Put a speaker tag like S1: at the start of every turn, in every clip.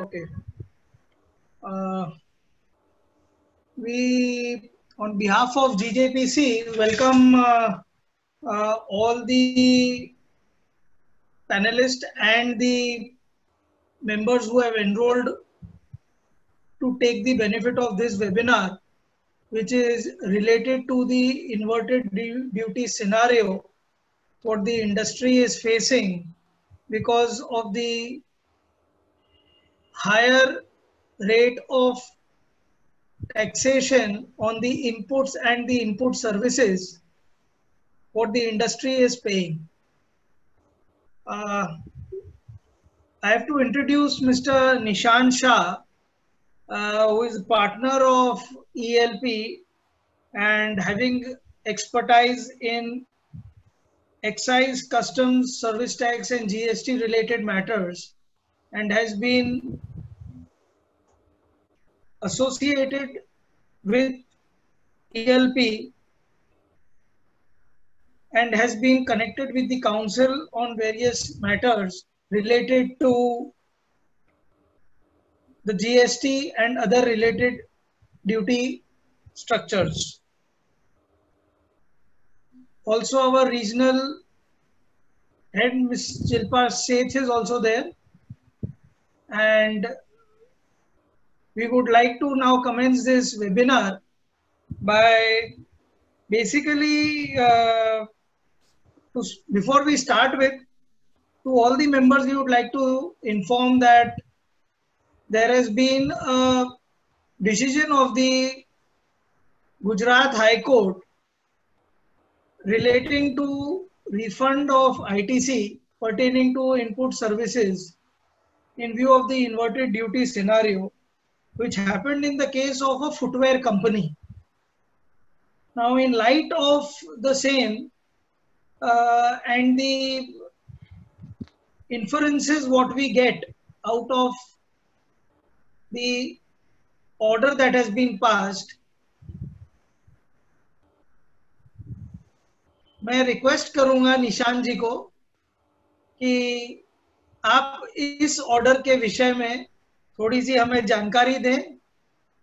S1: Okay. We, on behalf of GJPC, welcome all the panelists and the members who have enrolled to take the benefit of this webinar, which is related to the inverted duty scenario, what the industry is facing because of the higher rate of taxation on the inputs and the input services, what the industry is paying. I have to introduce Mr. Nishan Shah, who is partner of ELP and having expertise in excise, customs, service tax and GST related matters, and has been associated with ELP and has been connected with the council on various matters related to the GST and other related duty structures. Also, our regional head, Ms. Shilpa Seth, is also there. And we would like to now commence this webinar by basically, before we start with, to all the members, we would like to inform that there has been a decision of the Gujarat High Court relating to refund of ITC pertaining to input services in view of the inverted duty scenario, which happened in the case of a footwear company. Now, in light of the same and the inferences what we get out of the order that has been passed, मैं request करूंगा निशान जी को कि आप इस order के विषय में थोड़ी सी हमें जानकारी दें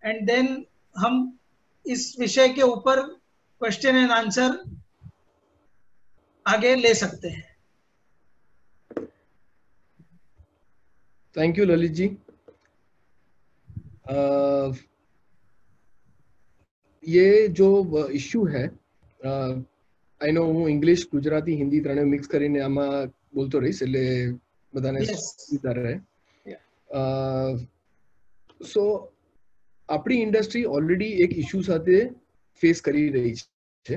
S1: एंड देन हम इस विषय के ऊपर क्वेश्चन एंड आंसर आगे ले सकते हैं.
S2: Thank you Lalit ji. ये जो इश्यू है, आई नो હું ઇંગ્લિશ ગુજરાતી હિન્દી ત્રણે મિક્સ કરીને આમાં બોલતો રહીશ એટલે બધાને સુવિધા રહે. સો આપણી ઇન્ડસ્ટ્રી ઓલરેડી એક ઇશ્યુ સાથે ફેસ કરી રહી છે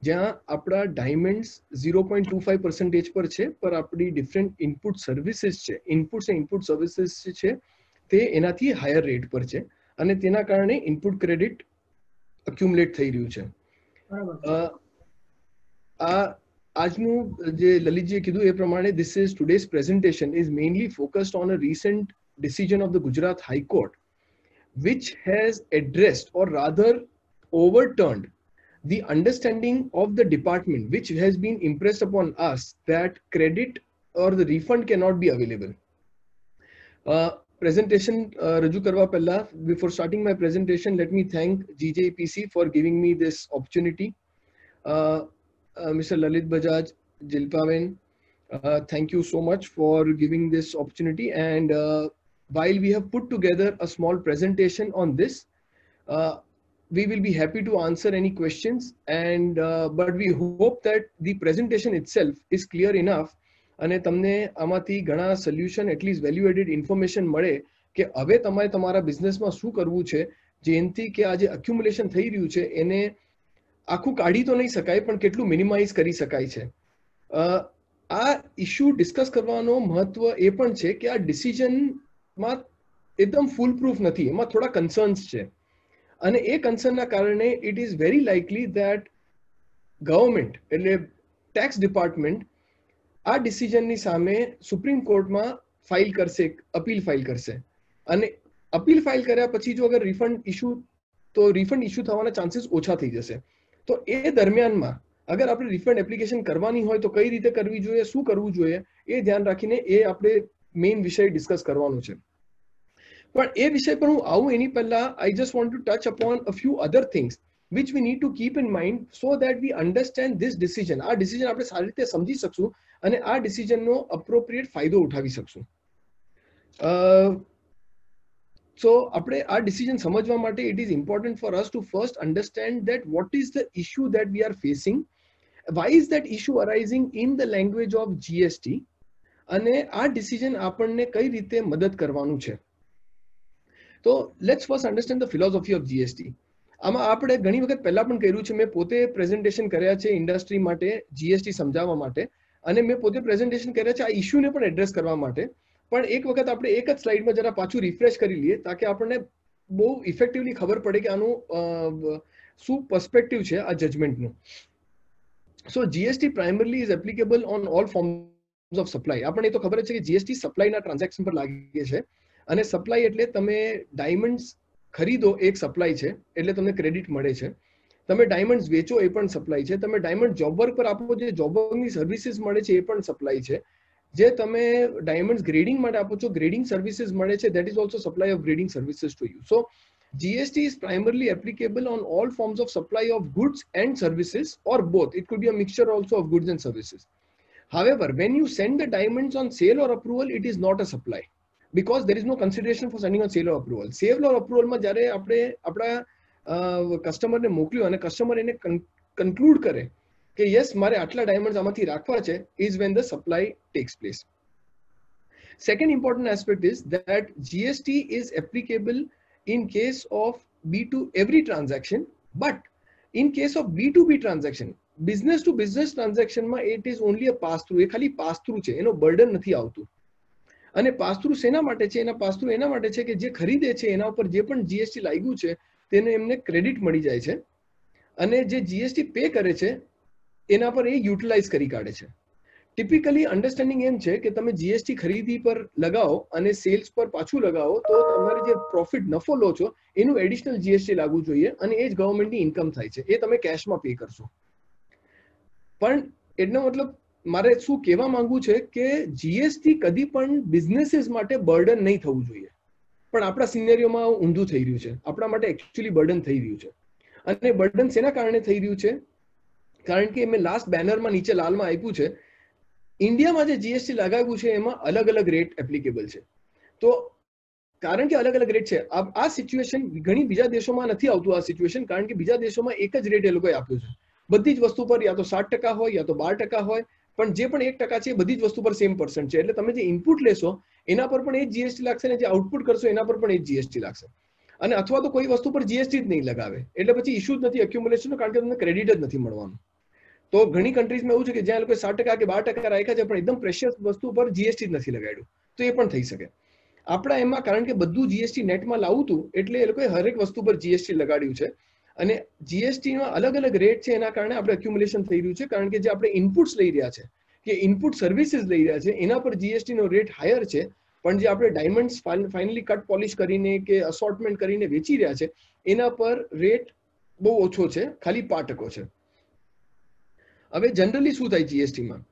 S2: જ્યાં આપણા ડાયમંડ્સ 0.25% પર છે, પર આપણી ડિફરન્ટ ઇનપુટ સર્વિસીસ છે, ઇનપુટ્સ અને ઇનપુટ સર્વિસીસ છે તે એનાથી હાયર રેટ પર છે અને તેના કારણે ઇનપુટ ક્રેડિટ અક્યુમ્યુલેટ થઈ રહ્યું છે. આજનું જે લલિતજીએ કીધું એ પ્રમાણે this is today's presentation is mainly focused on a recent decision of the Gujarat High Court which has addressed or rather overturned the understanding of the department which has been impressed upon us that credit or the refund cannot be available. Presentation raju karwa pehla, before starting my presentation, let me thank GJPC for giving me this opportunity. Mr. Lalit Bajaj, Jilpaven, thank you so much for giving this opportunity. And while we have put together a small presentation on this, we will be happy to answer any questions. And but we hope that the presentation itself is clear enough. અને તમને આમાંથી ઘણા solution at least value added information મળે કે હવે તમારે તમારા બિઝનેસમાં શું કરવું છે જેનાથી કે આ જે અક્યુમ્યુલેશન થઈ રહ્યું છે એને આખું કાઢી તો નહીં શકાય પણ કેટલું મિનિમાઇઝ કરી શકાય છે. આ ઇશ્યુ ડિસ્કસ કરવાનો મહત્વ એ પણ છે કે આ ડિસિઝનમાં એકદમ ફૂલ પ્રૂફ નથી, એમાં થોડા કન્સર્ન્સ છે અને એ કન્સર્નના કારણે it is very likely that government એટલે ટેક્સ ડિપાર્ટમેન્ટ આ ડિસિઝનની સામે સુપ્રીમ કોર્ટમાં ફાઇલ કરશે, અપીલ ફાઇલ કરશે અને અપીલ ફાઇલ કર્યા પછી જો અગર રિફંડ ઇશ્યુ તો રિફંડ ઇશ્યુ થવાના ચાન્સીસ ઓછા થઈ જશે. તો એ દરમિયાનમાં અગર આપણે રિફંડ એપ્લિકેશન કરવાની હોય તો કઈ રીતે કરવી જોઈએ, શું કરવું જોઈએ એ ધ્યાન રાખીને એ આપણે મેઇન વિષય ડિસ્કસ કરવાનો છે. પણ એ વિષય પર હું આવું એની પહેલા I just want to touch upon a few other things which we need to keep in mind so that we understand this decision. આ decision આપણે સારી રીતે સમજી શકશું અને આ decisionનો appropriate ફાયદો ઉઠાવી શકશું. So આપણે આ decision સમજવા માટે it is important for us to first understand that what is the issue that we are facing. Why is that issue arising in the language of GST? અને આ decision આપણને કઈ રીતે મદદ કરવાનું છે. તો let's first understand the philosophy of GST. આમાં આપણે ઘણી વખત પહેલા પણ કર્યું છે, મેં પોતે પ્રેઝન્ટેશન કર્યા છે ઇન્ડસ્ટ્રી માટે જીએસટી સમજાવવા માટે, અને મેં પોતે પ્રેઝન્ટેશન કર્યા છે આ ઇશ્યુને પણ એડ્રેસ કરવા માટે. પણ એક વખત આપણે એક જ સ્લાઇડમાં જરા પાછું રિફ્રેશ કરી લઈએ તાકે આપણને બહુ ઇફેક્ટિવલી ખબર પડે કે આનું શું પર્સપેક્ટિવ છે આ જજમેન્ટનું. So GST primarily is applicable on all forms of supply. આપણને એ તો ખબર જ છે કે જીએસટી સપ્લાયના ટ્રાન્ઝેક્શન પર લાગે છે, અને સપ્લાય એટલે તમે ડાયમંડ્સ ખરીદો એક સપ્લાય છે, એટલે તમને ક્રેડિટ મળે છે. તમે ડાયમંડ્સ વેચો એ પણ સપ્લાય છે. તમે ડાયમંડ જોબ વર્ક પર આપો, જે જોબ વર્કની સર્વિસીસ મળે છે એ પણ સપ્લાય છે. જે તમે ડાયમંડ્સ ગ્રેડિંગ માટે આપો છો, ગ્રેડિંગ સર્વિસીસ મળે છે, that is also supply of grading services to you. So GST is primarily applicable on all forms of supply of goods and services, or both. It could be a mixture also of goods and services. However, when you send the diamonds on sale or approval, it is not a supply, because there is no consideration for sending on sale or approval. Sale or approval માં જ્યારે આપણે આપણા કસ્ટમરને મોકલ્યું અને customer એને conclude કરે કે યસ મારે આટલા ડાયમંડ્સ આમાંથી રાખવા છે, is when the supply takes place. Second important aspect is that GST is applicable in case of every transaction, but in case of B2B transaction, business to business transaction માં it is only a pass through. એ ખાલી pass through છે, એનો burden નથી આવતું. અને pass through શેના માટે છે? એના પાસ થ્રુ એના માટે છે કે જે ખરીદે છે એના ઉપર જે પણ જીએસટી લાગ્યું છે તેને એમને ક્રેડિટ મળી જાય છે, અને જે જીએસટી પે કરે છે એના પર એ યુટિલાઇઝ કરી કાઢે છે. ટિપિકલી અન્ડરસ્ટેન્ડિંગ એમ છે કે તમે જીએસટી ખરીદી પર લગાવો અને સેલ્સ પર પાછું લગાવો તો તમારે જે પ્રોફિટ નફો લો છો એનું એડિશનલ જીએસટી લાગવું જોઈએ, અને એ જ ગવર્મેન્ટની ઇન્કમ થાય છે, એ તમે કેશમાં પે કરશો. પણ એનો મતલબ મારે શું કહેવા માંગુ છે કે જીએસટી કદી પણ બિઝનેસીસ માટે બર્ડન નહીં થવું જોઈએ. પણ આપણા સિનેરિયોમાં ઊંધું થઈ રહ્યું છે, આપણા માટે એકચ્યુઅલી બર્ડન થઈ રહ્યું છે. અને બર્ડન શેના કારણે થઈ રહ્યું છે? કારણ કે મેં લાસ્ટ બેનરમાં નીચે લાલમાં આપ્યું છે, ઇન્ડિયામાં જે જીએસટી લગાવ્યું છે એમાં અલગ અલગ રેટ એપ્લિકેબલ છે. તો કારણ કે અલગ અલગ રેટ છે, આ સિચ્યુએશન ઘણી બીજા દેશોમાં નથી આવતું. આ સિચ્યુએશન કારણ કે બીજા દેશોમાં એક જ રેટ એ લોકોએ આપ્યો છે બધી જ વસ્તુ પર, યા તો 7% હોય યા તો 12% હોય, પણ જે પણ 1% છે એ બધી જ વસ્તુ પર સેમ પર્સન્ટ છે. એટલે તમે જે ઇનપુટ લેશો એના પર પણ એ જીએસટી લાગશે, અને જે આઉટપુટ કરશો એના પર પણ એ જીએસટી લાગશે. અને અથવા તો કોઈ વસ્તુ પર જીએસટી જ નહીં લગાવે, એટલે પછી ઇશ્યુ જ નથી એક્યુમ્યુલેશનનો, કારણ કે તમને ક્રેડિટ જ નથી મળવાનું. તો ઘણી કન્ટ્રીઝમાં એવું છે કે જ્યાં લોકોએ 7% કે 12% રાખ્યા છે પણ એકદમ પ્રેશિયસ વસ્તુ પર જીએસટી જ નથી લગાડ્યું, તો એ પણ થઈ શકે. આપણા એમાં કારણ કે બધું જીએસટી નેટમાં લાવવું હતું એટલે એ લોકોએ હરેક વસ્તુ પર જીએસટી લગાડ્યું છે, અને જીએસટીમાં અલગ અલગ રેટ છે. એના કારણે આપણે એક્યુમ્યુલેશન થઈ રહ્યું છે, કારણ કે જે આપણે ઇનપુટ્સ લઈ રહ્યા છે કે ઇનપુટ સર્વિસીસ લઈ રહ્યા છે એના પર જીએસટીનો રેટ હાયર છે, પણ જે આપણે ડાયમંડ્સ ફાઇનલી કટ પોલિશ કરીને કે અસોર્ટમેન્ટ કરીને વેચી રહ્યા છે એના પર રેટ બહુ ઓછો છે, ખાલી 5% છે. હવે જનરલી શું થાય જીએસટીમાં?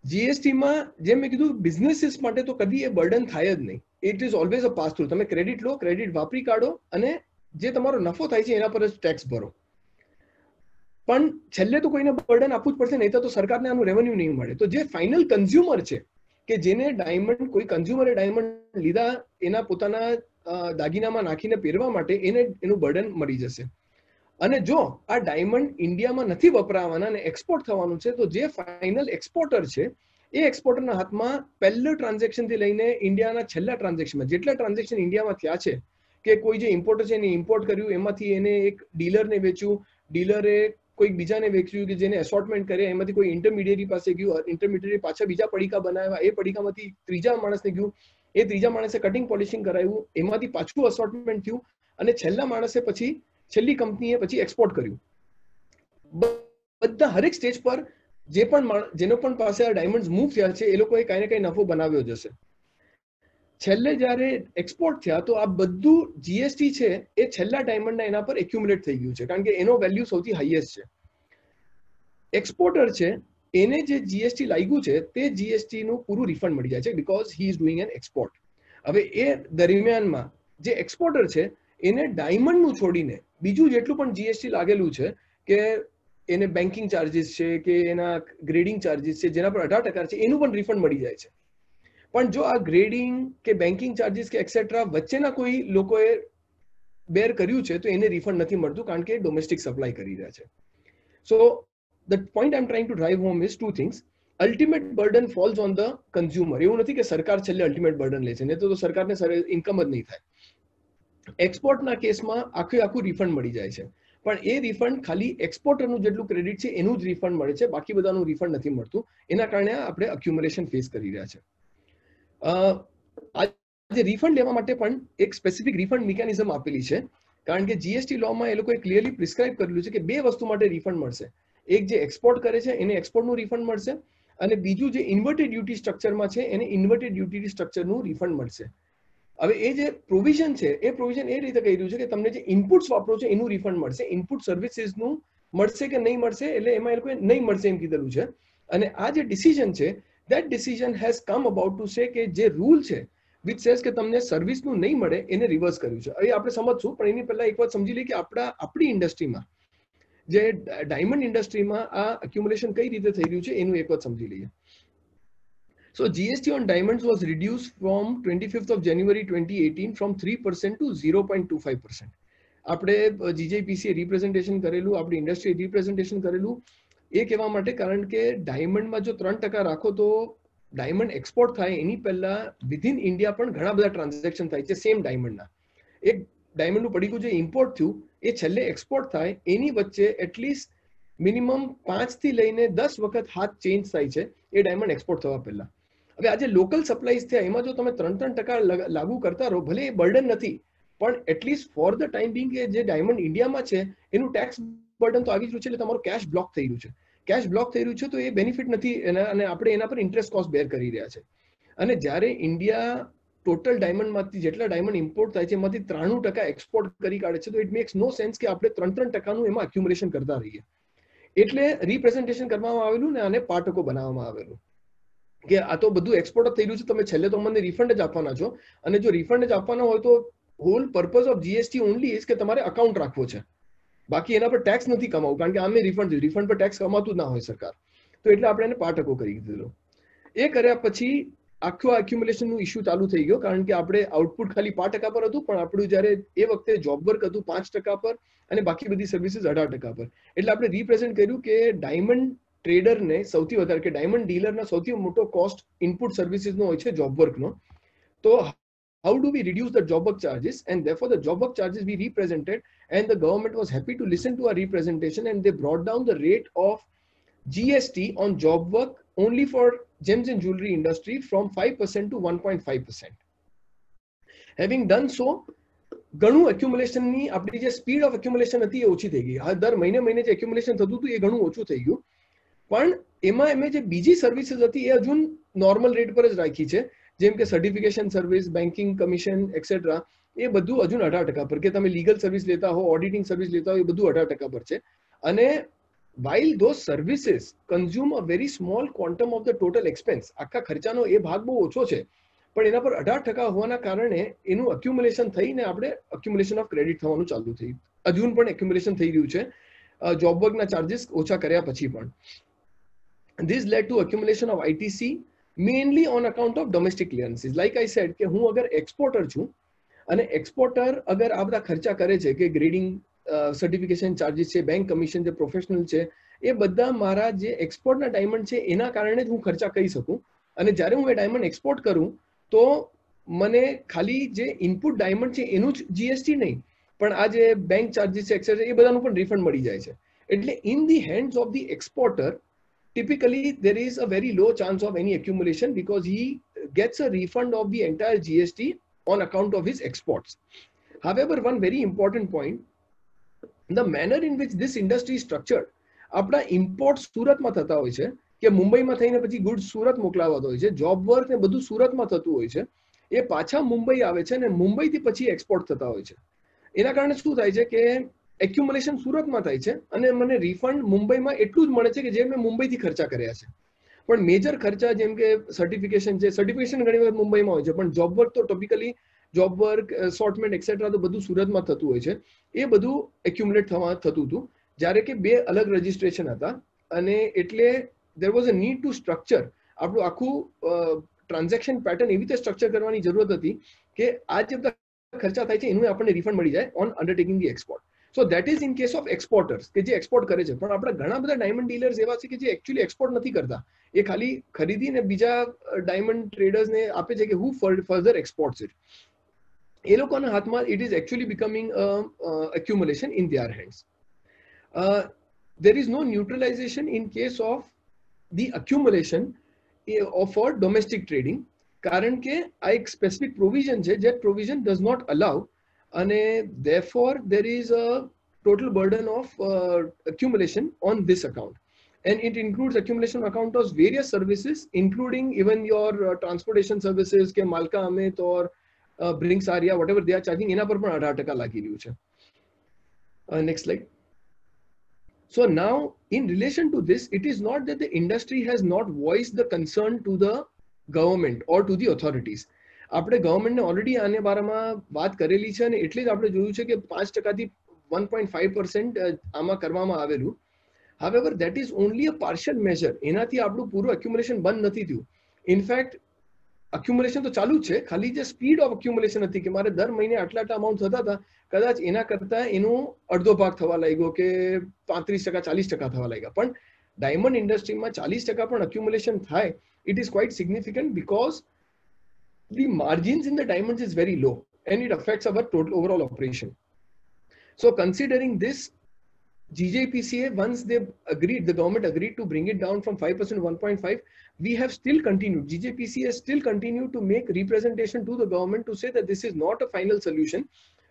S2: જીએસટીમાં જેમ મેં કીધું બિઝનેસીસ માટે તો કદી એ બર્ડન થાય જ નહીં. It is always a pass through. તમે ક્રેડિટ લો, ક્રેડિટ વાપરી કાઢો, અને જે તમારો નફો થાય છે એના પર જ ટેક્સ ભરો. પણ છેલ્લે તો કોઈને બર્ડન આપવું જ પડશે, નહીં તો સરકારને આનું રેવન્યુ નહીં મળે. તો જે ફાઇનલ કન્ઝ્યુમર છે કે જેને ડાયમંડ, કોઈ કન્ઝ્યુમરે ડાયમંડ લીધા એના પોતાના દાગીનામાં નાખીને પહેરવા માટે, એને એનું બર્ડન મળી જશે. અને જો આ ડાયમંડ ઇન્ડિયામાં નથી વપરાવાના અને એક્સપોર્ટ થવાનું છે, તો જે ફાઇનલ એક્સપોર્ટર છે એ એક્સપોર્ટરના હાથમાં પહેલું ટ્રાન્ઝેક્શનથી લઈને ઇન્ડિયાના છેલ્લા ટ્રાન્ઝેક્શનમાં જેટલા ટ્રાન્ઝેક્શન ઇન્ડિયામાં થયા છે, કે કોઈ જે ઇમ્પોર્ટર છે એને ઇમ્પોર્ટ કર્યું, એમાંથી એને એક ડીલરને વેચ્યું, ડીલરે કોઈ બીજાને વેચ્યું કે જેને એસોર્ટમેન્ટ કરે, એમાંથી કોઈ ઇન્ટરમીડિયેટરી પાસે ગયું, ઇન્ટરમીડિયેટરી પાછા બીજા પડીકા બનાવ્યા, એ પડીકામાંથી ત્રીજા માણસને ગયું, એ ત્રીજા માણસે કટિંગ પોલિશિંગ કરાવ્યું, એમાંથી પાછું અસોર્ટમેન્ટ થયું, અને છેલ્લા માણસે પછી છેલ્લી કંપનીએ પછી એક્સપોર્ટ કર્યું. બધા હરેક સ્ટેજ પર જે પણ જેનો પણ પાસે આ ડાયમંડ્સ મૂવ થયા છે એ લોકોએ કઈ ને કઈ નફો બનાવ્યો જશે. છેલ્લે જ્યારે એક્સપોર્ટ થયા તો આ બધું જીએસટી છે એ છેલ્લા ડાયમંડના એના પર એક્યુમ્યુલેટ થઈ ગયું છે, કારણ કે એનો વેલ્યુ સૌથી હાઈએસ્ટ છે. એક્સપોર્ટર છે એને જે જીએસટી લાગ્યું છે તે જીએસટી નું પૂરું રિફંડ મળી જાય છે, because he is doing an export. હવે એ દરમિયાનમાં જે એક્સપોર્ટર છે એને ડાયમંડનું છોડીને બીજું જેટલું પણ જીએસટી લાગેલું છે કે એને બેન્કિંગ ચાર્જીસ છે કે એના ગ્રેડિંગ ચાર્જીસ છે જેના પર 18% છે એનું પણ રિફંડ મળી જાય છે. પણ જો આ ગ્રેડિંગ કે બેન્કિંગ ચાર્જીસ કે એક્સેટ્રા વચ્ચેના કોઈ લોકોએ બેર કર્યું છે તો એને રિફંડ નથી મળતું કારણ કે ડોમેસ્ટિક સપ્લાય કરી રહ્યા છે. So the point I am trying to drive home is two things. Ultimate burden falls on the consumer. એવું નથી કે સરકાર છેલ્લે અલ્ટિમેટ બર્ડન લે છે, નહીં તો સરકારને ઇન્કમ જ નહીં થાય. એક્સપોર્ટના કેસમાં આખું રિફંડ મળી જાય છે, પણ એ રિફંડ ખાલી એક્સપોર્ટરનું જેટલું ક્રેડિટ છે એનું જ રિફંડ મળે છે, બાકી બધાનું રિફંડ નથી મળતું. એના કારણે આપણે અક્યુમ્યુલેશન ફેસ કરી રહ્યા છે. આજે રિફંડ લેવા માટે પણ એક સ્પેસિફિક રિફંડ મિકેનિઝમ આપેલી છે, કારણ કે જીએસટી લોમાં એ લોકોએ ક્લિયરલી પ્રિસ્ક્રાઇબ કરેલું છે કે બે વસ્તુ માટે રિફંડ મળશે. એક જે એક્સપોર્ટ કરે છે એને એક્સપોર્ટનું રિફંડ મળશે, અને બીજું જે ઇન્વર્ટેડ ડ્યુટી સ્ટ્રક્ચરમાં છે એને ઇન્વર્ટેડ ડ્યુટી સ્ટ્રક્ચરનું રિફંડ મળશે. હવે એ જે પ્રોવિઝન છે એ પ્રોવિઝન એ રીતે કહી રહ્યું છે કે તમને જે ઇનપુટ્સ વાપરો છો એનું રિફંડ મળશે, ઇનપુટ સર્વિસીસનું મળશે કે નહીં મળશે, એટલે એમાં એ લોકોએ નહીં મળશે એમ કીધેલું છે. અને આ જે ડિસિઝન છે that decision has come about to say કે જે રૂલ છે which says કે તમને સર્વિસનું નહીં મળે એને રિવર્સ કર્યું છે. હવે આપણે સમજશું, પણ એની પહેલા એક વાત સમજી લઈએ કે આપણી ઇન્ડસ્ટ્રીમાં જે ડાયમંડ ઇન્ડસ્ટ્રીમાં આ એક્યુમ્યુલેશન કઈ રીતે થઈ રહ્યું છે એનું એક વાત સમજી લઈએ. So GST on diamonds was reduced from 25th of January 2018 from 3% to 0.25%. આપણે જીજેપીસી રિપ્રેઝન્ટેશન કરેલું, આપણી ઇન્ડસ્ટ્રી રિપ્રેઝન્ટેશન કરેલું એ કહેવા માટે, કારણ કે ડાયમંડમાં જો 3% રાખો તો ડાયમંડ એક્સપોર્ટ થાય એની પહેલા વિધિન ઇન્ડિયા પણ ઘણા બધા ટ્રાન્ઝેક્શન થાય છે સેમ ડાયમંડના. એક ડાયમંડનું પડીકું જે ઇમ્પોર્ટ થયું એ છેલ્લે એક્સપોર્ટ થાય એની વચ્ચે એટલીસ્ટ મિનિમમ 5 થી લઈને 10 વખત હાથ ચેન્જ થાય છે એ ડાયમંડ એક્સપોર્ટ થવા પહેલા. હવે આજે લોકલ સપ્લાઈઝ થયા એમાં જો તમે 3% લાગુ કરતા રહો, ભલે એ બર્ડન નથી, પણ at least for the time Bing કે જે ડાયમંડ ઇન્ડિયામાં છે એનું ટેક્સ બર્ડન તો આવી જ રહ્યું છે, એટલે તમારું કેશ બ્લોક થઈ રહ્યું છે. કેશ બ્લોક થઈ રહ્યું છે તો એ બેનિફિટ નથી, અને આપણે એના પર ઇન્ટરેસ્ટ કોસ્ટ બેર કરી રહ્યા છે. અને જ્યારે ઇન્ડિયા ટોટલ ડાયમંડમાંથી જેટલા ડાયમંડ ઇમ્પોર્ટ થાય છે એમાંથી 93% એક્સપોર્ટ કરી કાઢે છે, તો ઇટ મેક્સ નો સેન્સ કે આપણે 3% એમાં એક્યુમ્યુલેશન કરતા રહીએ. એટલે રિપ્રેઝન્ટેશન કરવામાં આવેલું ને આને પાટકો બનાવવામાં આવેલું કે આ તો બધું એક્સપોર્ટ જ થઈ રહ્યું છે, તમે છેલ્લે તો મને રિફંડ જ આપવાના છો, અને જો રિફંડ જ આપવાના હોય તો whole purpose of GST only is કે તમારે અકાઉન્ટ રાખવો છે, બાકી એના પર ટેક્સ નથી કમાવું, કારણ કે આમે રિફંડ પર ટેક્સ કમાતું ના હોય સરકાર. તો એટલે આપણે એને પાટકો કરી દીધેલો. એ કર્યા પછી આખું એક્યુમ્યુલેશનનું ઇશ્યુ ચાલુ થઈ ગયો, કારણ કે આપણે આઉટપુટ ખાલી 5% પર હતું, પણ આપણું જ્યારે એ વખતે જોબ વર્ક હતું 5% પર અને બાકી બધી સર્વિસીસ 18% પર. એટલે આપણે રિપ્રેઝન્ટ કર્યું કે ડાયમંડ ટ્રેડરને સૌથી વધારે કે ડાયમંડ ડીલરના સૌથી મોટો કોસ્ટ ઇનપુટ સર્વિસીસનો હોય છે જોબ વર્કનો. તો how do we reduce the job work charges, and therefore the job work charges we represented, and the government was happy to listen to our representation, and they brought down the rate of GST on job work only for gems and jewelry industry from 5% to 1.5%. Having done so, ઘણું એક્યુમ્યુલેશનની આપણી જે speed of accumulation હતી એ ઓછી થઈ ગઈ. દર મહિને જે એક્યુમ્યુલેશન થતું હતું એ ઘણું ઓછું થઈ ગયું, પણ એમાં એમે જે બીજી સર્વિસીસ હતી એ હજુ નોર્મલ રેટ પર જ રાખી છે, જેમ કે certification service, banking commission etcetera, એ બધું હજુ 18% પર, કે તમે લીગલ સર્વિસ લેતા હો, ઓડિટિંગ સર્વિસ લેતા હો, એ બધું 18% પર છે. અને while those services consume a very small quantum of the total expense, આખા ખર્ચાનો એ ભાગ બહુ ઓછો છે, પણ એના પર 18% હોવાના કારણે એનું એક્યુમ્યુલેશન થઈને આપણે એક્યુમ્યુલેશન ઓફ ક્રેડિટ થવાનું ચાલુ થયું. હજુ પણ એક્યુમ્યુલેશન થઈ રહ્યું છે જોબ વર્કના ચાર્જીસ ઓછા કર્યા પછી પણ. This led to accumulation of ITC mainly on account of domestic clearances. Like I said કે હું અગર એક્સપોર્ટર છું અને એક્સપોર્ટર અગર આ બધા ખર્ચા કરે છે કે ગ્રેડિંગ સર્ટિફિકેશન ચાર્જીસ છે, બેંક કમિશન છે, પ્રોફેશનલ છે, એ બધા મારા જે એક્સપોર્ટના ડાયમંડ છે એના કારણે જ હું ખર્ચા કરી શકું. અને જ્યારે હું એ ડાયમંડ એક્સપોર્ટ કરું તો મને ખાલી જે ઇનપુટ ડાયમંડ છે એનું જ જીએસટી નહીં, પણ આ જે બેંક ચાર્જીસ છે એક્સેટ્રા એ બધાનું પણ રિફંડ મળી જાય છે. એટલે in the hands of the exporter typically there is a very low chance of any accumulation because he gets a refund of the entire GST on account of his exports. However, one very important point, the manner in which this industry is structured, આપણા imports સુરતમાં થતા હોય છે કે મુંબઈમાં થઈને પછી goods Surat મોકલાવાતો હોય છે, જોબ વર્ક ને બધું સુરતમાં થતું હોય છે, એ પાછા મુંબઈ આવે છે અને મુંબઈથી પછી એક્સપોર્ટ થતા હોય છે. એના કારણે શું થાય છે કે એક્યુમ્યુલેશન સુરતમાં થાય છે અને મને રિફંડ મુંબઈમાં એટલું જ મળે છે કે જે મેં મુંબઈથી ખર્ચા કર્યા છે. પણ મેજર ખર્ચા જેમ કે સર્ટિફિકેશન છે, સર્ટિફિકેશન ઘણી વખત મુંબઈમાં હોય છે, પણ જોબ વર્ક તો ટોપિકલી જોબ વર્ક, અસોર્ટમેન્ટ એક્સેટ્રા તો બધું સુરતમાં થતું હોય છે. એ બધું એક્યુમ્યુલેટ થતું હતું, જ્યારે કે બે અલગ રજિસ્ટ્રેશન હતા. અને એટલે there was a need to structure આપણું આખું ટ્રાન્ઝેક્શન પેટર્ન એવી રીતે સ્ટ્રક્ચર કરવાની જરૂરત હતી કે આ જે બધા ખર્ચા થાય છે એનું આપણને રિફંડ મળી જાય on undertaking the export. So that is in case of exporters કે જે એક્સપોર્ટ કરે છે. પણ આપણા ઘણા બધા ડાયમંડ ડીલર્સ એવા છે કે જે એકચ્યુઅલી એક્સપોર્ટ નથી કરતા, એ ખાલી ખરીદીને બીજા ડાયમંડ ટ્રેડર્સને આપે છે કે હુ ફર્ધર એક્સપોર્ટ્સ ઇટ. એ લોકોના હાથમાં it is actually becoming accumulation in their hands. There is no neutralization in case of the accumulation for domestic trading, કારણ કે આ એક સ્પેસિફિક પ્રોવિઝન છે, that provision does not allow, અને therefore there is a total burden of accumulation on this account, and it includes accumulation on account of various services including even your transportation services કે માલકા Amit or Brinks Aria, whatever they are charging, એના પર પણ 18% લાગી રહ્યું છે. Next slide. So now, in relation to this, it is not that the industry has not voiced the concern to the government or to the authorities. આપણે ગવર્મેન્ટને already આને બારામાં વાત કરેલી છે અને એટલે જ આપણે જોયું છે કે 5% 1.5% આમાં કરવામાં આવેલું. However, that is only a partial measure. એનાથી આપણું પૂરું accumulation બંધ નથી થયું. In fact, accumulation તો ચાલુ જ છે, ખાલી જે સ્પીડ ઓફ accumulation હતી કે મારે દર મહિને આટલા અમાઉન્ટ થતા હતા, કદાચ એના કરતા એનું અડધો ભાગ થવા લાગ્યો કે 35% 40% થવા લાગ્યા. પણ ડાયમંડ ઇન્ડસ્ટ્રીમાં 40% પણ accumulation થાય, it is quite significant because the margins in the diamonds is very low and it affects our total overall operation. So considering this, GJPCA, once they agreed, the government agreed to bring it down from 5% to 1.5, we have still continued, GJPCA has still continued to make representation to the government to say that this is not a final solution.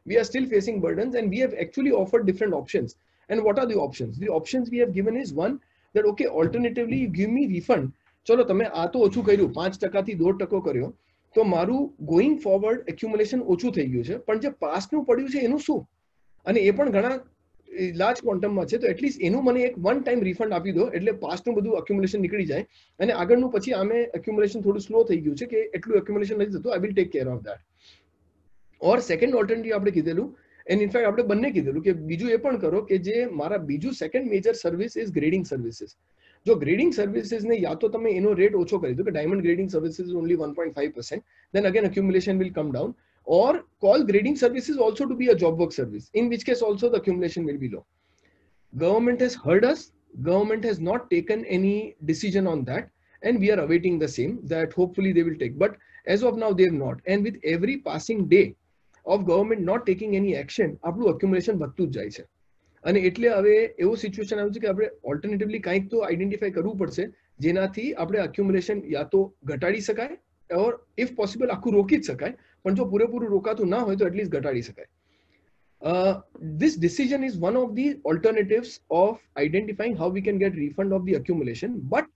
S2: We are still facing burdens and we have actually offered different options. And what are the options? The options we have given is one, that okay, alternatively you give me refund. ચલો તમે આ તો ઓછું કર્યું, 5% થી 2% કર્યો, તો મારું going forward accumulation ઓછું થઈ ગયું છે, પણ જે પાસ્ટનું પડ્યું છે એનું શું? અને એ પણ ઘણા લાર્જ ક્વોન્ટમમાં છે, તો એટલીસ્ટ એનું મને એક વન ટાઈમ રિફંડ આપી દો, એટલે પાસ્ટનું બધું accumulation નીકળી જાય અને આગળનું પછી આમે accumulation થોડું સ્લો થઈ ગયું છે કે એટલું accumulation નથી થતું, I will take care of that. Or second alternative આપણે કીધેલું, એન્ડ ઇનફેક્ટ આપણે બંને કીધેલું કે બીજું એ પણ કરો કે જે મારા બીજું second major service is grading services. જો ગ્રેડિંગ સર્વિસીસને યા તો તમે એનો રેટ ઓછો કરી દો કે diamond grading services only 1.5%, then again accumulation will come down, or call grading services also to be a job work service, in which case also the accumulation will be low. Government has heard us, government has not taken any decision on that, and we are awaiting the same, that hopefully they will take, but as of now they have not. And with every passing day of government not taking any action, આપણું accumulation વધતું જ જાય છે. અને એટલે હવે એવું situation આવ્યું છે કે આપણે ઓલ્ટરનેટિવલી કંઈક તો આઈડેન્ટિફાઈ કરવું પડશે જેનાથી આપણે accumulation યા તો ઘટાડી શકાય, or if possible આખું રોકી જ શકાય, પણ જો પૂરેપૂરું રોકાતું ના હોય તો એટલીસ્ટ ઘટાડી શકાય. This decision is one of the alternatives of identifying how we can get refund of the accumulation. But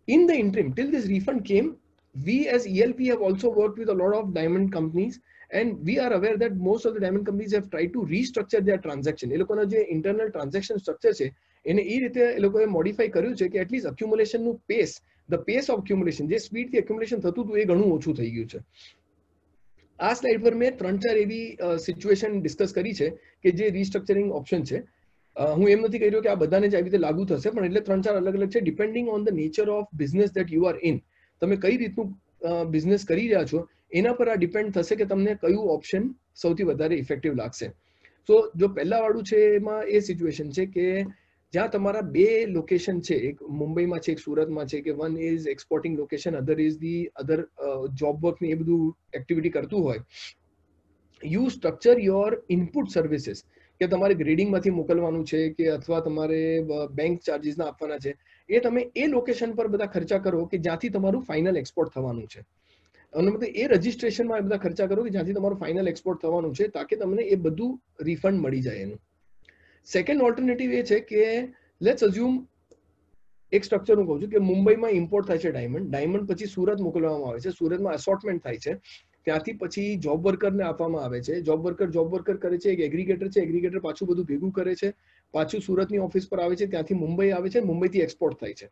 S2: in the interim, till this refund came, we as ELP have also worked with a lot of diamond companies, and we are aware that most of the diamond companies have tried to restructure their transaction. એ લોકોનો જે internal transaction structure છે એને એ રીતે એ લોકોએ modify કર્યું છે કે at least accumulation નું pace, the pace of accumulation, જે speed થી accumulation થતું હતું એ ઘણું ઓછું થઈ ગયું છે. આ સ્લાઇડ પર મેં 3-4 એવી સિચ્યુએશન ડિસ્કસ કરી છે કે જે રિસ્ટ્રક્ચરિંગ ઓપ્શન છે. હું એમ નથી કહી રહ્યો કે આ બધાને જ આવી રીતે લાગુ થશે, પણ એટલે 3-4 અલગ અલગ છે depending on the nature of business that you are in. તમે કઈ રીતનું બિઝનેસ કરી રહ્યા છો એના પર આ ડિપેન્ડ થશે કે તમને કયું ઓપ્શન સૌથી વધારે ઇફેક્ટિવ લાગશે. સો જો પહેલા વાળું છે એમાં એ સિચ્યુએશન છે કે જ્યાં તમારા બે લોકેશન છે, એક મુંબઈમાં છે, એક સુરતમાં છે, કે one is exporting location, other is the other job work ને એ બધું એક્ટિવિટી કરતું હોય, you structure your input services કે તમારે ગ્રેડિંગમાંથી મોકલવાનું છે કે અથવા તમારે બેંક ચાર્જીસના આપવાના છે, એ તમે એ લોકેશન પર બધા ખર્ચા કરો કે જ્યાંથી તમારું ફાઇનલ એક્સપોર્ટ થવાનું છે. અને મતલબ એ રજિસ્ટ્રેશનમાં એ બધા ખર્ચા કરો કે જ્યાંથી તમારું ફાઇનલ એક્સપોર્ટ થવાનું છે, તાકે તમને એ બધું રિફંડ મળી જાય એનું. સેકન્ડ ઓલ્ટરનેટિવ એ છે કે લેટ્સ અઝ્યુમ એક સ્ટ્રક્ચર હું કહું છું કે મુંબઈમાં ઇમ્પોર્ટ થાય છે ડાયમંડ પછી સુરત મોકલવામાં આવે છે, સુરતમાં અસોર્ટમેન્ટ થાય છે, ત્યાંથી પછી જોબ વર્કરને આપવામાં આવે છે, જોબ વર્કર કરે છે, એક એગ્રીગેટર છે, એગ્રીગેટર પાછું બધું ભેગું કરે છે, પાછું સુરતની ઓફિસ પર આવે છે, ત્યાંથી મુંબઈ આવે છે, મુંબઈથી એક્સપોર્ટ થાય છે.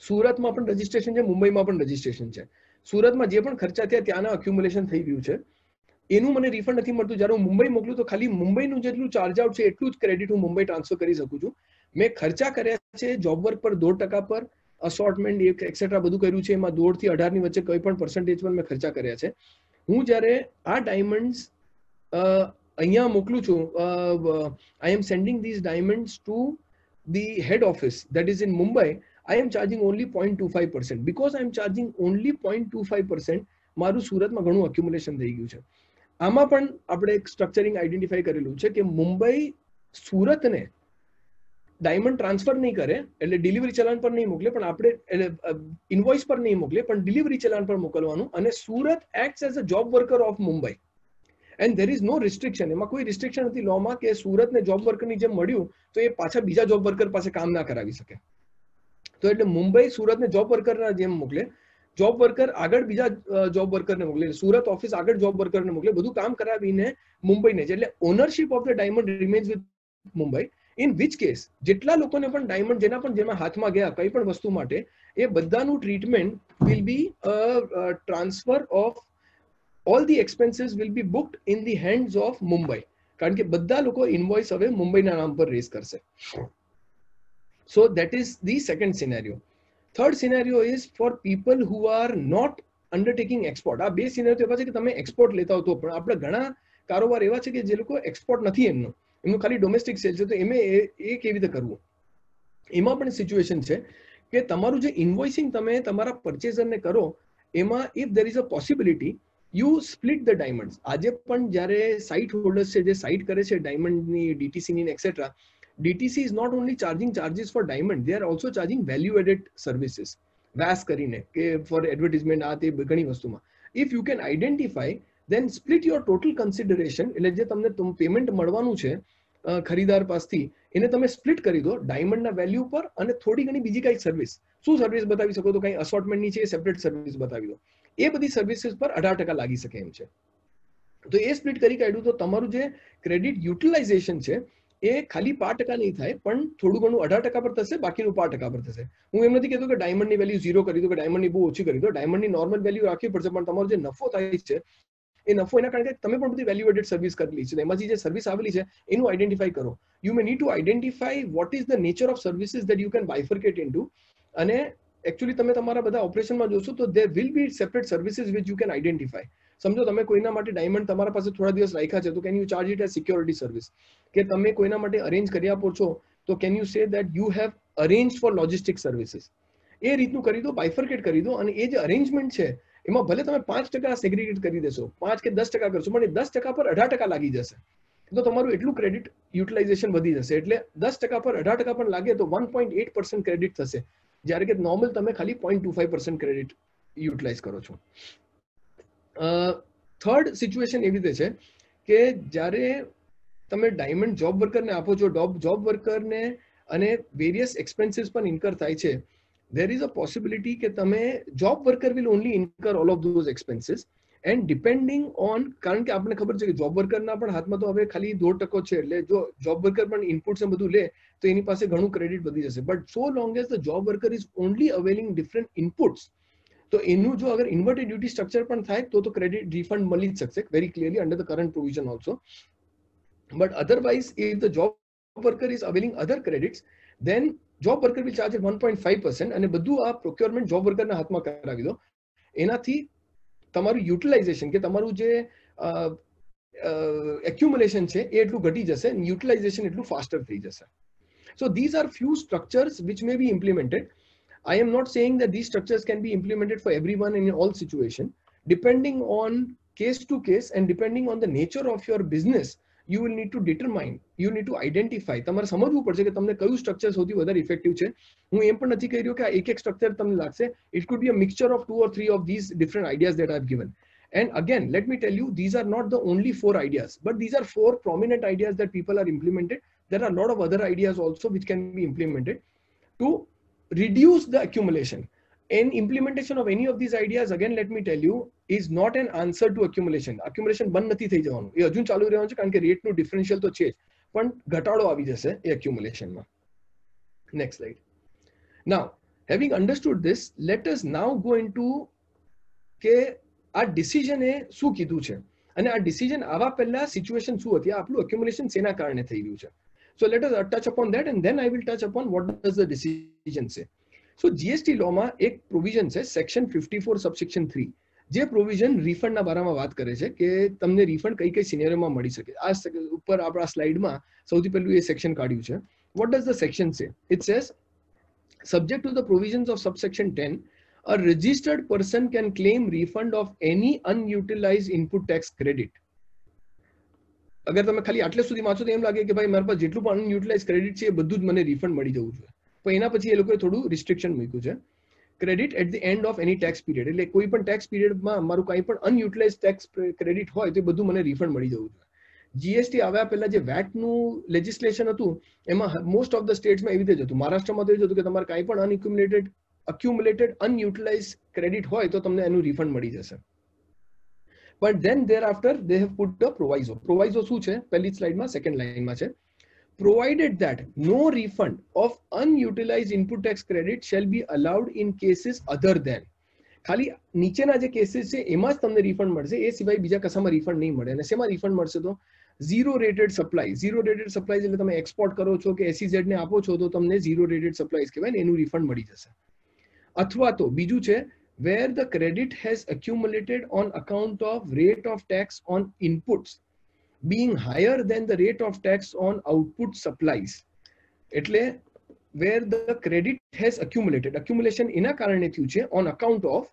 S2: સુરતમાં પણ રજીસ્ટ્રેશન છે, મુંબઈમાં પણ રજીસ્ટ્રેશન છે. સુરતમાં જે પણ ખર્ચા થયા ત્યાંના અક્યુમ્યુલેશન થઈ ગયું છે, એનું મને રિફંડ નથી મળતું. જ્યારે હું મુંબઈ મોકલું તો ખાલી મુંબઈનું જેટલું ચાર્જ આઉટ છે એટલું જ ક્રેડિટ હું મુંબઈ ટ્રાન્સફર કરી શકું છું. મેં ખર્ચા કર્યા છે જોબ વર્ક પર 2% પર, અસોર્ટમેન્ટ એક્સેટ્રા બધું કર્યું છે, એમાં 12 થી 18 ની વચ્ચે કોઈ પણ પર્સન્ટેજ પર મેં ખર્ચા કર્યા છે. હું જ્યારે આ ડાયમંડ્સ અહીંયા મોકલું છું, I am sending these diamonds to the head office that is in Mumbai. I am charging only 0.25%. Because I am charging only 0.25%, મારું સુરતમાં ઘણું અક્યુમ્યુલેશન થઈ ગયું છે. આમાં પણ આપણે એક સ્ટ્રક્ચરિંગ આઈડેન્ટિફાઈ કરેલું છે કે મુંબઈ સુરતને ડાયમંડ ટ્રાન્સફર નહીં કરે, એટલે ડિલિવરી ચલાન પર નહીં મોકલે, પણ આપણે ઇનવોઇસ પર નહીં મોકલે, પણ ડિલિવરી ચલાન પર મોકલવાનું. અને Surat acts as a job worker of Mumbai and there is no restriction. એમાં કોઈ રિસ્ટ્રિક્શન નથી લોમાં કે સુરતને જોબ વર્કરની જેમ મળ્યું તો એ પાછા બીજા જોબ વર્કર પાસે કામ ના કરાવી શકે. તો એટલે મુંબઈ સુરતને જોબ વર્કરના જેમ મોકલે, જોબ વર્કર આગળ બીજા જોબ વર્કરને મોકલે, સુરત ઓફિસ આગળ જોબ વર્કરને મોકલે, બધું કામ કરાવીને મુંબઈને જ. એટલે ownership of the diamond remains with Mumbai. In which case જેટલા લોકોને પણ ડાયમંડ જેમાં હાથમાં ગયા કઈ પણ વસ્તુ માટે, એ બધાનું treatment will be transfer of all the expenses will be booked in the hands of Mumbai. કારણ કે બધા લોકો ઇનવોઇસ હવે મુંબઈના નામ પર રેઝ કરશે. So that is the second scenario. Third scenario is for people who are not undertaking export. આ બે સિનેરિયો એવા છે કે તમે એક્સપોર્ટ લેતા હો તો પણ આપણે ઘણા કારોબાર એવા છે કે જે લોકો એક્સપોર્ટ નથી, એમનું ખાલી ડોમેસ્ટિક સેલ છે. તો એ કેવી રીતે કરવું? એમાં પણ સિચ્યુએશન છે કે તમારું જે ઇન્વોઇસિંગ તમે તમારા પરચેઝરને કરો, એમાં if there is a possibility you split the diamonds. આજે પણ જ્યારે સાઇટ હોલ્ડર્સ છે જે સાઇટ કરે છે ડાયમંડની, ડીટીસીની et cetera, DTC is not only charging charges for diamond, they are also charging value added services. VAS કરીને કે for advertisement આ તે ઘણી વસ્તુમાં. If you can identify, then split your total consideration. એટલે જે તમને પેમેન્ટ મળવાનું છે ખરીદાર પાસથી, એને તમે સ્પ્લિટ કરી દો ડાયમંડના વેલ્યુ પર, અને થોડી ઘણી બીજી કઈ સર્વિસ, શું સર્વિસ બતાવી શકો તો કઈ અસોર્ટમેન્ટની છે સેપરેટ સર્વિસ બતાવી દો. એ બધી સર્વિસીસ પર 18% લાગી શકે એમ છે. તો એ સ્પ્લિટ કરી કાઢ્યું તો તમારું જે ક્રેડિટ યુટિલાઇઝેશન છે એ ખાલી 5% નહીં થાય, પણ થોડું ઘણું 18% પર થશે, બાકીનું 5% પર થશે. હું એમ નથી કહેતો કે ડાયમંડની વેલ્યુ 0 કરી દો, કે ડાયમંડની બહુ ઓછી કરી દો. ડાયમંડની નોર્મલ વેલ્યુ રાખવી પડશે, પણ તમારો જે નફો થાય છે એ નફો એના કારણે તમે પણ બધી વેલ્યુ એડેડ સર્વિસ કરેલી છે, એમાંથી જે સર્વિસ આવેલી છે એનું આઈડેન્ટિફાઈ કરો. You may need to identify what is the nature of services that you can bifurcate into. અને એકચ્યુઅલી તમે તમારા બધા ઓપરેશનમાં જોશો તો there will be separate services which you can identify. સમજો તમે કોઈના માટે ડાયમંડ તમારા પાસે થોડા દિવસ રાખ્યા છે, તો can you charge it as security service. કે તમે કોઈના માટે અરેન્જ કરી આપો છો, તો can you say that you have arrange for logistic services. એ રીતનું કરી દો, બાયફર્કેટ કરી દો. અને એ જે અરેન્જમેન્ટ છે એમાં ભલે તમે 5% સેગ્રીગેટ કરી દેશો, 5 કે 10% કરશો, પણ એ 10% પર 18% લાગી જશે. તો તમારું એટલું ક્રેડિટ યુટિલાઇઝેશન વધી જશે. એટલે 10% પર 18% પણ લાગે તો 1.8% ક્રેડિટ થશે, જ્યારે કે નોર્મલ તમે ખાલી 0.25% ક્રેડિટ યુટિલાઇઝ કરો છો. થર્ડ સિચ્યુએશન એવી રીતે છે કે જ્યારે તમે ડાયમંડ જોબ વર્કરને આપો છો, જોબ વર્કરને અને વેરિયસ એક્સપેન્સીસ પણ ઇન્કર થાય છે, there is a possibility કે તમે job worker will only incur all of those expenses, and depending on, કારણ કે આપણને ખબર છે કે જોબ વર્કરના પણ હાથમાં તો હવે ખાલી 2% છે, એટલે જો જોબ વર્કર પણ ઇનપુટ્સ બધું લે તો એની પાસે ઘણું ક્રેડિટ વધી જશે. But so long as the job worker is only availing different inputs, તો એનું જો અગર ઇન્વર્ટેડ ડ્યુટી સ્ટ્રક્ચર પણ થાય તો ક્રેડિટ રિફંડ મળી જ શકશે very clearly under the current provision also. But otherwise if the job worker is availing other credits, then job worker will charge 1.5%, અને બધું આ પ્રોક્યોરમેન્ટ જોબ વર્કરના હાથમાં કરાવી દો. એનાથી તમારું યુટિલાઇઝેશન કે તમારું જે એક્યુમ્યુલેશન છે એ એટલું ઘટી જશે, અને યુટિલાઇઝેશન એટલું ફાસ્ટર થઈ જશે. So these are few structures which may be implemented. I am not saying that these structures can be implemented for everyone in all situation. Depending on case to case and depending on the nature of your business, you will need to determine, you need to identify. તમારે સમજવું પડશે કે તમને કયું structure સૌથી વધારે effective છે. હું એમ પણ નથી કહી રહ્યો કે આ એક સ્ટ્રક્ચર તમને લાગશે. It could be a mixture of 2 or 3 of these different ideas that I have given. And again, let me tell you, these are not the only 4 ideas, but these are 4 prominent ideas that people are implemented. There are a lot of other ideas also which can be implemented to reduce the accumulation. And implementation of any of these ideas, again, let me tell you, is not an answer to accumulation. Accumulation બંધ નથી થઈ જવાનું, એ હજુ ચાલુ રહેવાનું છે, કારણ કે રેટનું ડિફરન્શિયલ તો છે જ, પણ ઘટાડો આવી જશે એ accumulationમાં. Next slide. Now, Having understood this, let us now go into કે આ ડિસિઝન એ શું કીધું છે અને આ ડિસિઝન આવા પહેલા સિચ્યુએશન શું હતી, આપણું એક્યુમ્યુલેશન શેના કારણે થઈ રહ્યું છે. So let us touch upon that and then I will touch upon what does the decision say. So GST law માં એક પ્રોવિઝન છે સેક્શન 54 સબસેક્શન 3, જે પ્રોવિઝન રિફંડના બારામાં વાત કરે છે કે તમને રિફંડ કઈ કઈ સિનેરિયોમાં મળી શકે. આ ઉપર આપણા સ્લાઇડમાં સૌથી પહેલું એ સેક્શન કાઢ્યું છે. What does the section say? It says, subject to the provisions of subsection 10, a registered person can claim refund of any unutilized input tax credit. અગર તમે ખાલી આટલે સુધી વાંચો તો એમ લાગે કે ભાઈ મારા પાસે જેટલું પણ અનયુટિલાઇઝ ક્રેડિટ છે એ બધું જ મને રિફંડ મળી જવું જોઈએ. પણ એના પછી એ લોકોએ થોડું રિસ્ટ્રિક્શન મૂક્યું છે. Credit at the end of any tax period, એટલે કોઈ પણ ટેક્સ પીરિયડમાં મારું કંઈ પણ અનયુટિલાઇઝ ટેક્સ ક્રેડિટ હોય તો એ બધું મને રિફંડ મળી જવું જોઈએ. જીએસટી આવ્યા પહેલા જે વેટનું લેજિસ્લેશન હતું એમાં મોસ્ટ ઓફ ધ સ્ટેટ્સમાં એવી રીતે જ હતું. મહારાષ્ટ્રમાં તો એ જ હતું કે તમારે કાંઈ પણ અક્યુમ્યુલેટેડ અનયુટિલાઇઝ ક્રેડિટ હોય તો તમને એનું રિફંડ મળી જશે. But then thereafter they have put the proviso. Proviso શું છે? પહેલી સ્લાઇડમાં સેકન્ડ લાઇનમાં છે, provided that no refund of unutilized input tax credit shall be allowed in cases other than. ખાલી નીચેના જે કેસીસ છે એમાં જ તમને રિફંડ મળશે, એ સિવાય બીજા કશામાં રિફંડ નહીં મળે. અને શેમાં રિફંડ મળશે? તો zero rated supply. Zero rated supply એટલે તમે એક્સપોર્ટ કરો છો કે SEZ ને આપો છો તો તમને ઝીરો રેટેડ સપ્લાય કહેવાય ને, એનું રિફંડ મળી જશે. અથવા તો બીજું છે, where the credit has accumulated on account of rate of tax on inputs being higher than the rate of tax on output supplies. એટલે where the credit has accumulated, accumulation એના કારણે થયું છે on account of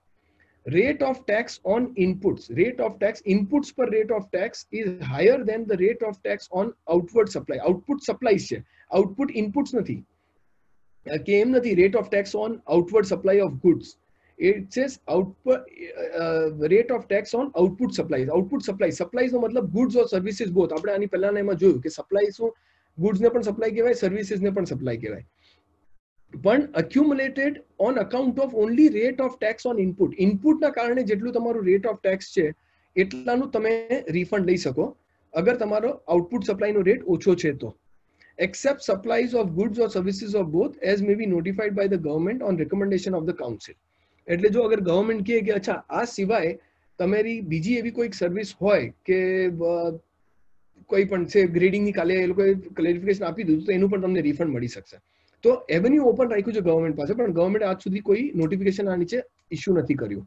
S2: rate of tax on inputs. Rate of tax, inputs per rate of tax is higher than the rate of tax on outward supply. Output supplies છે, output inputs નથી. કે એમ નથી rate of tax on outward supply of goods. It says output rate of tax on output supplies. Output supplies, supplies નો મતલબ goods or services both. આપણે આની પહેલાના એમાં જોયું કે સપ્લાય શું, goods ને પણ સપ્લાય કહેવાય, સર્વિસીસ ને પણ સપ્લાય કહેવાય. પણ accumulated on account of only rate of tax on input. Input ના કારણે જેટલું તમારું rate of tax છે એટલાનું તમે રિફંડ લઈ શકો અગર તમારો આઉટપુટ સપ્લાયનો રેટ ઓછો છે તો. Except supplies of goods or services of both as may be notified by the government on recommendation of the council. એટલે જો અગર ગવર્મેન્ટ કહે કે અચ્છા આ સિવાય તમારી બીજી એવી કોઈક સર્વિસ હોય કે કોઈ પણ છે ગ્રેડિંગની કાલે એ લોકોએ ક્લેરિફિકેશન આપી દીધું તો એનું પણ તમને રિફંડ મળી શકશે. તો એવન્યુ ઓપન રાખ્યું છે ગવર્મેન્ટ પાસે, પણ ગવર્મેન્ટ આજ સુધી કોઈ નોટિફિકેશન આ નીચે ઇસ્યુ નથી કર્યું.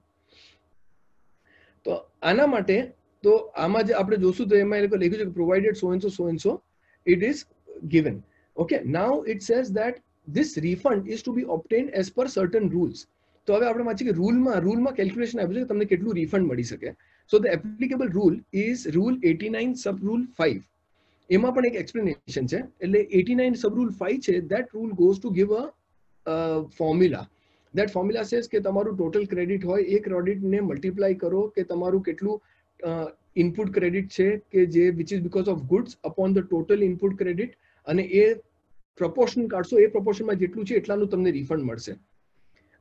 S2: તો આના માટે તો આમાં જે આપણે જોશું તો એમાં એ લોકો લખ્યું છે કે provided so and so it is given. Okay, now it says that this refund is to be obtained as per certain rules. તો હવે આપણે વાંચીએ કે રૂલમાં કેલ્ક્યુલેશન આપ્યું છે કે તમને કેટલું રિફંડ મળી શકે. So the applicable rule is rule 89 sub rule 5. એમાં પણ એક એક્સપ્લેનેશન છે. એટલે 89 સબ રૂલ 5 છે, that rule goes to give a formula. That formula says કે તમારું ટોટલ ક્રેડિટ હોય એ ક્રેડિટને મલ્ટીપ્લાય કરો કે તમારું કેટલું ઇનપુટ ક્રેડિટ છે કે જે which is because of goods upon the total input credit, અને એ પ્રપોર્શન કાઢશો એ પ્રપોર્શનમાં જેટલું છે એટલાનું તમને રિફંડ મળશે.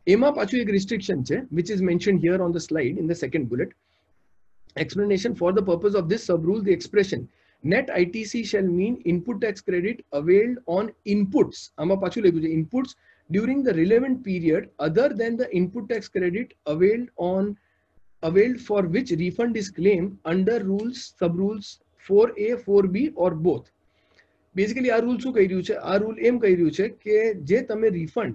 S2: એમાં પાછું એક રિસ્ટ્રિક્શન છે which is mentioned here on the slide in the second bullet. Explanation: for the purpose of this sub rule, the expression net ITC shall mean input tax credit availed on inputs. આમાં પાછું લખ્યું છે inputs during the relevant period other than the input tax credit availed for which refund is claimed under rules sub rules 4A 4B or both. Basically આ rule શું કહી રહ્યું છે? આ રૂલ એમ કહી રહ્યું છે કે જે તમે રિફંડ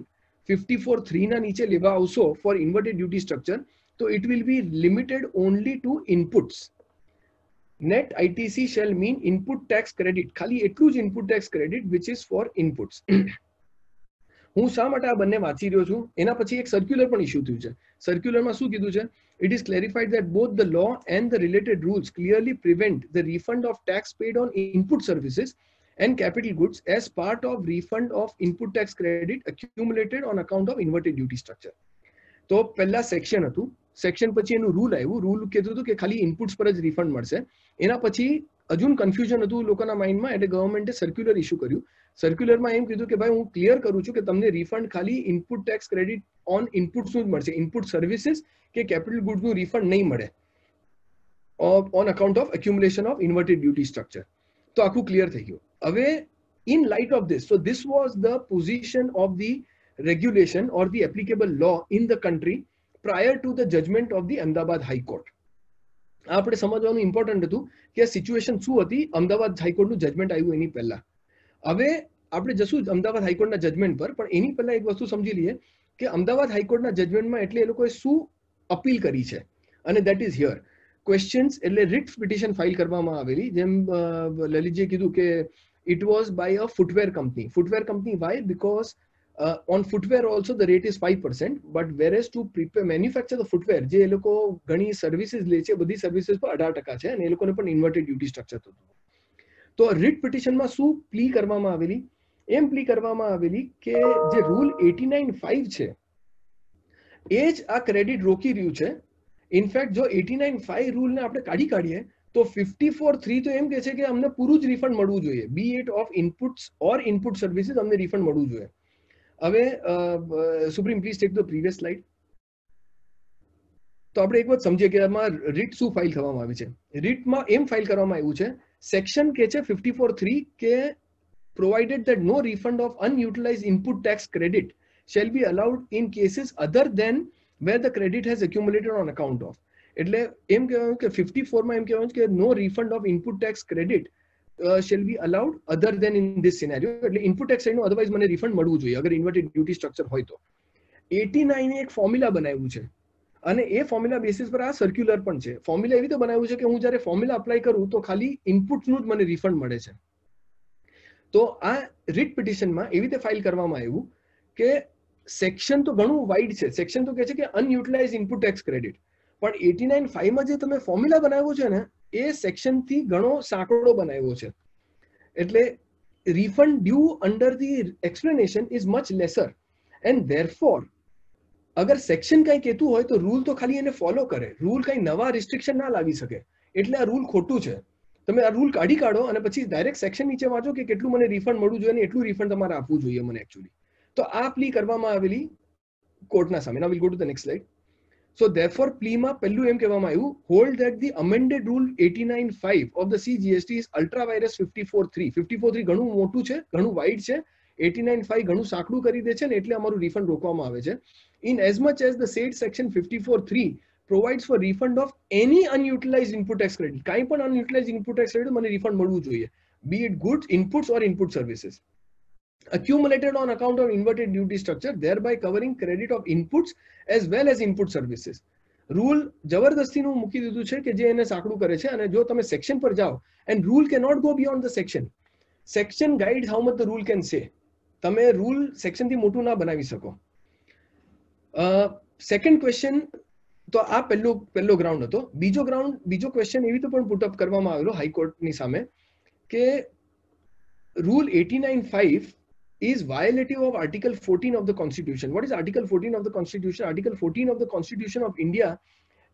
S2: 54(3) ના નીચે લેવા આવશો ફોર ઇન્વર્ટેડ ડ્યુટી સ્ટ્રક્ચર તો it will be limited only to inputs. Net ITC shall mean input tax credit, ખાલી એટલું જ input tax credit which is for inputs. હું શા માટે આ બંને વાંચી રહ્યો છું? એના પછી એક સર્ક્યુલર પણ ઇસ્યુ થયું છે. સર્ક્યુલરમાં શું કીધું છે? It is clarified that both the law and the related rules clearly prevent the refund of tax paid on input services and capital goods as part of refund of input tax credit accumulated on account of inverted duty structure. તો પહેલા section હતું, section પછી એનું rule આવ્યું. Rule કહેતું હતું કે ખાલી ઇનપુટ્સ પર જ રિફંડ મળશે. એના પછી હજુ કન્ફ્યુઝન હતું લોકોના માઇન્ડમાં, એટલે ગવર્મેન્ટે સર્ક્યુલર ઇસ્યુ કર્યું. સર્ક્યુલરમાં એમ કીધું કે ભાઈ હું ક્લિયર કરું છું કે તમને રિફંડ ખાલી ઇનપુટ ટેક્સ ક્રેડિટ ઓન ઇનપુટ્સનું જ મળશે, ઇનપુટ સર્વિસીસ કે કેપિટલ ગુડ્સનું રિફંડ નહીં મળે on account of accumulation of inverted duty structure. તો આખું ક્લિયર થઈ ગયું. હવે in light of this, so this was the position of the regulation or the applicable law in the country prior to the judgment of the Ahmedabad High Court. આપણે સમજવાનું important હતું કે આ સિચ્યુએશન શું હતી અમદાવાદ હાઈકોર્ટનું જજમેન્ટ આવ્યું એની પહેલા. હવે આપણે જશું અમદાવાદ હાઈકોર્ટના જજમેન્ટ પર, પણ એની પહેલા એક વસ્તુ સમજી લઈએ કે અમદાવાદ હાઈકોર્ટના જજમેન્ટમાં એટલે એ લોકોએ શું અપીલ કરી છે, અને દેટ ઇઝ હિયર. ક્વેશ્ચન્સ એટલે રિટ પિટિશન ફાઇલ કરવામાં આવેલી, જેમ લલિતજીએ કીધું કે it was by a footwear company. Footwear company, why? Because on footwear also the rate is 5%, but whereas to prepare manufacture the footwear, જે એ લોકો ઘણી સર્વિસીસ લે છે, બધી સર્વિસીસ પર 18% છે, અને એ લોકોને પણ ઇન્વર્ટેડ ડ્યુટી સ્ટ્રક્ચર થતું. તો રિટ પિટિશનમાં શું પ્લી કરવામાં આવેલી? એમ પ્લી કરવામાં આવેલી કે જે રૂલ 89(5) છે એ જ આ ક્રેડિટ રોકી રહ્યું છે. ઇનફેક્ટ જો 89(5) રૂલને આપણે કાઢીએ તો 54(3) તો એમ કે છે કે અમને પૂરું જ રિફંડ મળવું જોઈએ, be it of inputs or input services, અમને રિફંડ મળવું જોઈએ. હવે supreme please take the previous slide. તો આપણે એક વાત સમજીએ કે આમાં રીટ શું ફાઇલ કરવામાં આવી છે. રીટમાં એમ ફાઇલ કરવામાં આવ્યું છે, સેક્શન કે છે 54(3) કે provided that no refund of unutilized input tax credit shall be allowed in cases other than where the credit has accumulated on account of. એટલે એમ કહેવાયું કે 54 માં એમ કહેવાયું કે no refund of input tax credit shall be allowed other than in this scenario. એટલે input tax એનું otherwise મને રિફંડ મળવું જોઈએ અગર ઇન્વર્ટેડ ડ્યુટી સ્ટ્રક્ચર હોય તો. 89 એ એક ફોર્મ્યુલા બનાવ્યું છે, અને એ ફોર્મ્યુલા બેસિસ પર આ સર્ક્યુલર પણ છે. ફોર્મ્યુલા એવી રીતે બનાવ્યું છે કે હું જ્યારે ફોર્મ્યુલા અપ્લાય કરું તો ખાલી ઇનપુટનું જ મને રિફંડ મળે છે. તો આ રીટ પિટિશનમાં એવી રીતે ફાઇલ કરવામાં આવ્યું કે સેક્શન તો ઘણું વાઇડ છે. સેક્શન તો કહે છે કે અનયુટિલાઇઝ ઇનપુટ ટેક્સ ક્રેડિટ, પણ 89(5) માં જે તમે ફોર્મ્યુલા બનાવ્યો છે ને એ સેક્શનથી ઘણો સાંકડો બનાવ્યો છે. એટલે refund due under the explanation is much lesser, and therefore અગર સેક્શન કંઈ કહેતું હોય તો રૂલ તો ખાલી એને ફોલો કરે, રૂલ કંઈ નવા રિસ્ટ્રિક્શન ના લાવી શકે. એટલે આ રૂલ ખોટું છે. તમે આ રૂલ કાઢો અને પછી ડાયરેક્ટ સેક્શન નીચે વાંચો કે કેટલું મને રિફંડ મળવું જોઈએ અને એટલું રિફંડ તમારે આપવું જોઈએ મને એકચ્યુઅલી. તો આ પ્લી કરવામાં આવેલી કોર્ટના સામે. Now will go to the next slide. So therefore પ્લીમાં પહેલું એમ કહેવામાં આવ્યું, hold that the amended rule 89(5) of the CGST is ultra vires 54(3). 54(3) ઘણું મોટું છે, ઘણું વાઇડ છે. 89(5) ઘણું સાંકડું કરી દે છે ને એટલે અમારું રિફંડ રોકવામાં આવે છે. In as much as the said section 54(3) provides for refund of any unutilized input tax credit. કાંઈ પણ unutilized input tax credit મને રિફંડ મળવું જોઈએ, be it goods, inputs or input services accumulated on account of inverted duty structure, thereby covering credit of inputs as well as input services. Rule જબરદસ્તીનું મૂકી દીધું છે કે જે એને સાંકડું કરે છે. અને જો તમે સેક્શન પર જાઓ, and rule cannot go beyond the section. Section guides how much the rule can say. તમે રૂલ સેક્શનથી મોટું ના બનાવી શકો. સેકન્ડ ક્વેશ્ચન તો આ પહેલો ગ્રાઉન્ડ હતો. બીજો ક્વેશ્ચન એવી રીતે પણ પુટઅપ કરવામાં આવેલો હાઈકોર્ટની સામે કે rule 89(5) is violative of Article 14 of the Constitution. What is Article 14 of the Constitution? Article 14 of the Constitution of India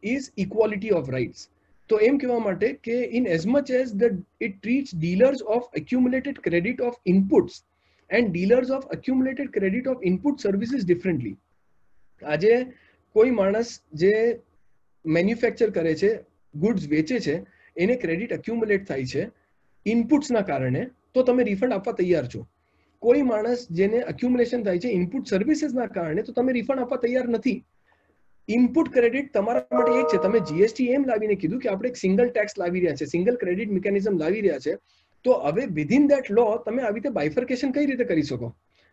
S2: is equality of rights. તો એમ કહેવા માટે કે in as much as it treats dealers of accumulated credit of inputs and dealers of accumulated credit of input services differently. આજે કોઈ માણસ જે manufacture કરે છે, ગુડ્સ વેચે છે, એને ક્રેડિટ અક્યુમ્યુલેટ થાય છે ઇનપુટ્સના કારણે, તો તમે રિફંડ આપવા તૈયાર છો. કોઈ માણસ જેને અક્યુમ્યુલેશન થાય છે ઇનપુટ સર્વિસીસના કારણે, તો તમે રિફંડ આપવા તૈયાર નથી. ઇનપુટ ક્રેડિટ તમારા માટે એક છે. તમે જીએસટી એમ લાવીને કીધું કે આપણે એક સિંગલ ટેક્સ લાવી રહ્યા છે, સિંગલ ક્રેડિટ મિકેનિઝમ લાવી રહ્યા છે. તો હવે વિધિન ધેટ લો તમે આવી રીતે બાયફર્કેશન કઈ રીતે કરી શકો,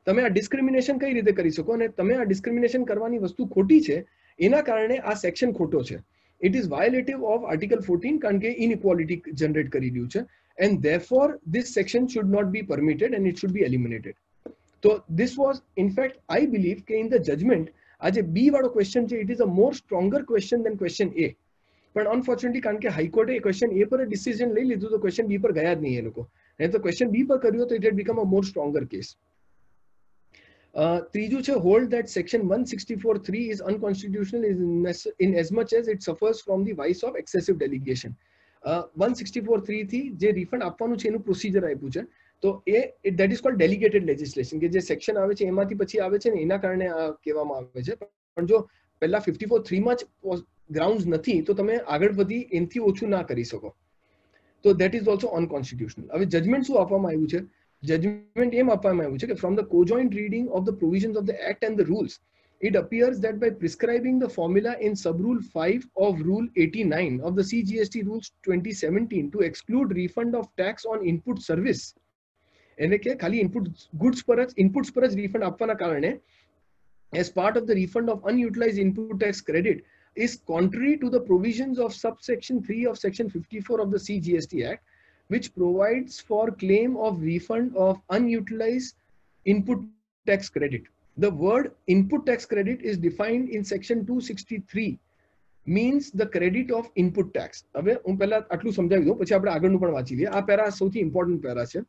S2: તમે આ ડિસ્ક્રિમિનેશન કઈ રીતે કરી શકો, અને તમે આ ડિસ્ક્રિમિનેશન કરવાની વસ્તુ ખોટી છે, એના કારણે આ સેક્શન ખોટો છે. ઇટ ઇઝ વાયોલેટિવ ઓફ આર્ટિકલ 14 કારણ કે ઇનઇક્વાલિટી જનરેટ કરી રહ્યું છે, and therefore this section should not be permitted and it should be eliminated. So this was, in fact, I believe કે in the judgment આ જે બી વાળો ક્વેશ્ચન છે, it is a more stronger question than question A. પણ unfortunately કારણ કે હાઈકોર્ટે question A પર ડિસિઝન લઈ લીધું તો ક્વેશ્ચન B પર ગયા જ નહીં એ લોકો. નહીં તો ક્વેશ્ચન B પર કર્યું તો it had become a more stronger case. ત્રીજું છે, hold that section 164(3) is unconstitutional in as much as it suffers from the vice of excessive delegation. 164(3) થી જે રિફંડ આપવાનું છે એનું પ્રોસિજર આપ્યું છે, તો that is called delegated legislation કે જે સેક્શન આવે છે એમાંથી પછી આવે છે ને એના કારણે આ કહેવામાં આવે છે. પણ જો પહેલા 54(3) માં જ ગ્રાઉન્ડ્સ નથી તો તમે આગળ વધી એનાથી ઓછું ના કરી શકો. તો that is also unconstitutional. હવે જજમેન્ટ શું આપવામાં આવ્યું છે જજમેન્ટ એમ આપવામાં આવ્યું છે કે from the co-joint reading of the provisions of the act and the rules, it appears that by prescribing the formula in sub-rule 5 of Rule 89 of the CGST Rules 2017 to exclude refund of tax on input service, એટલે કે ખાલી input goods પર જ inputs પર જ refund આપવાના કારણે as part of the refund of unutilized input tax credit is contrary to the provisions of subsection 3 of section 54 of the CGST Act, which provides for claim of refund of unutilized input tax credit. The word input tax credit is defined in section 263, means the credit of input tax. હવે હું પહેલા આટલું સમજાવી દઉં, પછી આપણે આગળનું પણ વાંચી લઈએ. આ પેરા સૌથી ઇમ્પોર્ટન્ટ પેરા છે.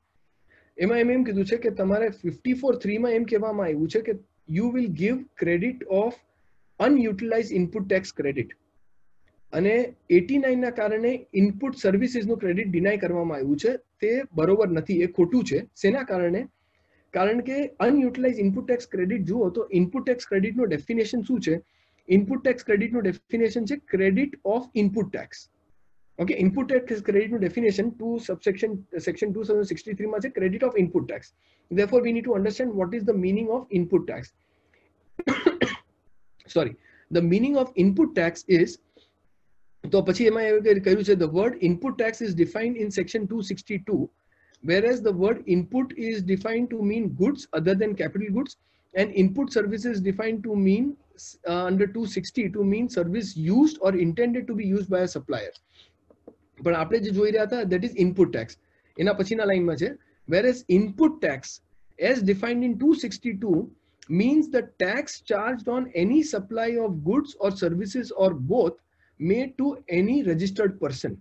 S2: એમાં એમ કીધું છે કે તમારે 54(3) માં એમ કહેવામાં આવ્યું છે કે you will give credit of unutilized input tax credit. અને 89 ના કારણે ઇનપુટ સર્વિસીસનું ક્રેડિટ ડિનાય કરવામાં આવ્યું છે. તે બરોબર નથી, એ ખોટું છે. શેના કારણે? કારણ કે અનયુટિલાઇઝ ઇનપુટ ટેક્સ ક્રેડિટ જુઓ તો ઇનપુટ ટેક્સ ક્રેડિટનું ડેફિનેશન શું છે? ઇનપુટ ટેક્સ ક્રેડિટનું ડેફિનેશન છે credit of input tax. Okay, input tax ક્રેડિટનું ડેફિનેશન સેક્શન 263 માં છે credit of input tax. Therefore we need to understand what is the meaning of input tax. Sorry, the meaning of input tax is, તો પછી એમાં એવું કહ્યું છે the word input tax is defined in section 262, whereas the word input is defined to mean goods other than capital goods, and input service is defined to mean under 260 to mean service used or intended to be used by a supplier. પણ આપણે જે જોઈ રહ્યા હતા that is input tax. એના પછીના લાઈનમાં છે whereas input tax as defined in 262 means the tax charged on any supply of goods or services or both made to any registered person.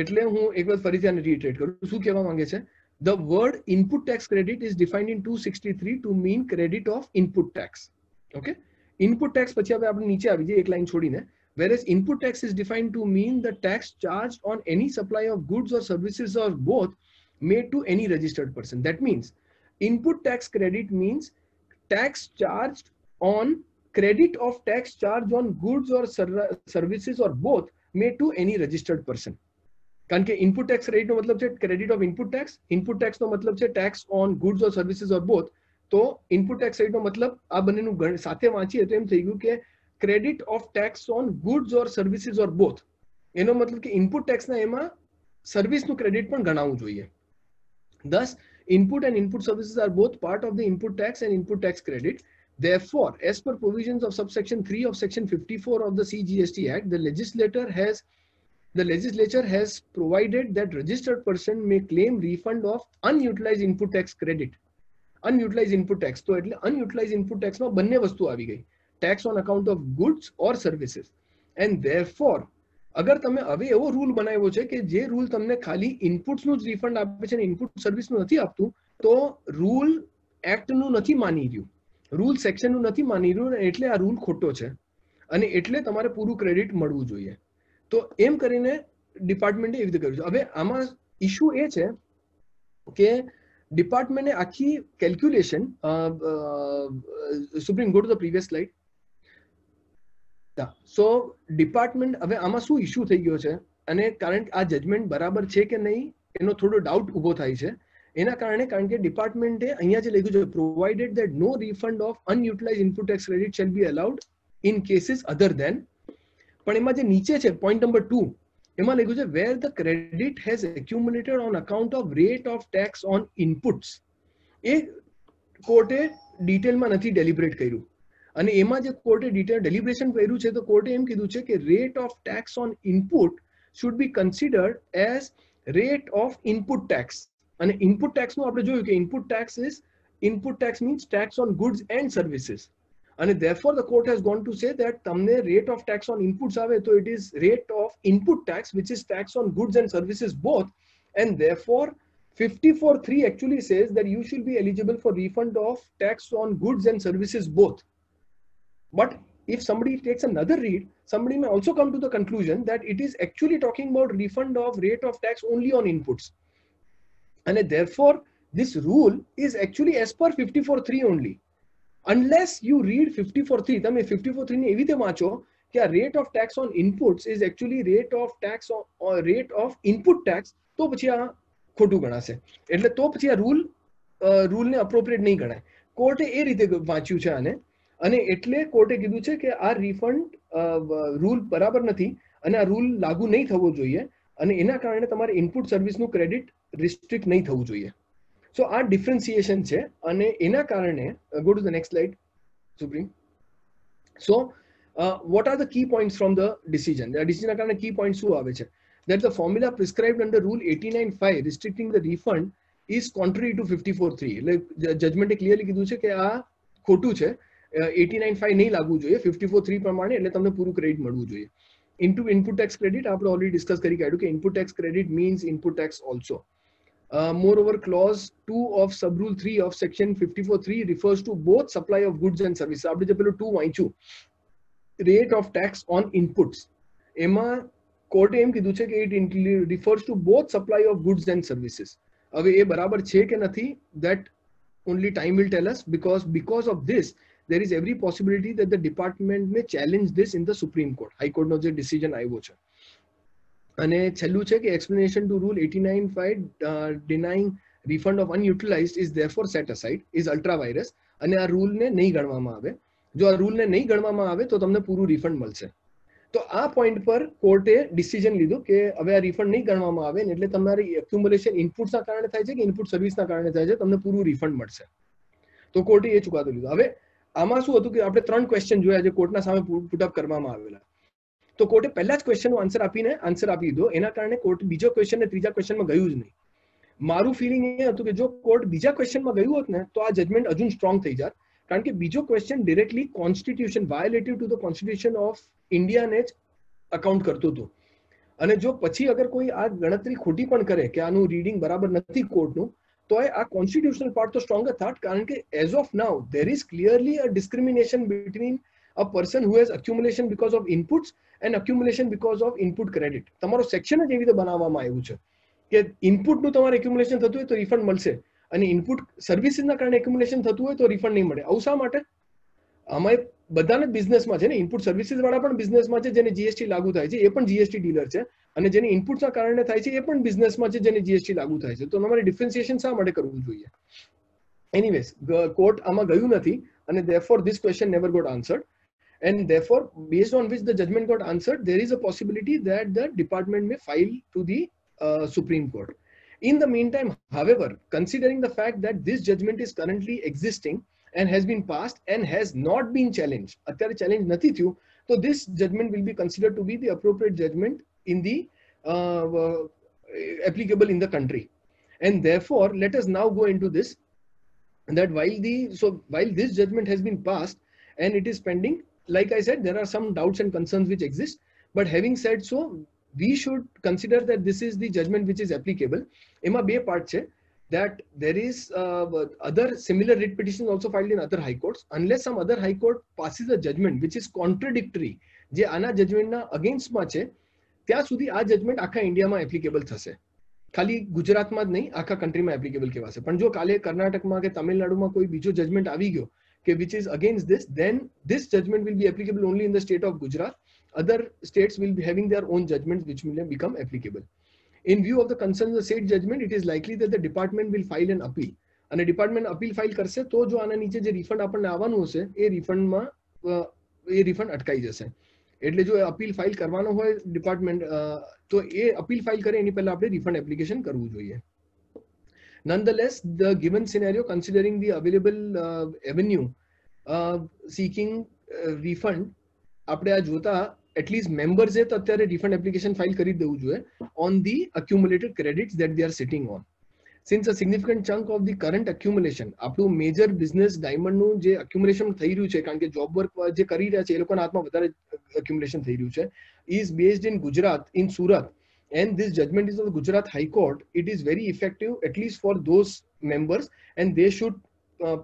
S2: એટલે હું એક વાર ફરીથી આને રીઇટરેટ કરું. શું કહેવા માંગે છે? The word input tax credit is defined in 263 to mean credit of input tax. Okay, input tax પછી હવે આપણે નીચે આવી જઈએ એક લાઈન છોડીને. Whereas input tax is defined to mean the tax charged on any supply of goods or services or both made to any registered person. That means input tax credit means tax charged on credit of tax charged on goods or services or both made to any registered person. કારણ કે input tax credit નો મતલબ છે credit of input tax નો મતલબ છે tax on goods or services or both. તો input tax credit નો મતલબ આ બંનેનું સાથે વાંચીએ તો એમ થઈ ગયું કે credit of tax on goods or services or both. એનો મતલબ કે ઇનપુટ ટેક્સના એમાં સર્વિસનું ક્રેડિટ પણ ગણાવવું જોઈએ. Thus, input and input services are both part of the input tax and input tax credit. Therefore, as per provisions of subsection 3 of section 54 of the CGST Act, the legislature has provided that registered person may claim refund of unutilized input tax credit. Unutilized input tax. તો એટલે unutilized input tax માં બંને વસ્તુ આવી ગઈ. Tax on account of goods or services. And therefore, અગર તમે હવે એવો રૂલ બનાવ્યો છે કે જે રૂલ તમને ખાલી ઇનપુટ્સનું જ રિફંડ આપે છે ને ઇનપુટ સર્વિસનું નથી આપતું, તો રૂલ એક્ટનું નથી માની રહ્યું, રૂલ સેક્શનનું નથી માની રહ્યું, એટલે આ રૂલ ખોટો છે અને એટલે તમારે પૂરું ક્રેડિટ મળવું જોઈએ. તો એમ કરીને ડિપાર્ટમેન્ટે એવી રીતે કર્યું છે. હવે આમાં ઇશ્યુ એ છે કે ડિપાર્ટમેન્ટે આખી calculation, supreme go to the previous slide. So department હવે આમાં શું ઇશ્યુ થઈ ગયો છે અને કારણ આ જજમેન્ટ બરાબર છે કે નહીં એનો થોડો ડાઉટ ઉભો થાય છે. એના કારણે કારણ કે ડિપાર્ટમેન્ટે અહીંયા જે લખ્યું છે provided that no refund of unutilised input tax credit shall be allowed in cases other than. પણ એમાં જે નીચે છે પોઈન્ટ નંબર 2 એમાં લખ્યું છે where the credit has accumulated on account of rate of tax on inputs. એ કોર્ટે ડિટેલમાં નથી ડેલિબ્રેટ કર્યું અને એમાં જે કોર્ટે ડિટેલ ડેલિબ્રેશન કર્યું છે તો કોર્ટે એમ કીધું છે કે rate of tax on input should be considered as rate of input tax. અને ઇનપુટ ટેક્સનું આપણે જોયું કે input tax means tax on goods and services. અને therefore the court has gone to say that તમને rate of tax on inputs આવે તો it is rate of input tax which is tax on goods and services both, and therefore 54(3) actually says that you should be eligible for refund of tax on goods and services both. But if somebody takes another read, somebody may also come to the conclusion that it is actually talking about refund of rate of tax only on inputs. And therefore, this rule is actually as per 54(3) only. Unless you read 54(3), તમે 54(3) ને એવી રીતે વાંચો કે આ rate of tax on inputs is actually rate of tax or rate of input tax, તો પછી આ ખોટું ગણાશે. એટલે તો પછી આ રૂલને અપ્રોપ્રિએટ નહીં ગણાય. કોર્ટે એ રીતે વાંચ્યું છે આને, અને એટલે કોર્ટે કીધું છે કે આ રિફંડ રૂલ બરાબર નથી અને આ રૂલ લાગુ નહીં થવો જોઈએ, અને એના કારણે તમારે ઇનપુટ સર્વિસનું ક્રેડિટ રિસ્ટ્રિક્ટ નહીં થવું જોઈએ. સો આ ડિફરન્સિએશન છે, અને એના કારણે go to the next slide supreme. So what are the key points from the decision? The decision ના કારણે key points શું આવે છે? That the formula prescribed under rule 89(5) restricting the refund is contrary to 54(3). એટલે જજમેન્ટે clearly કીધું છે કે આ ખોટું છે, 89(5) નહીં લાગવું જોઈએ, 54(3) પ્રમાણે, એટલે તમને પૂરું ક્રેડિટ મળવું જોઈએ. ઇનપુટ ટેક્સ ક્રેડિટ આપણે ઓલરેડી ડિસ્કસ કરી કાઢ્યું કે input tax credit means input tax also. Moreover, clause 2 of subrule 3 of section 54(3) refers to both supply of goods and services. આપણે જે પેલું 2 વાંચ્યું, rate of tax on inputs, એમાં કોર્ટે એમ કીધું છે કે it refers to both supply of goods and services. હવે એ બરાબર છે કે નથી, that only time will tell us, because of this there is every possibility that the department may challenge this in the Supreme Court. High Court નો જે decision આવ્યો છે. અને છેલ્લું છે કે explanation to rule 89(5) denying refund of unutilized is therefore set aside is ultra virus, અને આ રૂલને નહીં ગણવામાં આવે. જો આ રૂલને નહીં ગણવામાં આવે તો તમને પૂરું રિફંડ મળશે. તો આ પોઈન્ટ પર કોર્ટે ડિસિઝન લીધું કે હવે આ રિફંડ નહીં ગણવામાં આવે, એટલે તમારી એક્યુમ્યુલેશન ઇનપુટ્સના કારણે થાય છે કે ઇનપુટ સર્વિસના કારણે થાય છે, તમને પૂરું રિફંડ મળશે. તો કોર્ટે એ ચુકાદો લીધો. હવે આમાં શું હતું કે આપણે 3 ક્વેશ્ચન જોયા જે કોર્ટના સામે પુટઅપ કરવામાં આવેલા. તો કોર્ટે પહેલા જ ક્વેશ્ચનનો આન્સર આપી દીધો, એના કારણે કોર્ટ બીજો ક્વેશ્ચન ને ત્રીજા ક્વેશ્ચનમાં ગયું જ નહીં. મારું ફિલિંગ એ હતું કે જો કોર્ટ બીજા ક્વેશ્ચનમાં ગયું હોત ને તો આ જજમેન્ટ હજુ સ્ટ્રોંગ થઈ જાત, કારણ કે બીજો question directly constitution violative to the constitution of ઇન્ડિયાને જ અકાઉન્ટ કરતું હતું. અને જો પછી અગર કોઈ આ ગણતરી ખોટી પણ કરે કે આનું રીડિંગ બરાબર નથી કોર્ટનું, તો આ કોન્સ્ટિટ્યુશનલ પાર્ટ તો સ્ટ્રોંગર થાત, કારણ કે as of now there is clearly a discrimination between a person who has accumulation because of inputs and accumulation because of input credit. તમારો સેક્શન જ એવી રીતે બનાવવામાં આવ્યું છે કે ઇનપુટનું તમારે એક્યુમ્યુલેશન થતું હોય તો રિફંડ મળશે, અને ઇનપુટ સર્વિસીસના કારણે એક્યુમ્યુલેશન થતું હોય તો રિફંડ નહીં મળે. આવું શા માટે? આમાં બધાને બિઝનેસમાં છે ને, ઇનપુટ સર્વિસીસ વાળા પણ બિઝનેસમાં છે જેને જીએસટી લાગુ થાય છે, એ પણ જીએસટી ડીલર છે, અને જેની ઇનપુટ્સના કારણે થાય છે એ પણ બિઝનેસમાં છે જેને જીએસટી લાગુ થાય છે. તો તમારે ડિફરન્સિએશન શા માટે કરવું જોઈએ? એનીવેઝ, કોર્ટ આમાં ગયું નથી, અને therefore this question never got answered, and therefore based on which the judgment got answered, there is a possibility that the department may file to the Supreme Court. In the meantime, however, considering the fact that this judgment is currently existing and has been passed and has not been challenged, atyare challenge nathi thyu, so this judgment will be considered to be the appropriate judgment in the applicable in the country. And therefore, let us now go into this, that while this judgment has been passed and it is pending, like I said, there are some doubts and concerns which exist, but having said so, we should consider that this is the judgment which is applicable. Ema બે part છે, that there is other similar writ petitions also filed in other high courts. Unless some other high court passes a judgment which is contradictory, જે આના જજમેન્ટના અગેન્સ્ટમાં છે, ત્યાં સુધી આ judgement આખા ઇન્ડિયામાં એપ્લિકેબલ થશે. ખાલી ગુજરાતમાં જ નહીં, આખા કન્ટ્રીમાં એપ્લિકેબલ કહેવાશે. પણ જો કાલે કર્ણાટકમાં કે તમિલનાડુમાં કોઈ બીજો જજમેન્ટ આવી ગયો કે which is against this, then this judgment will be applicable only in the state of Gujarat. Other states will be having their own judgments which will become applicable. In view of the concerns of the said judgment, it is likely that the department will file an appeal. અને department appeal file કરશે તો જો આના નીચે જે refund આપણને આવવાનું હશે એ રિફંડ અટકાઈ જશે. એટલે જો અપીલ ફાઇલ કરવાનો હોય ડિપાર્ટમેન્ટ, તો એ અપીલ ફાઇલ કરે એની પહેલા આપણે રિફંડ એપ્લિકેશન કરવું જોઈએ. Nonetheless, the given scenario, considering the available avenue seeking refund, આપણે આ જોતા at least members એ તો અત્યારે refund application file કરી દેવું જોઈએ on the accumulated credits that they are sitting on. Since a significant chunk of the current accumulation, આપણું major business diamond નું જે accumulation થઈ રહ્યું છે, કારણ કે job work જે કરી રહ્યા છે એ લોકોના હાથમાં વધારે accumulation થઈ રહ્યું છે, is based in Gujarat, in Surat, and this judgment is of the Gujarat High Court. It is very effective at least for those members, and they should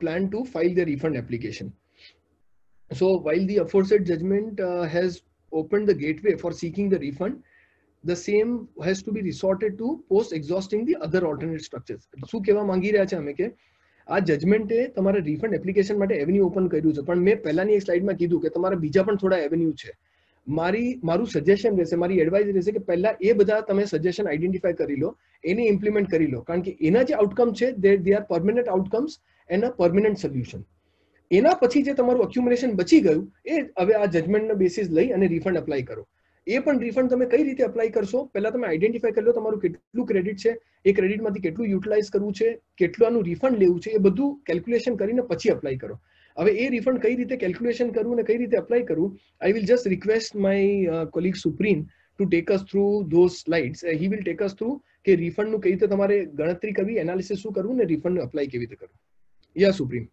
S2: plan to file their refund application. So while the aforesaid judgment has opened the gateway for seeking the refund, the same has to be resorted to post exhausting the other alternate structures. શું કહેવા માંગી રહ્યા છે અમે કે આ જજમેન્ટે તમારે refund application માટે એવેન્યુ ઓપન કર્યું છે, પણ મેં પહેલાની એક સ્લાઇડમાં કીધું કે તમારા બીજા પણ થોડા એવેન્યુ છે. મારું સજેશન રહેશે, મારી એડવાઇસ રહેશે કે પહેલા એ બધા તમે સજેશન આઈડેન્ટિફાય કરી લો, એને ઇમ્પ્લિમેન્ટ કરી લો, કારણ કે એના જે આઉટકમ છે they are permanent outcomes and a permanent solution. એના પછી જે તમારું અક્યુમ્યુલેશન બચી ગયું એ હવે આ જજમેન્ટના બેસિસ લઈ અને રિફંડ અપ્લાય કરો. એ પણ રિફંડ તમે કઈ રીતે અપ્લાય કરશો, પહેલા તમે આઈડેન્ટિફાય કરી લો તમારું કેટલું ક્રેડિટ છે, એ ક્રેડિટમાંથી કેટલું યુટિલાઇઝ કરવું છે, કેટલાનું રિફંડ લેવું છે, એ બધું કેલ્ક્યુલેશન કરીને પછી અપ્લાય કરો. હવે એ રિફંડ કઈ રીતે કેલ્ક્યુલેશન કરવું અને કઈ રીતે અપ્લાય કરવું, I will just request my colleague supreme to take us through those slides. He will take us through કે રિફંડનું કઈ રીતે તમારે ગણતરી કરવી, એનાલિસિસ શું કરવું ને રિફંડ અપ્લાય કેવી રીતે કરવું. યા supreme.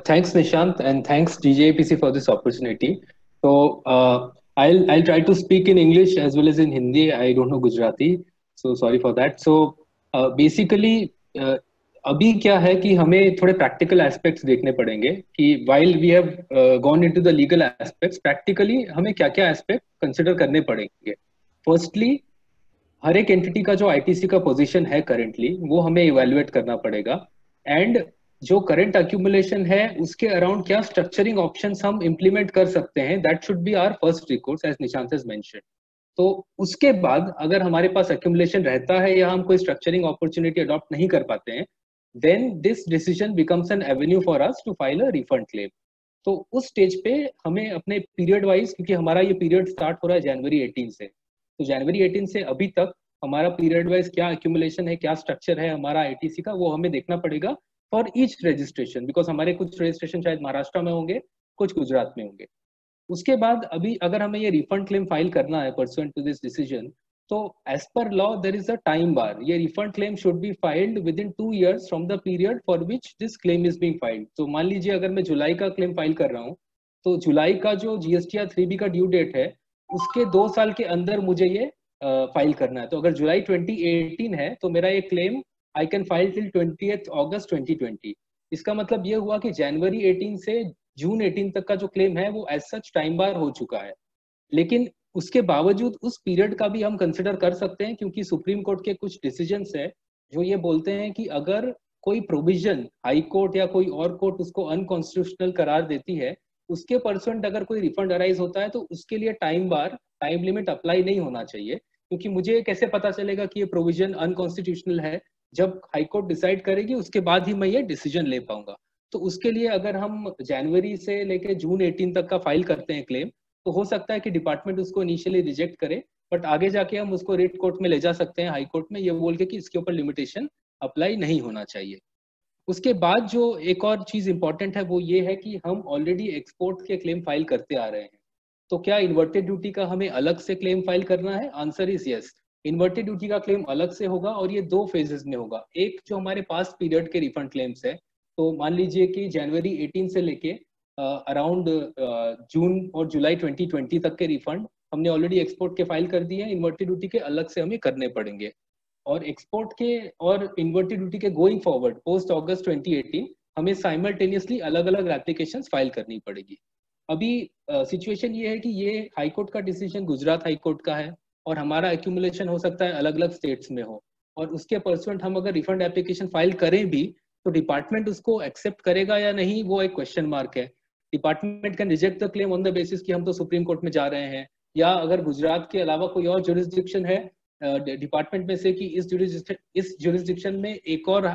S3: Thanks, Nishant, and thanks DJPC for this opportunity. So I'll try to speak in English as well as in Hindi. I don't know Gujarati, so sorry for that. So basically अभी क्या है कि हमें थोड़े practical aspects देखने पड़ेंगे कि while we have gone into the legal aspects, practically हमें क्या-क्या aspect consider करने पड़ेंगे. Firstly, हर एक entity का जो ITC का position है currently वो हमें evaluate करना पड़ेगा, and जो करंट अक्यूमुलेशन है उसके अराउंड क्या स्ट्रक्चरिंग ऑप्शंस हम इंप्लीमेंट कर सकते हैं, that should be our first recourse as Nishant has mentioned. तो उसके बाद अगर हमारे पास अक्यूमुलेशन रहता है या हम कोई स्ट्रक्चरिंग अपॉर्चुनिटी अडॉप्ट नहीं कर पाते हैं, then this decision becomes an avenue for us to file a refund claim. तो उस स्टेज पे हमें अपने पीरियड वाइज, क्योंकि हमारा ये पीरियड स्टार्ट हो रहा है जनवरी 18 से, तो जनवरी 18 से अभी तक हमारा पीरियड वाइज क्या अक्यूमुलेशन है, क्या स्ट्रक्चर है हमारा आईटीसी का, वो हमें देखना पड़ेगा फॉर ईच रजिस्ट्रेशन, बिकॉज हमारे कुछ रजिस्ट्रेशन शायद महाराष्ट्र में होंगे, कुछ गुजरात में होंगे. उसके बाद अभी अगर हमें ये रिफंड क्लेम फाइल करना है परसुएंट टू दिस डिसीजन, तो as per law there is a time bar. ये refund claim should be filed within 2 years from the period for which this claim is being filed. तो मान लीजिए अगर मैं जुलाई का क्लेम फाइल कर रहा हूँ, तो जुलाई का जो जीएसटीआर 3B का ड्यू डेट है उसके 2 साल के अंदर मुझे ये फाइल करना है. तो अगर जुलाई 2018 है तो मेरा ये claim I can file till 20th August 2020. इसका मतलब ये हुआ कि जनवरी 18 से जून 18 तक का जो क्लेम है वो एज सच टाइम बार हो चुका है. लेकिन उसके बावजूद उस पीरियड का भी हम कंसिडर कर सकते हैं, क्योंकि सुप्रीम कोर्ट के कुछ डिसीजंस है जो ये बोलते हैं कि अगर कोई प्रोविजन हाई कोर्ट या कोई और कोर्ट उसको अनकॉन्स्टिट्यूशनल करार देती है, उसके परसेंट अगर कोई रिफंड अराइज होता है तो उसके लिए टाइम लिमिट अप्लाई नहीं होना चाहिए. क्योंकि मुझे कैसे पता चलेगा कि ये प्रोविजन अनकॉन्स्टिट्यूशनल है, जब हाईकोर्ट डिसाइड करेगी उसके बाद ही मैं ये डिसीजन ले पाऊंगा. तो उसके लिए अगर हम जनवरी से लेके जून 18 तक का फाइल करते हैं क्लेम, तो हो सकता है कि डिपार्टमेंट उसको इनिशियली रिजेक्ट करे, बट आगे जाके हम उसको रिट कोर्ट में ले जा सकते हैं, हाई कोर्ट में, ये बोल के कि इसके ऊपर लिमिटेशन अप्लाई नहीं होना चाहिए. उसके बाद जो एक और चीज इंपॉर्टेंट है वो ये है कि हम ऑलरेडी एक्सपोर्ट के क्लेम फाइल करते आ रहे हैं. तो क्या इन्वर्टेड ड्यूटी का हमें अलग से क्लेम फाइल करना है? Answer is yes. Inverted duty का क्लेम अलग से होगा और ये 2 फेजेस में होगा. एक जो हमारे पास पीरियड के रिफंड क्लेम्स है, तो मान लीजिए कि जनवरी 18 से लेके अराउंड जून और जुलाई 2020 तक के रिफंड हमने ऑलरेडी एक्सपोर्ट के फाइल कर दिए हैं, इन्वर्टेड ड्यूटी के अलग से हमें करने पड़ेंगे. और एक्सपोर्ट के और इन्वर्टेड ड्यूटी के गोइंग फॉरवर्ड पोस्ट अगस्त 2018 हमें साइमल्टेनियसली अलग अलग एप्लीकेशंस फाइल करनी पड़ेगी. अभी सिचुएशन ये है कि ये हाईकोर्ट का डिसीजन गुजरात हाईकोर्ट का है और हमारा एक्यूमुलेशन हो सकता है अलग अलग स्टेट्स में हो, और उसके परसेंट हम अगर रिफंड एप्लीकेशन फाइल करें भी तो डिपार्टमेंट उसको एक्सेप्ट करेगा या नहीं, वो एक क्वेश्चन मार्क है. Department can reject the claim on the basis कि हम तो सुप्रीम कोर्ट में जा रहे हैं, या अगर गुजरात के अलावा कोई और जुरिस्डिक्शन है डिपार्टमेंट में से कि इस जुरिस्डिक्शन में एक और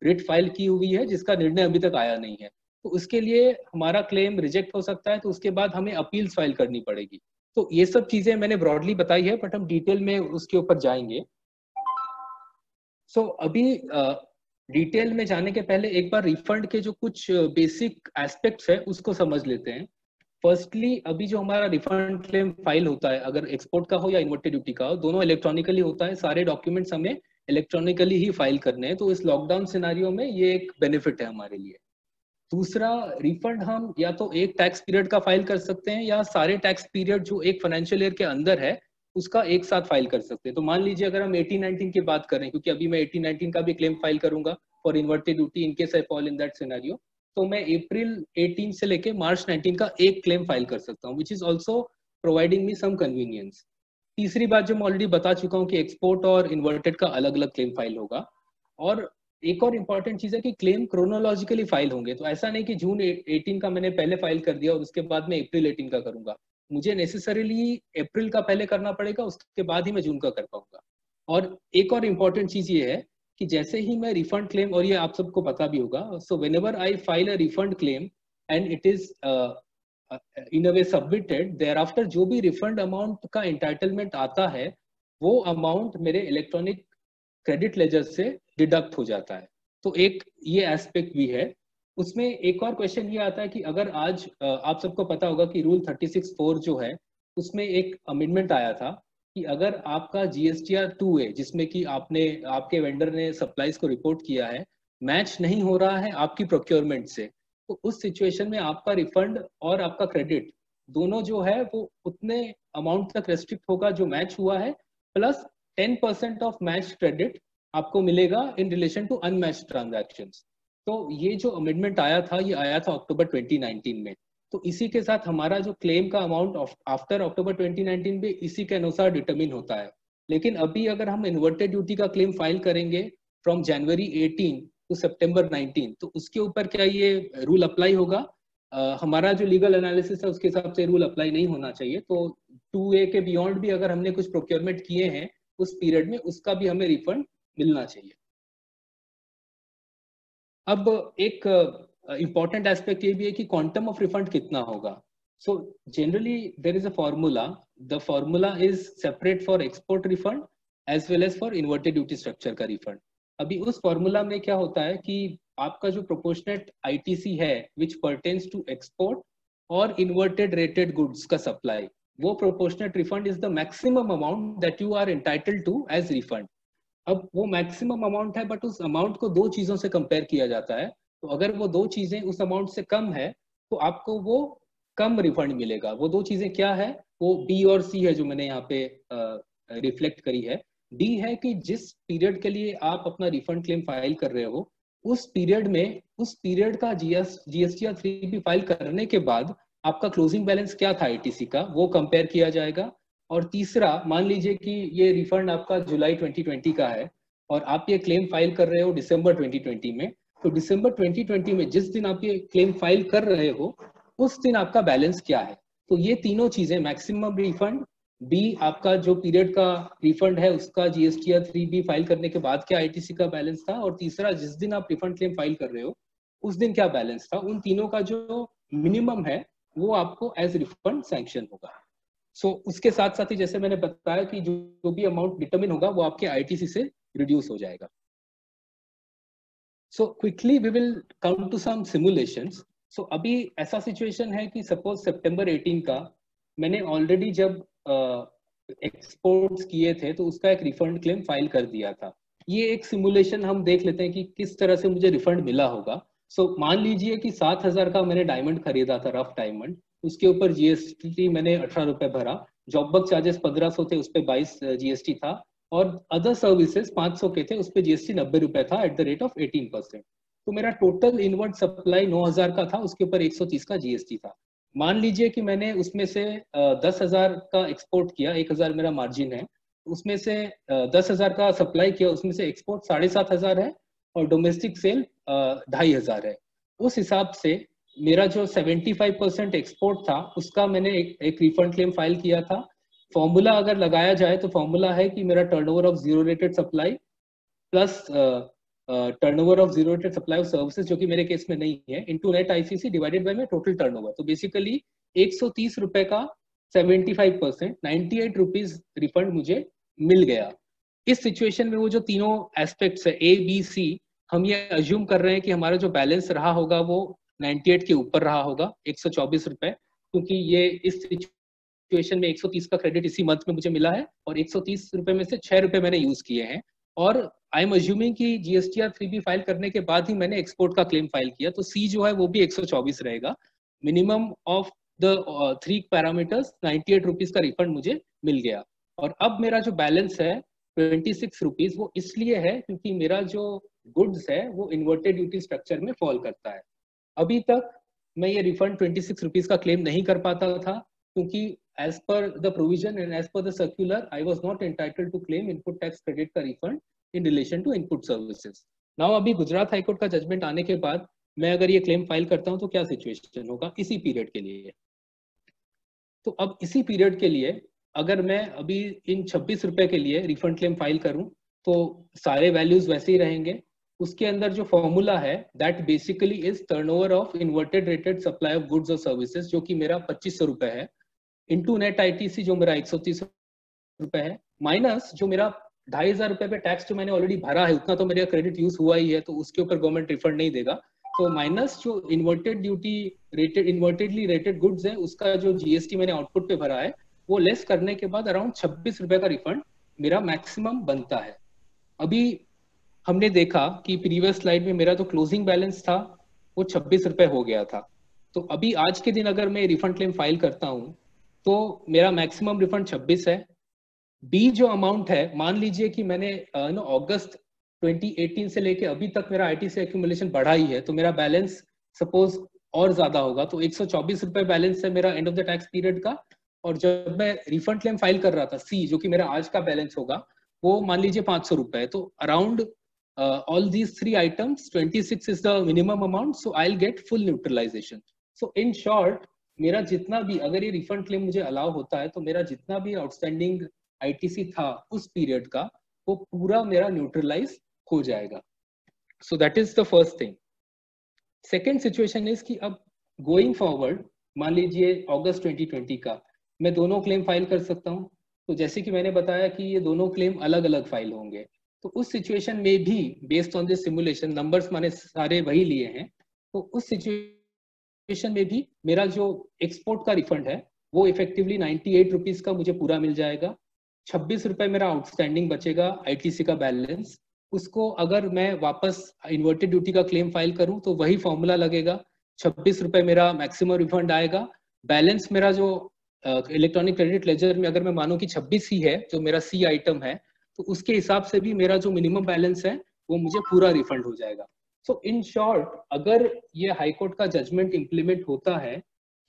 S3: रिट फाइल की हुई है जिसका निर्णय अभी तक आया नहीं है, तो उसके लिए हमारा क्लेम रिजेक्ट हो सकता है. तो उसके बाद हमें अपील्स फाइल करनी पड़ेगी. तो ये सब चीजें मैंने ब्रॉडली बताई है, बट हम डिटेल में उसके ऊपर जाएंगे. सो अभी डिटेल में जाने के पहले एक बार रिफंड के जो कुछ बेसिक एस्पेक्ट्स है उसको समझ लेते हैं. फर्स्टली, अभी जो हमारा रिफंड क्लेम फाइल होता है, अगर एक्सपोर्ट का हो या इन्वर्टेड ड्यूटी का हो, दोनों इलेक्ट्रॉनिकली होता है. सारे डॉक्यूमेंट्स हमें इलेक्ट्रॉनिकली ही फाइल करने हैं. तो इस लॉकडाउन सिनेरियो में ये एक बेनिफिट है हमारे लिए. दूसरा, रिफंड हम या तो एक टैक्स पीरियड का फाइल कर सकते हैं या सारे टैक्स पीरियड जो एक फाइनेंशियल ईयर के अंदर है उसका एक साथ फाइल कर सकते हैं. तो मान लीजिए अगर हम 18-19 की बात करें, क्योंकि अभी मैं 18-19 का भी क्लेम फाइल करूंगा for inverted duty in case I fall in that scenario, तो मैं अप्रैल 18 से लेके मार्च 19 का एक क्लेम फाइल कर सकता हूँ, which is also providing me some convenience. तीसरी बात जो मैं ऑलरेडी बता चुका हूँ कि एक्सपोर्ट और इन्वर्टेड का अलग अलग क्लेम फाइल होगा. और एक और इम्पॉर्टेंट चीज है कि क्लेम क्रोनोलॉजिकली फाइल होंगे, तो ऐसा नहीं कि जून 18 का मैंने पहले फाइल कर दिया और उसके बाद मैं अप्रैल 18 का करूंगा। मुझे नेसेसरीली अप्रैल का पहले करना पड़ेगा, उसके बाद ही मैं जून का कर पाऊंगा। और एक और इम्पॉर्टेंट चीज ये है कि जैसे ही मैं रिफंड क्लेम, और ये आप सबको पता भी होगा, so whenever I file a refund claim and it is in a way submitted, thereafter जो भी रिफंड अमाउंट का एंटाइटलमेंट आता है वो अमाउंट मेरे इलेक्ट्रॉनिक क्रेडिट लेजर से डिडक्ट हो जाता है। तो एक ये एस्पेक्ट भी है। उसमें एक और क्वेश्चन ये आता है कि अगर आज आप सबको पता होगा कि रूल 36(4) जो है उसमें एक अमेंडमेंट आया था कि अगर आपका GSTR 2A जिसमें कि आपने आपके वेंडर ने सप्लाईज को रिपोर्ट किया है मैच नहीं हो रहा है आपकी प्रोक्योरमेंट से, तो उस सिचुएशन में आपका रिफंड और आपका क्रेडिट दोनों जो है वो उतने अमाउंट तक रेस्ट्रिक्ट होगा जो मैच हुआ है, प्लस 10% ऑफ मैच क्रेडिट आपको मिलेगा in relation to unmatched transactions. तो ये जो अमेंडमेंट आया था ये आया था अक्टूबर 2019 में। तो इसी के साथ हमारा जो क्लेम का अमाउंट आफ्टर अक्टूबर 2019 में इसी के अनुसार डिटरमिन होता है। लेकिन अभी अगर हम इन्वर्टेड ड्यूटी का क्लेम फाइल करेंगे फ्रॉम जनवरी 18 टू सितंबर 19, तो उसके ऊपर क्या ये रूल अप्लाई होगा? हमारा जो लीगल एनालिसिस है उसके हिसाब से रूल अप्लाई नहीं होना चाहिए। तो 2A के बियॉन्ड भी अगर हमने कुछ प्रोक्योरमेंट किए हैं उस पीरियड में उसका भी हमें रिफंड मिलना चाहिए। अब एक इम्पॉर्टेंट एस्पेक्ट ये भी है कि क्वांटम ऑफ रिफंड कितना होगा। So generally there is a formula, the formula is separate for export refund as well as for inverted duty structure का रिफंड। अभी उस फॉर्मूला में क्या होता है कि आपका जो प्रोपोर्शनेट ITC है विच परटेन्स टू एक्सपोर्ट और इन्वर्टेड रेटेड गुड्स का सप्लाई, वो proportionate refund is the maximum amount that you are entitled to as refund. अब वो मैक्सिमम अमाउंट है बट उस अमाउंट को दो चीजों से कंपेयर किया जाता है। तो अगर वो दो चीजें उस अमाउंट से कम है तो आपको वो कम रिफंड मिलेगा। वो दो चीजें क्या है? वो B और C है जो मैंने यहाँ पे रिफ्लेक्ट करी है। D है कि जिस पीरियड के लिए आप अपना रिफंड क्लेम फाइल कर रहे हो उस पीरियड में उस पीरियड का GSTR 3B फाइल करने के बाद आपका क्लोजिंग बैलेंस क्या था ITC का, वो कंपेयर किया जाएगा। और तीसरा, मान लीजिए कि ये रिफंड आपका जुलाई 2020 का है और आप ये क्लेम फाइल कर रहे हो दिसंबर 2020 में, तो दिसंबर 2020 में जिस दिन आप ये क्लेम फाइल कर रहे हो उस दिन आपका बैलेंस क्या है। तो ये तीनों चीजें, मैक्सिमम रिफंड, B आपका जो पीरियड का रिफंड है उसका GSTR 3B फाइल करने के बाद क्या ITC का बैलेंस था, और तीसरा जिस दिन आप रिफंड क्लेम फाइल कर रहे हो उस दिन क्या बैलेंस था, उन तीनों का जो मिनिमम है वो आपको एज रिफंड सैंक्शन होगा। उसके साथ साथ ही जैसे मैंने बताया कि जो भी अमाउंट डिटरमिन होगा वो आपके ITC से रिड्यूस हो जाएगा। So quickly we will come to some simulations. So अभी ऐसा सिचुएशन है कि सपोज सितंबर 18 का मैंने ऑलरेडी जब एक्सपोर्ट्स किए थे तो उसका एक रिफंड क्लेम फाइल कर दिया था। ये एक सिमुलेशन हम देख लेते हैं कि किस तरह से मुझे रिफंड मिला होगा। मान लीजिए कि 7,000 का मैंने डायमंड खरीदा था, रफ डायमंड, उसके ऊपर GST मैंने 18 रुपए भरा, जॉब वर्क चार्जेस 1500 थे, उस पर 22 GST था, और अदर सर्विसेज 500 के थे, उस पर GST 90 रुपए था एट द रेट ऑफ 18%। तो मेरा टोटल इनवर्ट सप्लाई 9,000 का था, उसके ऊपर 130 का GST था। मान लीजिए कि मैंने उसमें से 10,000 का एक्सपोर्ट किया, 1,000 मेरा मार्जिन है, उसमें से 10,000 का सप्लाई किया, उसमें से एक्सपोर्ट 7,500 है और डोमेस्टिक सेल 2,500 है। उस हिसाब से मेरा जो 75% एक्सपोर्ट था उसका मैंने एक रिफंड क्लेम फाइल किया था। फॉर्मूला अगर लगाया जाए तो फॉर्मूला है कि मेरा turnover of zero rated supply plus turnover of zero rated supply of services, जो कि मेरे केस में नहीं है, into net ICC divided by my total turnover. तो बेसिकली 130 रुपए का 75% 98 रुपीज रिफंड मुझे मिल गया। इस सिचुएशन में वो जो तीनों एस्पेक्ट्स है A B C, हम ये अज्यूम कर रहे हैं कि हमारा जो बैलेंस रहा होगा वो 98 के ऊपर रहा होगा, 124 रुपए, क्योंकि ये इस सिचुएशन में 130 का क्रेडिट इसी मंथ में मुझे मिला है और 130 रुपए में से 6 रुपए मैंने यूज किए हैं। और आई एम अज्यूमिंग कि GSTR 3B फाइल करने के बाद ही मैंने एक्सपोर्ट का क्लेम फाइल किया, तो C जो है वो भी 124 रहेगा। Minimum of the 3 parameters 98 rupees का रिफंड मुझे मिल गया। और अब मेरा जो बैलेंस है 26 रुपीज, वो इसलिए है क्योंकि मेरा जो गुड्स है वो इन्वर्टेड ड्यूटी स्ट्रक्चर में फॉल करता है। अभी तक मैं ये रिफंड 26 रुपीज का क्लेम नहीं कर पाता था क्योंकि as per the provision and as per the circular I was not entitled to claim input tax credit का refund in relation to input services. Now अभी गुजरात हाईकोर्ट का जजमेंट आने के बाद मैं अगर ये क्लेम फाइल करता हूँ तो क्या सिचुएशन होगा इसी पीरियड के लिए। तो अब इसी पीरियड के लिए अगर मैं अभी इन 26 रुपए के लिए रिफंड क्लेम फाइल करूं तो सारे वैल्यूज वैसे ही रहेंगे। उसके अंदर जो फॉर्मूला है that basically is turnover of inverted rated supply of goods और सर्विसेज, जो कि मेरा 2500 रुपए है, इनटू नेट आईटीसी जो मेरा 130 रुपए है, माइनस जो मेरा 2500 रुपए पे टैक्स जो मैंने ऑलरेडी भरा है उतना तो मेरा क्रेडिट यूज हुआ ही है, तो उसके ऊपर गवर्नमेंट रिफंड नहीं देगा। तो माइनस जो inverted duty rated invertedly rated goods है उसका जो जीएसटी मैंने आउटपुट पे भरा है वो लेस करने के बाद अराउंड 26 रुपए का रिफंड मेरा मैक्सिमम बनता है। अभी हमने देखा कि प्रीवियस स्लाइड में मेरा जो क्लोजिंग बैलेंस था वो 26 रुपए हो गया था। तो अभी आज के दिन अगर मैं रिफंड क्लेम फाइल करता हूं तो मेरा मैक्सिमम रिफंड 26 है। बी जो अमाउंट है, मान लीजिए कि मैंने अगस्त 2018 से लेके अभी तक मेरा आईटीसी एक्यूमुलेशन बढ़ा ही है, तो मेरा बैलेंस सपोज और ज्यादा होगा, तो 124 रुपए बैलेंस है मेरा end of the tax period का। और जब मैं रिफंड क्लेम फाइल कर रहा था सी, जो कि मेरा आज का बैलेंस होगा, वो मान लीजिए 500 रुपए है। तो around all these 3 items 26 is the minimum amount, so I will get full neutralisation. So in short मेरा जितना भी, अगर ये रिफंड क्लेम मुझे अलाउ होता है तो मेरा जितना भी आउटस्टैंडिंग आईटीसी था उस पीरियड का वो पूरा मेरा न्यूट्रलाइज हो जाएगा। So that is the first thing. Second situation is कि अब गोइंग फॉरवर्ड मान लीजिए अगस्त 2020 का मैं दोनों क्लेम फाइल कर सकता हूँ। तो जैसे कि मैंने बताया कि ये दोनों क्लेम अलग अलग फाइल होंगे, तो उस सिचुएशन में भी based on this simulation, numbers मैंने सारे वही लिए हैं, तो उस सिचुएशन में भी मेरा जो एक्सपोर्ट का रिफंड है वो इफेक्टिवली 98 रुपीज का मुझे पूरा मिल जाएगा। 26 रुपए मेरा आउटस्टैंडिंग बचेगा आईटीसी का बैलेंस, उसको अगर मैं वापस इन्वर्टेड ड्यूटी का क्लेम फाइल करूं तो वही फॉर्मूला लगेगा, 26 रुपए मेरा मैक्सिमम रिफंड आएगा। बैलेंस मेरा जो इलेक्ट्रॉनिक क्रेडिट लेजर में अगर मैं मानूं कि 26 ही है जो मेरा सी आइटम है, तो उसके हिसाब से भी मेरा जो मिनिमम बैलेंस है वो मुझे पूरा रिफंड हो जाएगा। सो इन शॉर्ट अगर ये हाईकोर्ट का जजमेंट इंप्लीमेंट होता है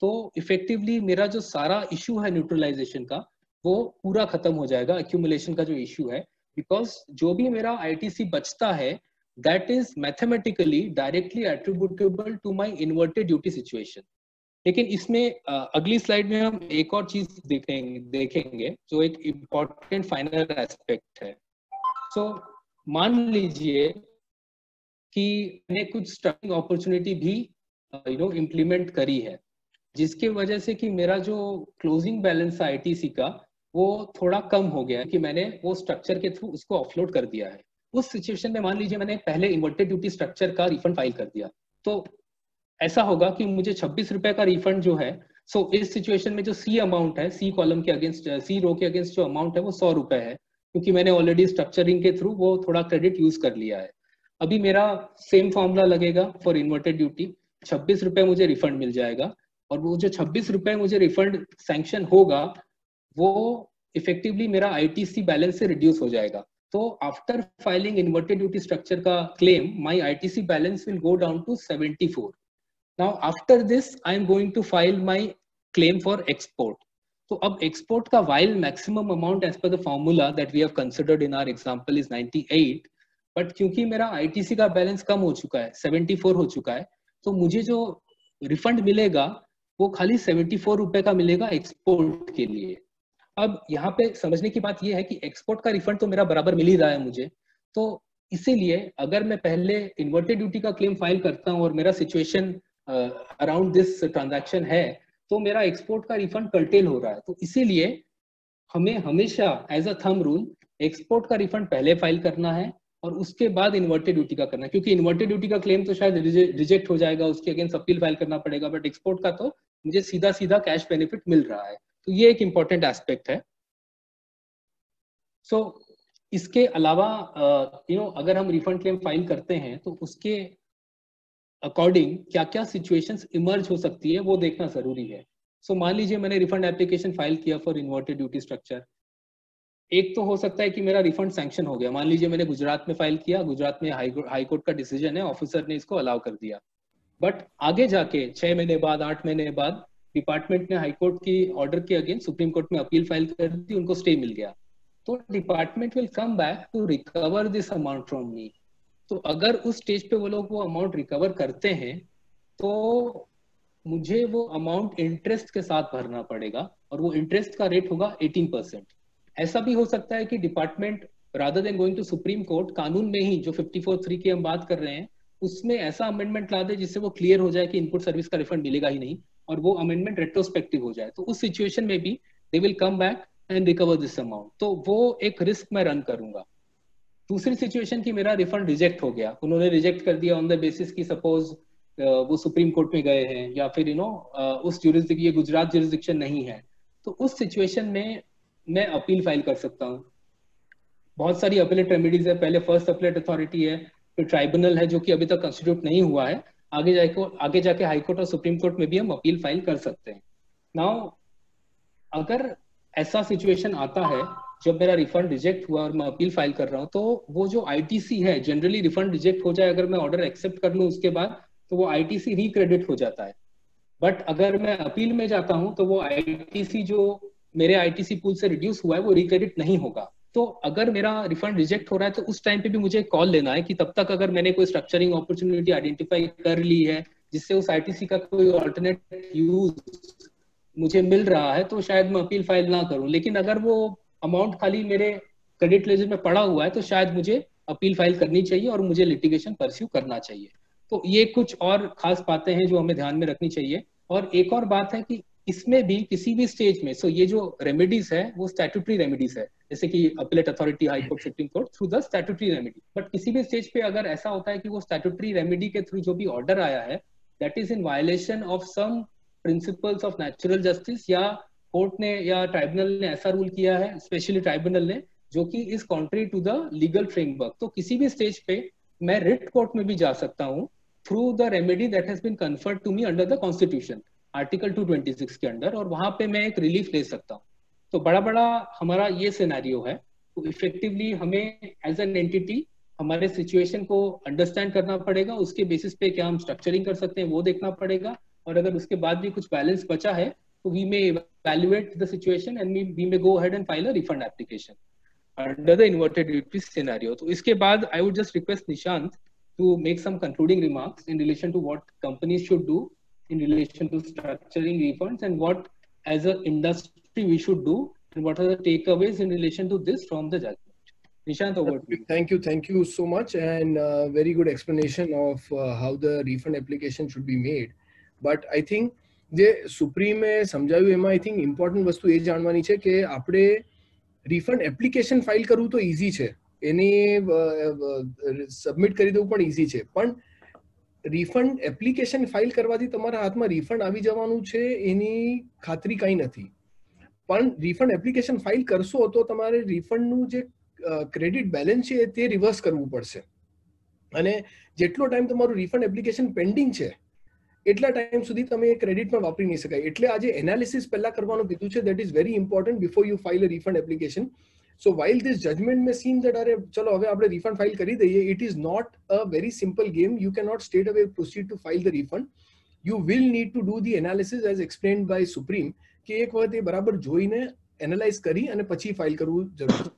S3: तो इफेक्टिवली मेरा जो सारा इशू है न्यूट्रलाइजेशन का वो पूरा खत्म हो जाएगा, एक्यूमुलेशन का जो इशू है, बिकॉज जो भी मेरा आईटीसी बचता है that is mathematically directly attributable to my inverted duty situation. लेकिन इसमें अगली स्लाइड में हम एक और चीज देखेंगे जो एक इम्पॉर्टेंट फाइनल एस्पेक्ट है। सो मान लीजिए कि मैंने कुछ स्ट्रक्चरिंग अपॉर्चुनिटी भी इम्प्लीमेंट करी है, जिसके वजह से कि मेरा जो क्लोजिंग बैलेंस है आईटीसी का वो थोड़ा कम हो गया कि मैंने वो स्ट्रक्चर के थ्रू उसको ऑफलोड कर दिया है। उस सिचुएशन में मान लीजिए मैंने पहले इन्वर्टेड ड्यूटी स्ट्रक्चर का रिफंड फाइल कर दिया, तो ऐसा होगा कि मुझे 26 रुपए का रिफंड जो है, सो इस सिचुएशन में जो सी अमाउंट है, सी कॉलम के अगेंस्ट, सी रो के अगेंस्ट जो अमाउंट है वो 100 रुपए है, क्योंकि मैंने ऑलरेडी स्ट्रक्चरिंग के थ्रू वो थोड़ा क्रेडिट यूज कर लिया है। अभी मेरा सेम फॉर्मूला लगेगा फॉर इन्वर्टेड ड्यूटी, 26 रुपए मुझे रिफंड मिल जाएगा, और वो जो 26 रुपए मुझे रिफंड सैंक्शन होगा वो इफेक्टिवली मेरा आईटीसी बैलेंस से रिड्यूस हो जाएगा। तो after filing inverted duty structure का claim my ITC balance will go down to 74। Now after this I am going to file my claim for export. तो अब एक्सपोर्ट का while maximum amount as per the formula that we have considered in our example is 98, but क्योंकि मेरा ITC का balance कम हो चुका है, 74 हो चुका है, तो मुझे जो रिफंड मिलेगा वो खाली 74 रुपए का मिलेगा एक्सपोर्ट के लिए। अब यहाँ पे समझने की बात ये है कि एक्सपोर्ट का रिफंड तो मेरा बराबर मिल ही रहा है मुझे, तो इसीलिए अगर मैं पहले इन्वर्टेड ड्यूटी का क्लेम फाइल करता हूँ और मेरा सिचुएशन अराउंड दिस ट्रांजैक्शन है, तो मेरा एक्सपोर्ट का रिफंड कर्टेल हो रहा है। तो इसीलिए हमें हमेशा as a thumb rule export का रिफंड पहले फाइल करना है और उसके बाद इन्वर्टेड ड्यूटी का करना है, क्योंकि इन्वर्टेड ड्यूटी का क्लेम तो शायद रिजेक्ट हो जाएगा, उसके अगेंस्ट अपील फाइल करना पड़ेगा, बट एक्सपोर्ट का तो मुझे सीधा सीधा कैश बेनिफिट मिल रहा है। तो ये एक इंपॉर्टेंट एस्पेक्ट है। सो इसके अलावा अगर हम रिफंड क्लेम फाइल करते हैं तो उसके अकॉर्डिंग क्या क्या सिचुएशंस इमर्ज हो सकती है वो देखना जरूरी है। सो मान लीजिए मैंने रिफंड एप्लीकेशन फाइल किया फॉर इन्वर्टेड ड्यूटी स्ट्रक्चर, एक तो हो सकता है कि मेरा रिफंड सैंक्शन हो गया, मान लीजिए मैंने गुजरात में फाइल किया, गुजरात में हाई कोर्ट का डिसीजन है, ऑफिसर ने इसको अलाउ कर दिया, बट आगे जाके 6 महीने बाद 8 महीने बाद डिपार्टमेंट ने हाईकोर्ट की ऑर्डर के अगेंस्ट सुप्रीम कोर्ट में अपील फाइल कर दी, उनको स्टे मिल गया, तो department will come back to recover this amount from me. तो अगर उस स्टेज पे वो लोग वो अमाउंट रिकवर करते हैं तो मुझे वो अमाउंट इंटरेस्ट के साथ भरना पड़ेगा और वो इंटरेस्ट का रेट होगा 18%। ऐसा भी हो सकता है कि department rather than going to supreme court कानून में ही जो 54(3) की हम बात कर रहे हैं उसमें ऐसा अमेंडमेंट ला दे जिससे वो क्लियर हो जाए कि इनपुट सर्विस का रिफंड मिलेगा ही नहीं और वो अमेंडमेंट रेट्रोस्पेक्टिव हो जाए। तो उस सिचुएशन में भी they will come back and recover this amount, तो वो एक रिस्क मैं रन करूंगा। दूसरी सिचुएशन की मेरा रिफंड रिजेक्ट हो गया, उन्होंने रिजेक्ट कर दिया ऑन द बेसिस की सपोज वो सुप्रीम कोर्ट में गए हैं या फिर उस ज्यूरिसडिक्शन, ये गुजरात ज्यूरिसडिक्शन नहीं है, तो उस सिचुएशन में मैं अपील फाइल कर सकता हूँ। बहुत सारी अपीलेट रेमेडीज है, पहले फर्स्ट अपीलेट अथॉरिटी है, फिर ट्राइब्यूनल है जो कि अभी तक कंस्टिट्यूट नहीं हुआ है, आगे जाके हाई कोर्ट और सुप्रीम कोर्ट में भी हम अपील फाइल कर सकते हैं। नाउ अगर ऐसा सिचुएशन आता है जब मेरा रिफंड रिजेक्ट हुआ और मैं अपील फाइल कर रहा हूँ, तो वो जो आईटीसी है, जनरली रिफंड रिजेक्ट हो जाए अगर मैं ऑर्डर एक्सेप्ट कर लूँ उसके बाद, तो वो आईटीसी रिक्रेडिट हो जाता है। बट अगर मैं अपील में जाता हूँ तो वो आईटीसी जो मेरे आईटीसी पूल से रिड्यूस हुआ है वो रिक्रेडिट नहीं होगा। तो अगर मेरा रिफंड रिजेक्ट हो रहा है तो उस टाइम पे भी मुझे कॉल लेना है कि तब तक अगर मैंने कोई स्ट्रक्चरिंग अपॉर्चुनिटी आइडेंटिफाई कर ली है जिससे उस आईटीसी का कोई ऑल्टरनेट यूज मुझे मिल रहा है तो शायद मैं अपील फाइल ना करूं। लेकिन अगर वो अमाउंट खाली मेरे क्रेडिट लेजर में पड़ा हुआ है तो शायद मुझे अपील फाइल करनी चाहिए और मुझे लिटिगेशन परस्यू करना चाहिए। तो ये कुछ और खास बातें हैं जो हमें ध्यान में रखनी चाहिए। और एक और बात है कि इसमें भी किसी भी स्टेज में ये जो रेमेडीज है वो स्टैट्यूटरी रेमेडीज है, जैसे कि appellate authority, high court, supreme court through the statutory remedy. But किसी भी स्टेज पे अगर ऐसा होता है कि वो स्टैट्यूटरी रेमेडी के थ्रू जो भी ऑर्डर आया है that is in violation of some principles of natural justice, या कोर्ट ने या ट्राइब्यूनल ने ऐसा रूल किया है, स्पेशली ट्राइब्यूनल ने, जो कि is contrary to the legal framework, तो किसी भी स्टेज पे मैं रिट कोर्ट में भी जा सकता हूँ through the remedy that has been conferred to me under the constitution article 226 के अंडर, और वहां पे मैं एक रिलीफ ले सकता हूँ। तो बड़ा हमारा ये सिनेरियो है। तो इफेक्टिवली हमें एज एन एंटिटी हमारे सिचुएशन को अंडरस्टैंड करना पड़ेगा, उसके बेसिस पे क्या हम स्ट्रक्चरिंग कर सकते हैं वो देखना पड़ेगा, और अगर उसके बाद भी कुछ बैलेंस बचा है तो we may evaluate the situation and we may go ahead and file a refund application under the inverted UP scenario. तो इसके बाद I would just request Nishant to make some concluding remarks in relation to what companies should do in relation to structuring refunds and what as an industry we should do and what are the takeaways in relation to this from the judgment. Nishant, over to you.
S2: Thank you so much, and very good explanation of how the refund application should be made. But I think જે સુપ્રીમે સમજાવ્યું એમાં I think important વસ્તુ એ જાણવાની છે કે આપણે refund application file કરવું તો easy છે, એને સબમિટ કરી દેવું પણ ઈઝી છે, પણ રિફંડ એપ્લિકેશન ફાઇલ કરવાથી તમારા હાથમાં રિફંડ આવી જવાનું છે એની ખાતરી કંઈ નથી. પણ રિફંડ એપ્લિકેશન ફાઇલ કરશો તો તમારે રિફંડનું જે ક્રેડિટ બેલેન્સ છે તે રિવર્સ કરવું પડશે, અને જેટલો ટાઈમ તમારું રિફંડ એપ્લિકેશન પેન્ડિંગ છે એટલા ટાઈમ સુધી તમે એ ક્રેડિટમાં વાપરી નહીં શકાય. એટલે આજે એનાલિસિસ પહેલા કરવાનું કીધું છે, that is very important before you file a refund application. So while this judgment may seem that अरे चलो હવે આપણે refund file કરી દઈએ, it is not a very simple game. You cannot straight away proceed to file the refund. You will need to do the analysis as explained by Supreme કે એક વખત એ બરાબર જોઈને એનાલાઇઝ કરી અને પછી ફાઇલ કરવું જરૂરી છે.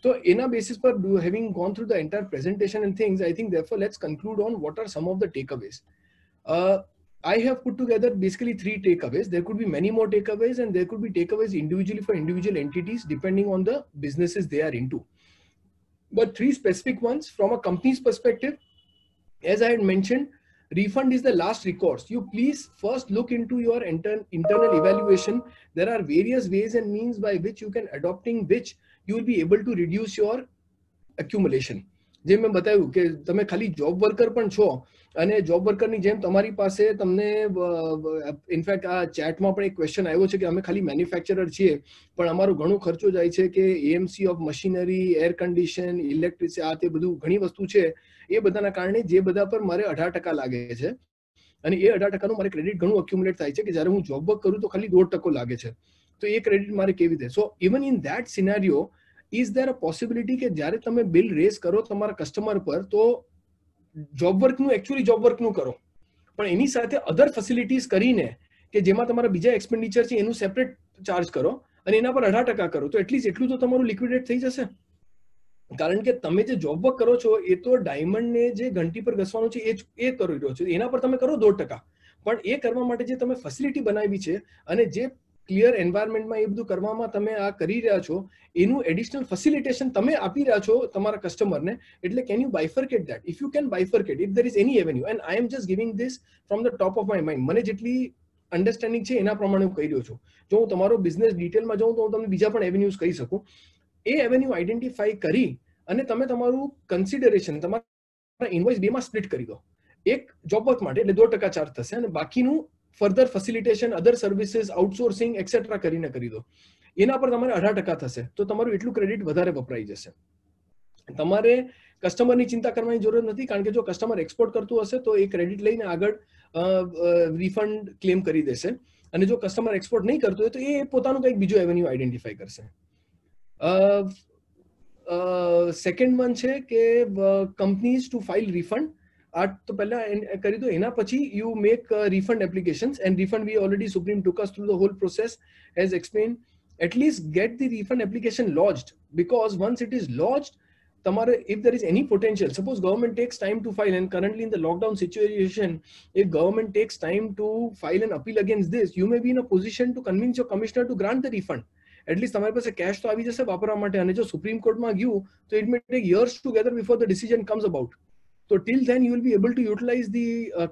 S2: તો એના બેસિસ પર having gone through the entire presentation and things, I think therefore let's conclude on what are some of the takeaways. I have put together basically 3 takeaways. There could be many more takeaways, and there could be takeaways individually for individual entities depending on the businesses they are into. But 3 specific ones from a company's perspective. As I had mentioned, refund is the last recourse. You please first look into your internal evaluation. There are various ways and means by which you can adopting which you will be able to reduce your accumulation. જે મેં બતાવ્યું કે તમે ખાલી job worker પણ છો અને job વર્કરની જેમ તમારી પાસે તમને ઇનફેક્ટ આ ચેટમાં પણ એક ક્વેશ્ચન આવ્યો છે કે અમે ખાલી મેન્યુફેક્ચરર છીએ પણ અમારો ઘણો ખર્ચો જાય છે કે AMC of machinery, air condition, electricity, આ તે બધું ઘણી વસ્તુ છે, એ બધાના કારણે જે બધા પર મારે 18% લાગે છે અને એ 18%નું મારે ક્રેડિટ ઘણું અક્યુમ્યુલેટ થાય છે કે જ્યારે હું જોબ વર્ક કરું તો ખાલી 1.5% લાગે છે. તો એ ક્રેડિટ મારે કેવી રીતે? સો even in that scenario is there a possibility કે જ્યારે તમે બિલ રેઝ કરો તમારા કસ્ટમર પર તો જોબ વર્કનું એકચ્યુઅલી જોબ વર્કનું કરો પણ એની સાથે અધર ફેસિલિટીઝ કરીને કે જેમાં તમારા બીજા એક્સપેન્ડિચર છે એનું સેપરેટ ચાર્જ કરો અને એના પર 18% કરો, તો એટલીસ્ટ એટલું તો તમારું લિક્વિડેટ થઈ જશે. કારણ કે તમે જે જોબ વર્ક કરો છો એ તો ડાયમંડ ને જે ઘંટી પર ઘસવાનું છે એ કરી રહ્યો છો, એના પર તમે કરો 2%, પણ એ કરવા માટે જે તમે ફેસિલિટી બનાવી છે અને જે ક્લિયર એન્વાયરમેન્ટમાં એ બધું કરવામાં તમે આ કરી રહ્યા છો, એનું એડિશનલ ફેસિલિટેશન તમે આપી રહ્યા છો તમારા કસ્ટમરને. એટલે can you bifurcate that? If you can bifurcate, if there is any avenue, and I am just giving this from the top of my mind, મને જેટલી અન્ડરસ્ટેન્ડિંગ છે એના પ્રમાણે હું કહી રહ્યો છું. જો હું તમારો બિઝનેસ ડિટેલમાં જાઉં તો હું તમને બીજા પણ એવેન્યુઝ કહી શકું. એ એવેન્યુ આઈડેન્ટિફાઈ કરી અને તમે તમારું કન્સિડરેશન તમારા ઇન્વોઇસ 2 માં સ્પ્લિટ કરી દો. એક જોબ વર્ક માટે એટલે 2% ચાર્જ થશે અને બાકીનું ફર્ધર ફેસિલિટેશન, અધર સર્વિસીસ, આઉટસોર્સિંગ એક્સેટ્રા કરીને કરી દો. એના પર તમારે 18% થશે. તો તમારું એટલું ક્રેડિટ વધારે વપરાઈ જશે. તમારે કસ્ટમરની ચિંતા કરવાની જરૂર નથી, કારણ કે જો કસ્ટમર એક્સપોર્ટ કરતું હશે તો એ ક્રેડિટ લઈને આગળ રિફંડ ક્લેમ કરી દેશે, અને જો કસ્ટમર એક્સપોર્ટ નહીં કરતું હોય તો એ પોતાનું કંઈક બીજું એવેન્યુ આઈડેન્ટિફાઈ કરશે. સેકન્ડ વન છે કે કંપનીઝ ટુ ફાઇલ રિફંડ. આ તો પહેલા કરી દો, એના પછી you make refund applications, and refund V already supreme took us through the whole process, has explained. At least get the refund application lodged, because once it is lodged, તમારે, if there is any potential, suppose government takes time to file, and currently in the lockdown situation, if government takes time to file an appeal against this, you may be in a position to convince your commissioner to grant the refund. At least તમારી પાસે cash તો આવી જશે વાપરવા માટે, અને જો supreme કોર્ટમાં ગયું તો it may take years together before the decision comes about. So till then you will be able to utilize the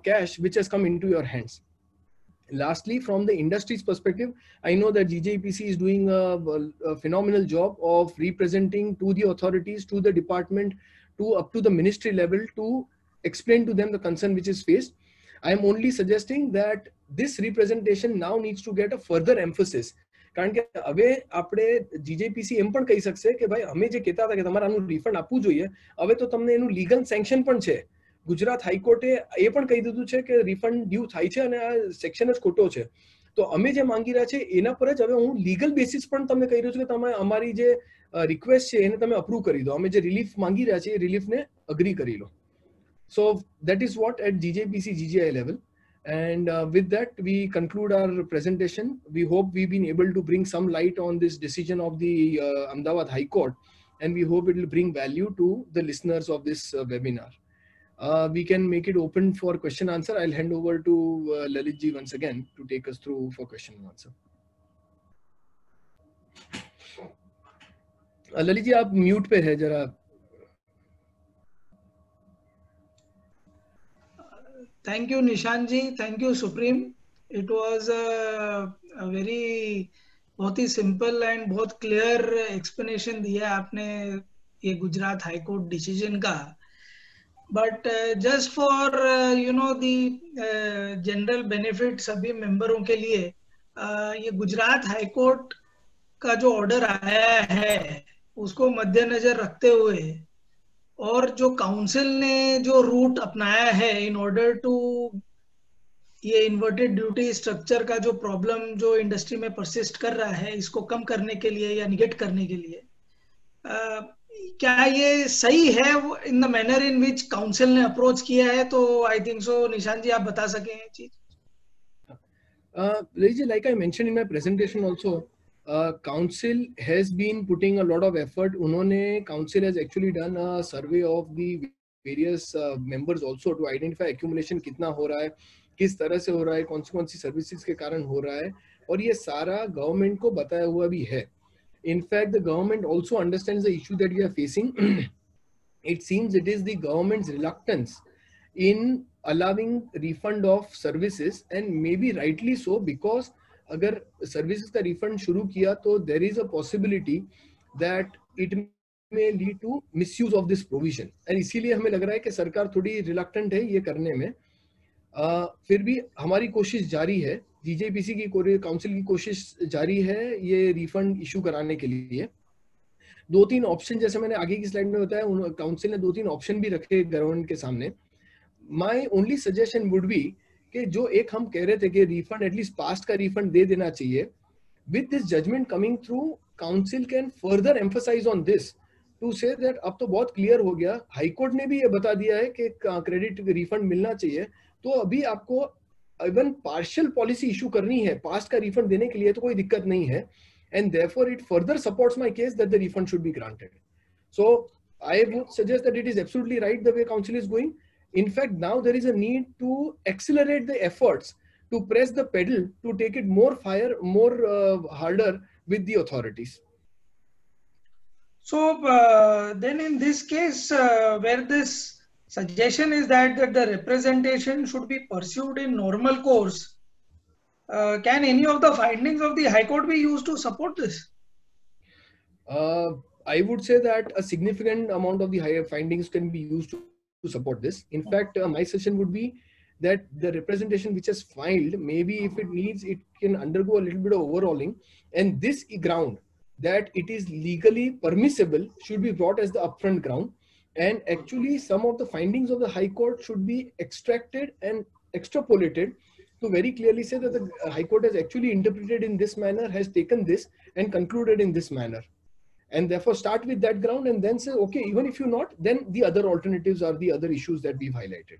S2: cash which has come into your hands. Lastly, from the industry's perspective, I know that GJPC is doing a phenomenal job of representing to the authorities, to the department, to up to the ministry level, to explain to them the concern which is faced. I am only suggesting that this representation now needs to get a further emphasis. કારણ કે હવે આપણે જીજેપીસી એમ પણ કહી શકશે કે ભાઈ અમે જે કહેતા હતા કે તમારે આનું રિફંડ આપવું જોઈએ, હવે તો તમને એનું લીગલ સેન્કશન પણ છે. ગુજરાત હાઈકોર્ટે એ પણ કહી દીધું છે કે રિફંડ ડ્યુ થાય છે અને આ સેક્શન જ ખોટો છે. તો અમે જે માંગી રહ્યા છે એના પર જ હવે હું લીગલ બેસિસ પણ તમને કહી રહ્યો છું કે તમે અમારી જે રિક્વેસ્ટ છે એને તમે અપ્રૂવ કરી દો. અમે જે રિલીફ માંગી રહ્યા છે એ રિલીફને અગ્રી કરી લો. સો that is what at GJPC GJI level. And with that, we conclude our presentation. We hope we've been able to bring some light on this decision of the Ahmedabad High Court, and we hope it will bring value to the listeners of this webinar. We can make it open for question answer. I'll hand over to Lalit ji once again to take us through for question and answer. Lalit ji, आप mute पे है जरा.
S1: Thank you, Nishan ji. Thank you, Supreme. It was a very बहुत ही simple and बहुत clear explanation दिया आपने ये Gujarat high court decision का. But just for the general benefit सभी मेंबरों के लिए, ये गुजरात हाई कोर्ट का जो ऑर्डर आया है उसको मद्देनजर रखते हुए और जो काउंसिल ने जो रूट अपनाया है इन ऑर्डर टू ये इन्वर्टेड ड्यूटी स्ट्रक्चर का जो प्रॉब्लम जो इंडस्ट्री में परसिस्ट कर रहा है, इसको कम करने के लिए या निगेट करने के लिए, क्या ये सही है in the manner in which council ने अप्रोच किया है? तो आई थिंक सो निशान जी आप बता सकें ये चीज.
S2: Like I mentioned in my presentation also, council has been putting a lot of effort. Council has actually done a survey of the various members also to identify accumulation कितना हो रहा है, किस तरह से हो रहा है, कौन सी सर्विसेज के कारण हो रहा है, और ये सारा गवर्नमेंट को बताया हुआ भी है. In fact, the government also understands the issue that we are facing. It seems it is the government's reluctance in allowing refund of services, and maybe rightly so, because अगर services का refund शुरू किया तो there is a possibility that it may lead to misuse of this provision, and इसीलिए हमें लग रहा है कि सरकार थोड़ी reluctant है ये करने में. फिर भी हमारी कोशिश जारी है, जीजेपीसी की काउंसिल की कोशिश जारी है ये रिफंड इशू कराने के लिए. 2-3 ऑप्शन, जैसे मैंने आगे की स्लाइड में बताया, काउंसिल ने 2-3 ऑप्शन भी रखे गवर्नमेंट के सामने. My only suggestion would be कि जो एक हम कह रहे थे कि रिफंड एटलीस्ट पास्ट का रिफंड दे देना चाहिए, with this judgement coming through, council can further emphasise on this to say that अब तो बहुत क्लियर हो गया, हाईकोर्ट ने भी ये बता दिया है कि क्रेडिट रिफंड मिलना चाहिए, तो अभी आपको इवन पार्शियल पॉलिसी इशू करनी है पास्ट का रिफंड देने के लिए तो कोई दिक्कत नहीं है, and therefore it further supports my case that the refund should be granted. So I would suggest that it is absolutely right the way council is going. In fact, now there is a need to accelerate the efforts to press the pedal to take it more harder with the authorities.
S1: So then in this case, where this suggestion is that the representation should be pursued in normal course, can any of the findings of the High Court be used to support this?
S2: I would say that a significant amount of the higher findings can be used to support this. In fact, my suggestion would be that the representation which is filed, maybe if it needs, it can undergo a little bit of overhauling, and this ground that it is legally permissible should be brought as the upfront ground. And actually, some of the findings of the High Court should be extracted and extrapolated to very clearly say that the High Court has actually interpreted in this manner, has taken this and concluded in this manner. And therefore start with that ground and then say, okay, even if you're not, then the other alternatives are the other issues that we've highlighted.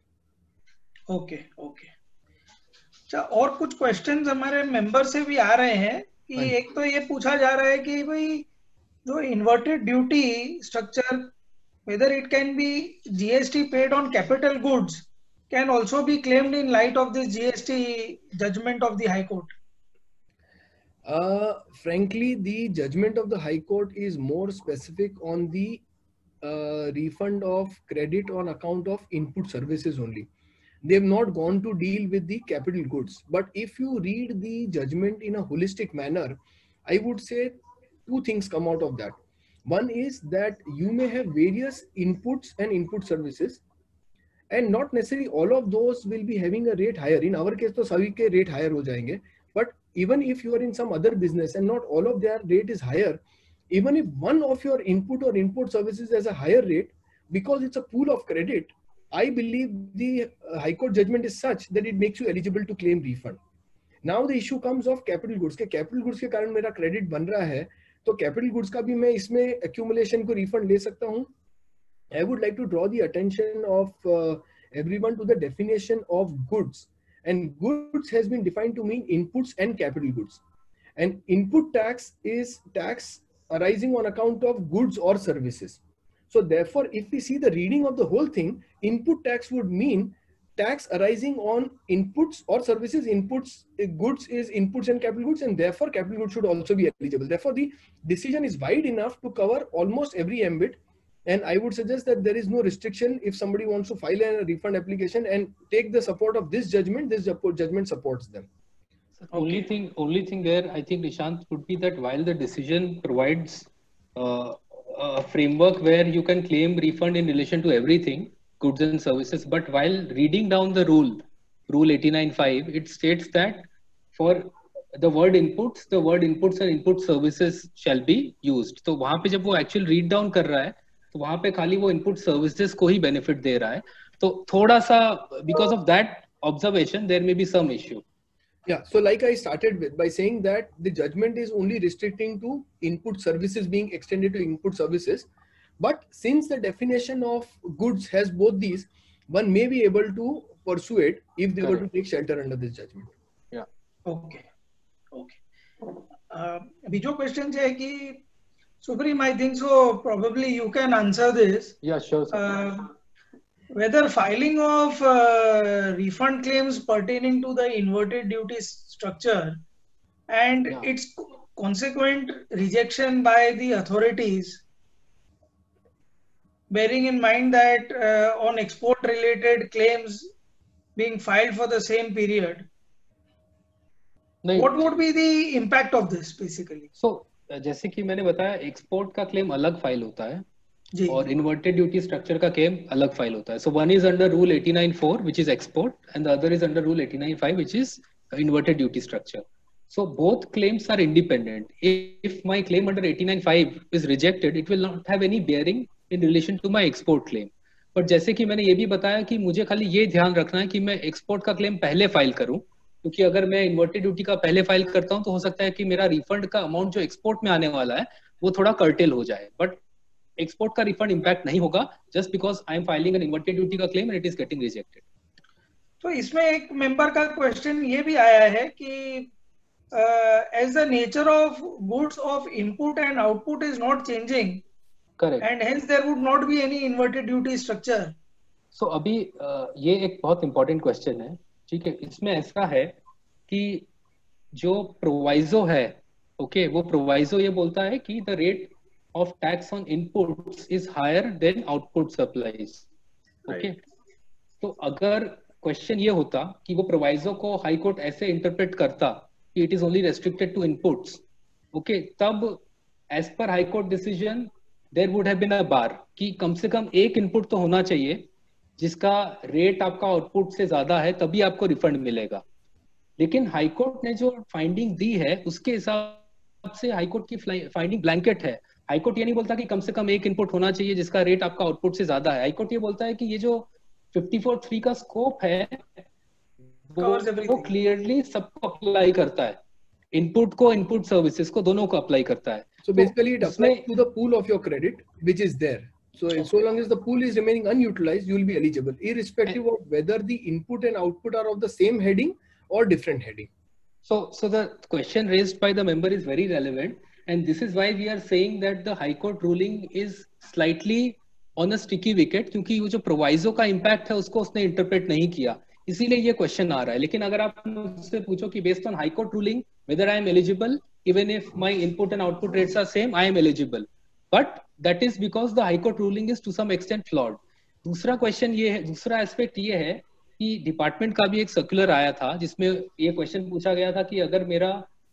S1: Okay, okay. अच्छा, और कुछ questions हमारे member से भी आ रहे हैं कि एक तो ये पूछा जा रहा है कि भाई जो inverted duty structure, whether it can be GST paid on capital goods, can also be claimed in light of this GST judgment of the High Court.
S2: Frankly, the judgment of the High Court is more specific on the refund of credit on account of input services only. They have not gone to deal with the capital goods. But if you read the judgment in a holistic manner, I would say two things come out of that. One is that you may have various inputs and input services, and not necessarily all of those will be having a rate higher. In our case, to sabhi ke rate higher ho jayenge. But even if you are in some other business and not all of their rate is higher, even if one of your input or input services has a higher rate, because it's a pool of credit, I believe the High Court judgment is such that it makes you eligible to claim refund. Now the issue comes of capital goods. के capital goods के कारण मेरा credit बन रहा है, तो capital goods का भी मैं इसमें accumulation को refund ले सकता हूँ. I would like to draw the attention of everyone to the definition of goods. And goods has been defined to mean inputs and capital goods. And input tax is tax arising on account of goods or services. So therefore, if we see the reading of the whole thing, input tax would mean tax arising on inputs or services. Inputs, goods is inputs and capital goods, and therefore capital goods should also be eligible. Therefore, the decision is wide enough to cover almost every ambit. And I would suggest that there is no restriction if somebody wants to file a refund application and take the support of this judgment supports them.
S3: So only thing there, I think, Nishant, would be that while the decision provides a framework where you can claim refund in relation to everything, goods and services, but while reading down the rule 89.5, it states that for the word inputs and input services shall be used. तो वहाँ पे जब वो actual read down कर रहा है, तो वहाँ पे खाली वो input services को ही benefit दे रहा है. तो थोड़ा सा because of that observation, there may be some issue.
S2: Yeah, so like I started with by saying that the judgment is only restricting to input services being extended to input services. But since the definition of goods has both these, one may be able to pursue it if they were to take shelter under this judgment.
S3: Yeah.
S1: Okay. अभी जो question है कि Supreme, I think so probably you can answer this.
S3: Yeah, sure.
S1: Whether filing of refund claims pertaining to the inverted duty structure and its consequent rejection by the authorities, bearing in mind that on export related claims being filed for the same period, what would be the impact of this basically?
S3: So जैसे कि मैंने बताया, export का claim अलग file होता है और inverted duty structure का क्लेम अलग फाइल होता है. So one is under rule 89.4 which is export and the other is under rule 89.5 which is inverted duty structure. So both claims are independent. If my claim under 89.5 is rejected, it will not have any bearing in relation to my export claim. But जैसे कि मैंने ये भी बताया कि मुझे खाली ये ध्यान रखना है कि मैं एक्सपोर्ट का क्लेम पहले फाइल करूं, क्योंकि अगर मैं इन्वर्टेड ड्यूटी का पहले फाइल करता हूं तो हो सकता है कि मेरा रिफंड का अमाउंट जो एक्सपोर्ट में आने वाला है वो थोड़ा कर्टेल हो जाए. बट एक्सपोर्ट का रिफंड इंपैक्ट नहीं होगा just because I am filing an inverted duty का claim and it is getting rejected.
S1: तो इसमें एक मेंबर का क्वेश्चन ये भी आया है कि as the nature of goods of input and output is not changing,
S3: correct.
S1: and hence there would not be any inverted duty structure.
S3: सो अभी ये एक बहुत इंपॉर्टेंट क्वेश्चन है, ठीक है। इसमें ऐसा है कि जो प्रोवाइजो है, ओके, वो प्रोवाइजो ये बोलता है कि the rate of tax on inputs is higher than output supplies, okay. तो अगर क्वेश्चन ये होता कि वो प्रोवाइजो को हाई कोर्ट ऐसे इंटरप्रेट करता कि it is only restricted to inputs, okay, तब as per high court decision there would have been a bar कि कम से कम एक इनपुट तो होना चाहिए जिसका रेट आपका आउटपुट से ज्यादा है, तभी आपको रिफंड मिलेगा। लेकिन हाईकोर्ट ने जो फाइंडिंग दी है उसके हिसाब से हाईकोर्ट की फाइंडिंग ब्लैंकेट है। हाईकोर्ट ये नहीं बोलता कि कम से कम एक इनपुट होना चाहिए जिसका रेट आपका आउटपुट से ज्यादा है। हाईकोर्ट ये बोलता है कि ये जो 54(3) का स्कोप है वो क्लियरली सबको अप्लाई करता है, इनपुट को, इनपुट सर्विसेज को, दोनों को अप्लाई करता है।
S2: So basically it applies to the pool of your credit which is there. So long as the pool is remaining unutilized, you will be eligible, irrespective of whether the input and output are of the same heading or different heading.
S3: So the question raised by the member is very relevant, and this is why we are saying that the High Court ruling is slightly on a sticky wicket, क्योंकि वो जो proviso का impact है उसको उसने interpret नहीं किया, इसीलिए ये क्वेश्चन आ रहा है। लेकिन अगर आप मुझसे पूछो कि based on high court ruling whether I am eligible, even if my input and output rates are same, I am eligible. But that is because the High Court ruling is to some extent flawed. दूसरा question ये है, दूसरा aspect ये है कि department का भी एक सर्कुलर आया था जिसमें ये क्वेश्चन पूछा गया था कि अगर मेरा,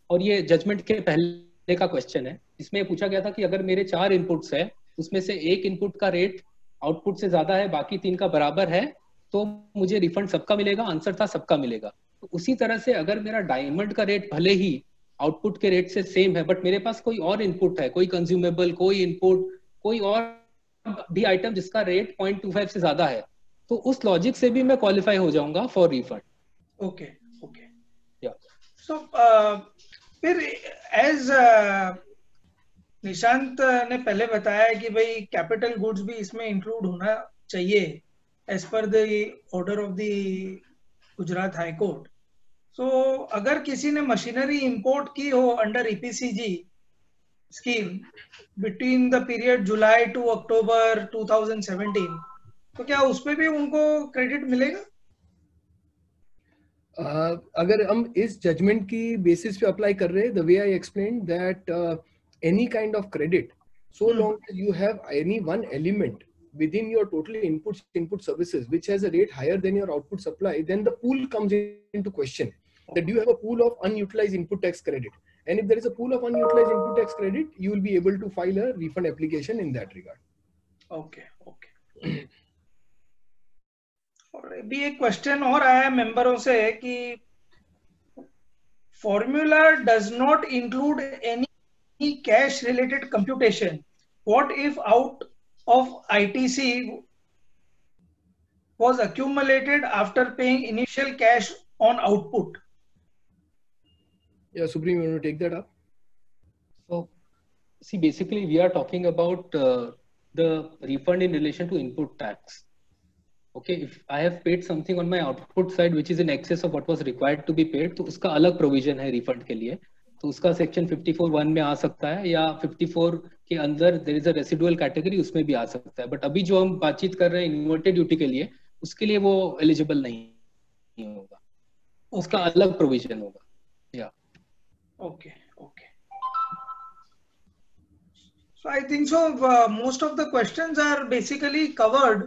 S3: और ये जजमेंट के पहले का क्वेश्चन है, इसमें पूछा गया था कि अगर मेरे 4 इनपुट्स है उसमें से एक इनपुट का रेट आउटपुट से ज्यादा है, बाकी 3 का बराबर है, तो मुझे रिफंड सबका मिलेगा। आंसर था सबका मिलेगा। तो उसी तरह से अगर मेरा डायमंड का रेट भले ही आउटपुट के रेट से सेम है, बट मेरे पास कोई और इनपुट है, कोई कंज्यूमेबल, कोई इनपुट, कोई और भी आइटम जिसका रेट 0.25 से ज्यादा है, तो उस लॉजिक से भी मैं क्वालिफाई हो जाऊंगा फॉर रिफंड।
S1: ओके ओके
S3: या
S1: सो फिर एज निशांत ने पहले बताया कि भाई कैपिटल गुड्स भी इसमें इंक्लूड होना चाहिए as per the order of the Gujarat high court. So अगर किसी ने मशीनरी इंपोर्ट की हो under EPCG scheme between the period July to October 2017, तो क्या उसपे भी उनको क्रेडिट मिलेगा?
S2: अगर हम इस जजमेंट की बेसिस पे अप्लाई कर रहे हैं, the way I explain that any kind of credit, so long as you have any one element within your total input services which has a rate higher than your output supply, then the pool comes into question. That you have a pool of unutilized input tax credit, and if there is a pool of unutilized input tax credit, you will be able to file a refund application in that regard.
S1: Okay. और अभी एक question और आया मेंबरों से कि formula does not include any cash related computation. What if out of ITC was accumulated after paying initial cash on output?
S2: Yeah, Supreme, you want to take that up?
S3: So, see, basically we are talking about the refund in relation to input tax. Okay, if I have paid something on my output side which is in excess of what was required to be paid, तो उसका अलग provision है refund के लिए, तो उसका section 54(1) में आ सकता है, या 54 के अंदर there is a residual category, उसमें भी आ सकता है। बट अभी जो हम बातचीत कर रहे हैं इन्वर्टेड ड्यूटी के लिए, उसके लिए वो एलिजिबल नहीं होगा, उसका अलग प्रोविजन होगा। या
S1: okay okay so I think so most of the questions are basically covered.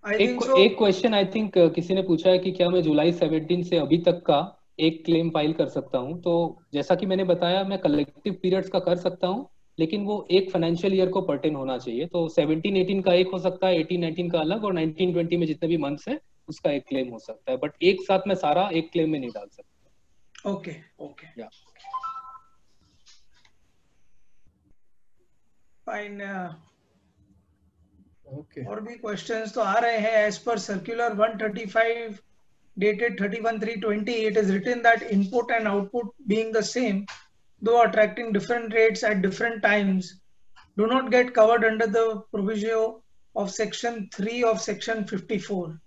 S3: एक क्वेश्चन आई थिंक किसी ने पूछा है कि क्या मैं जुलाई 17 से अभी तक का एक क्लेम फाइल कर सकता हूं। तो जैसा कि मैंने बताया, मैं कलेक्टिव पीरियड्स का कर सकता हूं, लेकिन वो एक फाइनेंशियल ईयर को पर्टेन होना चाहिए। तो 17-18 का एक हो सकता है, 18-19 का अलग, और 19-20 में जितने भी मंथ्स है उसका एक क्लेम हो सकता है, बट एक साथ में सारा एक क्लेम में नहीं डाल सकता।
S1: ओके ओके
S3: या
S1: फाइन।
S2: Okay.
S1: और भी क्वेश्चंस तो आ रहे हैं। एज पर circular 135 dated 31/3/20, it is written that input and output being the same, though attracting different rates at different times, do not get covered under the proviso of section 3 of section 54.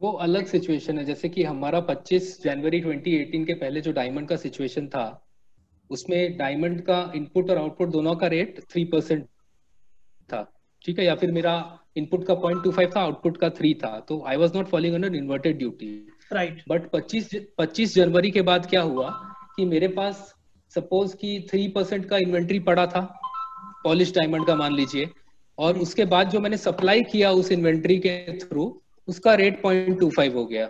S3: वो अलग situation है। जैसे कि हमारा 25 जनवरी 2018 के पहले जो diamond का सिचुएशन था, उसमें डायमंड का इनपुट और आउटपुट दोनों का रेट 3% ठीक है, या फिर मेरा इनपुट का 0.25 था, आउटपुट का 3 था, तो आई was not following under inverted duty.
S1: Right.
S3: But 25 जनवरी के बाद क्या हुआ कि मेरे पास सपोज कि 3% का इन्वेंट्री पड़ा था, पॉलिश डायमंड का मान लीजिए, और उसके बाद जो मैंने सप्लाई किया उस इन्वेंट्री के थ्रू, उसका रेट 0.25 हो गया।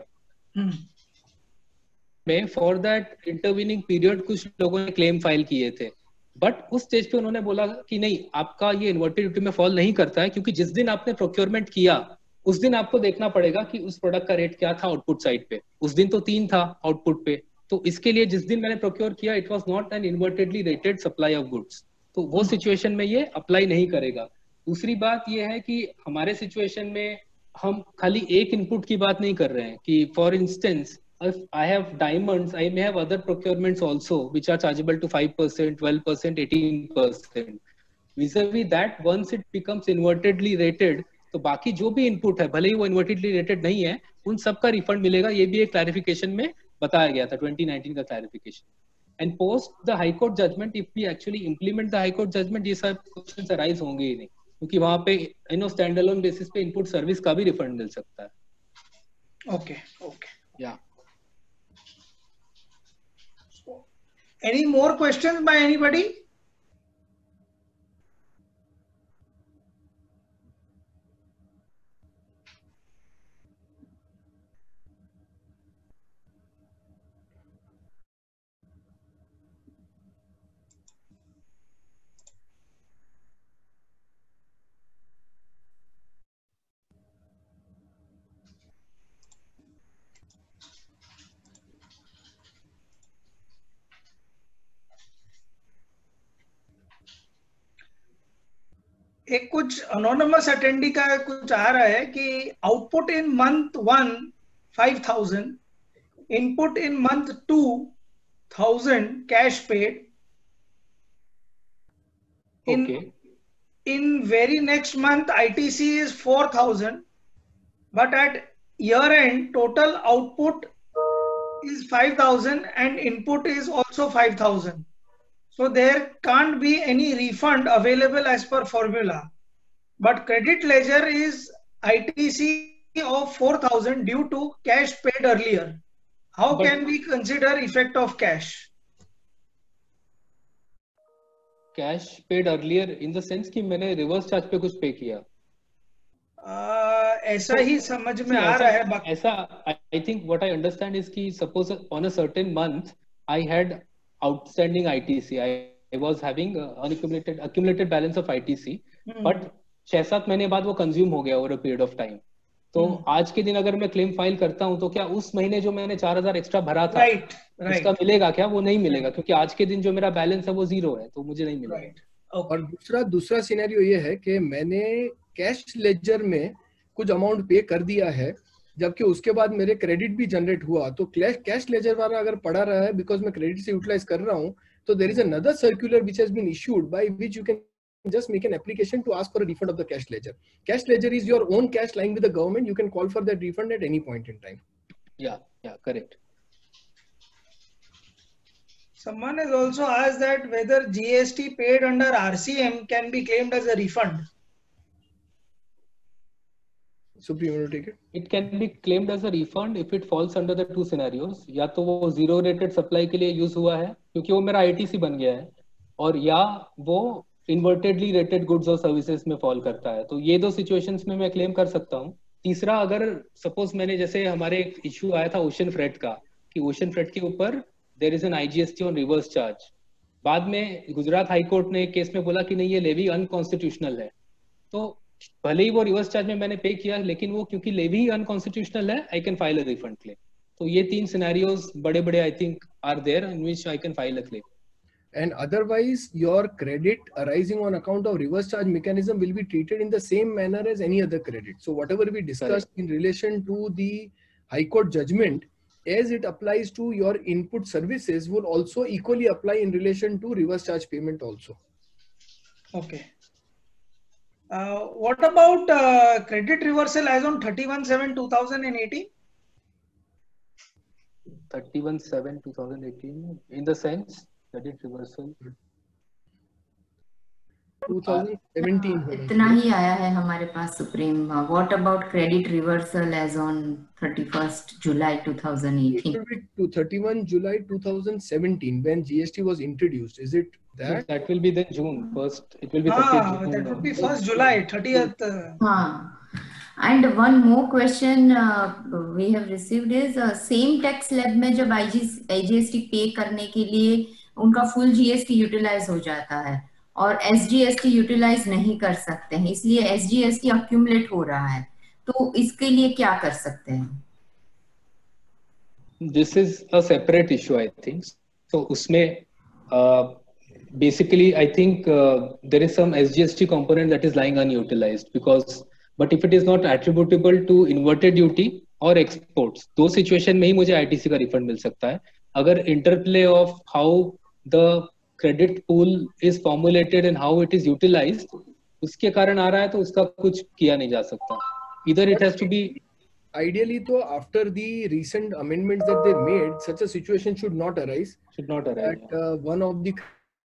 S3: में फॉर दैट इंटरवीनिंग पीरियड कुछ लोगों ने क्लेम फाइल किए थे, बट उस स्टेज पे उन्होंने बोला कि नहीं, आपका ये इन्वर्टेड ड्यूटी में फॉल नहीं करता है, क्योंकि जिस दिन आपने प्रोक्योरमेंट किया उस दिन आपको देखना पड़ेगा कि उस प्रोडक्ट का रेट क्या था आउटपुट साइड पे। उस दिन तो 3 था आउटपुट पे, तो इसके लिए जिस दिन मैंने प्रोक्योर किया it was not an invertedly rated supply of goods, तो वो सिचुएशन में ये अप्लाई नहीं करेगा। दूसरी बात ये है कि हमारे सिचुएशन में हम खाली एक इनपुट की बात नहीं कर रहे हैं कि for instance if I have diamonds, I may have other procurements also, which are chargeable to 5%, 12%, 18%. Vis-a-vis that, once it becomes invertedly rated, तो बाकी जो भी इनपुट है, भले ही वो इन्वर्टेडली रेटेड नहीं है, उन सब का रिफंड मिलेगा। ये भी एक क्लैरिफिकेशन में बताया गया था, 2019 का clarification. And post the high court judgement, if we actually implement the high court judgement, ये सब क्वेश्चंस अराइज होंगे ही नहीं, क्योंकि वहां पे स्टैंड अलोन बेसिस पे इनपुट सर्विस का भी रिफंड मिल सकता है।
S1: ओके ओके,
S3: या
S1: any more questions by anybody? एक कुछ अनोनिमस अटेंडी का कुछ आ रहा है कि output in month 1 5,000, input in month 2 1,000 cash paid, in very next month ITC is 4,000, but at year end total output is 5,000 and input is also 5,000. So there can't be any refund available as per formula. But credit ledger is ITC of 4,000 due to cash paid earlier. How can we consider effect of cash?
S3: Cash paid earlier in the sense कि मैंने reverse charge पे कुछ पे किया,
S1: ऐसा ही समझ में आ रहा है।
S3: ऐसा I think what I understand is कि suppose on a certain month I had outstanding ITC, I was having accumulated balance of ITC, but 6-7 महीने बाद वो कंज्यूम हो गया over a period of time. तो आज के दिन अगर मैं क्लेम फाइल करता हूं तो क्या उस महीने जो मैंने 4,000 एक्स्ट्रा भरा था उसका मिलेगा क्या? वो नहीं मिलेगा, क्योंकि आज के दिन जो मेरा बैलेंस है वो 0 है, तो मुझे नहीं मिलेगा।
S2: और दूसरा सिनेरियो ये है कि मैंने कैश लेजर में कुछ अमाउंट पे कर दिया है, जबकि उसके बाद मेरे क्रेडिट भी जनरेट हुआ, तो कैश लेजर वाला अगर पड़ा रहा है बिकॉज मैं क्रेडिट से यूटिलाइज कर रहा हूँ, तो there is another circular which has been issued by which you can just make an application to ask for a refund of the cash ledger. Cash ledger is your own cash lying with the government. You can call for that refund at any point in time.
S3: Yeah, correct.
S1: Someone has also asked that whether GST paid under RCM can be claimed as a refund.
S2: Supreme, you take it.
S3: It can be claimed as a refund if it falls under the two scenarios. या तो वो zero rated supply के लिए use हुआ है क्योंकि वो मेरा ITC बन गया है, और या वो इन्वर्टेडली रेटेड गुड्स और सर्विसेज में फॉल करता है। तो ये दो सिचुएशंस में मैं क्लेम कर सकता हूँ। तीसरा, अगर सपोज मैंने, जैसे हमारे एक इश्यू आया था ओशन फ्रेट का, कि ओशन फ्रेट के ऊपर there is an IGST on reverse charge, बाद में गुजरात हाई कोर्ट ने एक केस में बोला कि नहीं, ये लेवी अनकॉन्स्टिट्यूशनल है। तो भले ही वो रिवर्स चार्ज में मैंने पे किया, लेकिन वो क्योंकि लेवी ही अनकॉन्स्टिट्यूशनल है, I can file a refund claim. तो ये 3 सिनेरियोज बड़े बड़े I think are there in which I can file a claim.
S2: And otherwise your credit arising on account of reverse charge mechanism will be treated in the same manner as any other credit. So whatever we discussed in relation to the High Court judgment, as it applies to your input services, will also equally apply in relation to reverse charge payment also.
S1: Okay. What about credit reversal as on 31/7/2018?
S3: 31/7/2018 in the sense credit reversal.
S2: 2017 होना
S4: इतना
S2: चाहिए।
S4: ही आया है हमारे पास supreme. What about credit reversal as on 31st July 2018?
S2: It will be to 31 July 2017 when GST was introduced. Is it
S3: So
S2: that?
S3: that will be then June 1st. It will be 30th
S1: Ah,
S3: June.
S1: that would be 1st July, 30th.
S4: हाँ. And one more question we have received is same tax slab में जब IGST पे करने के लिए उनका full GST utilise हो जाता है और SGST यूटिलाइज नहीं कर सकते हैं, इसलिए SGST accumulate हो रहा है, तो इसके लिए क्या कर सकते हैं?
S3: This is a separate issue, I think. So उसमें basically I think there is some SGST component that is lying unutilized but if it is not attributable to inverted duty or exports, दो situation में ही मुझे ITC का refund मिल सकता है. अगर interplay of how the credit pool is formulated and how it is utilized उसके कारण आ रहा है तो उसका कुछ किया नहीं जा सकता. Either it has to be
S2: ideally though after the recent amendments that they made, such a situation should not arise. That one of the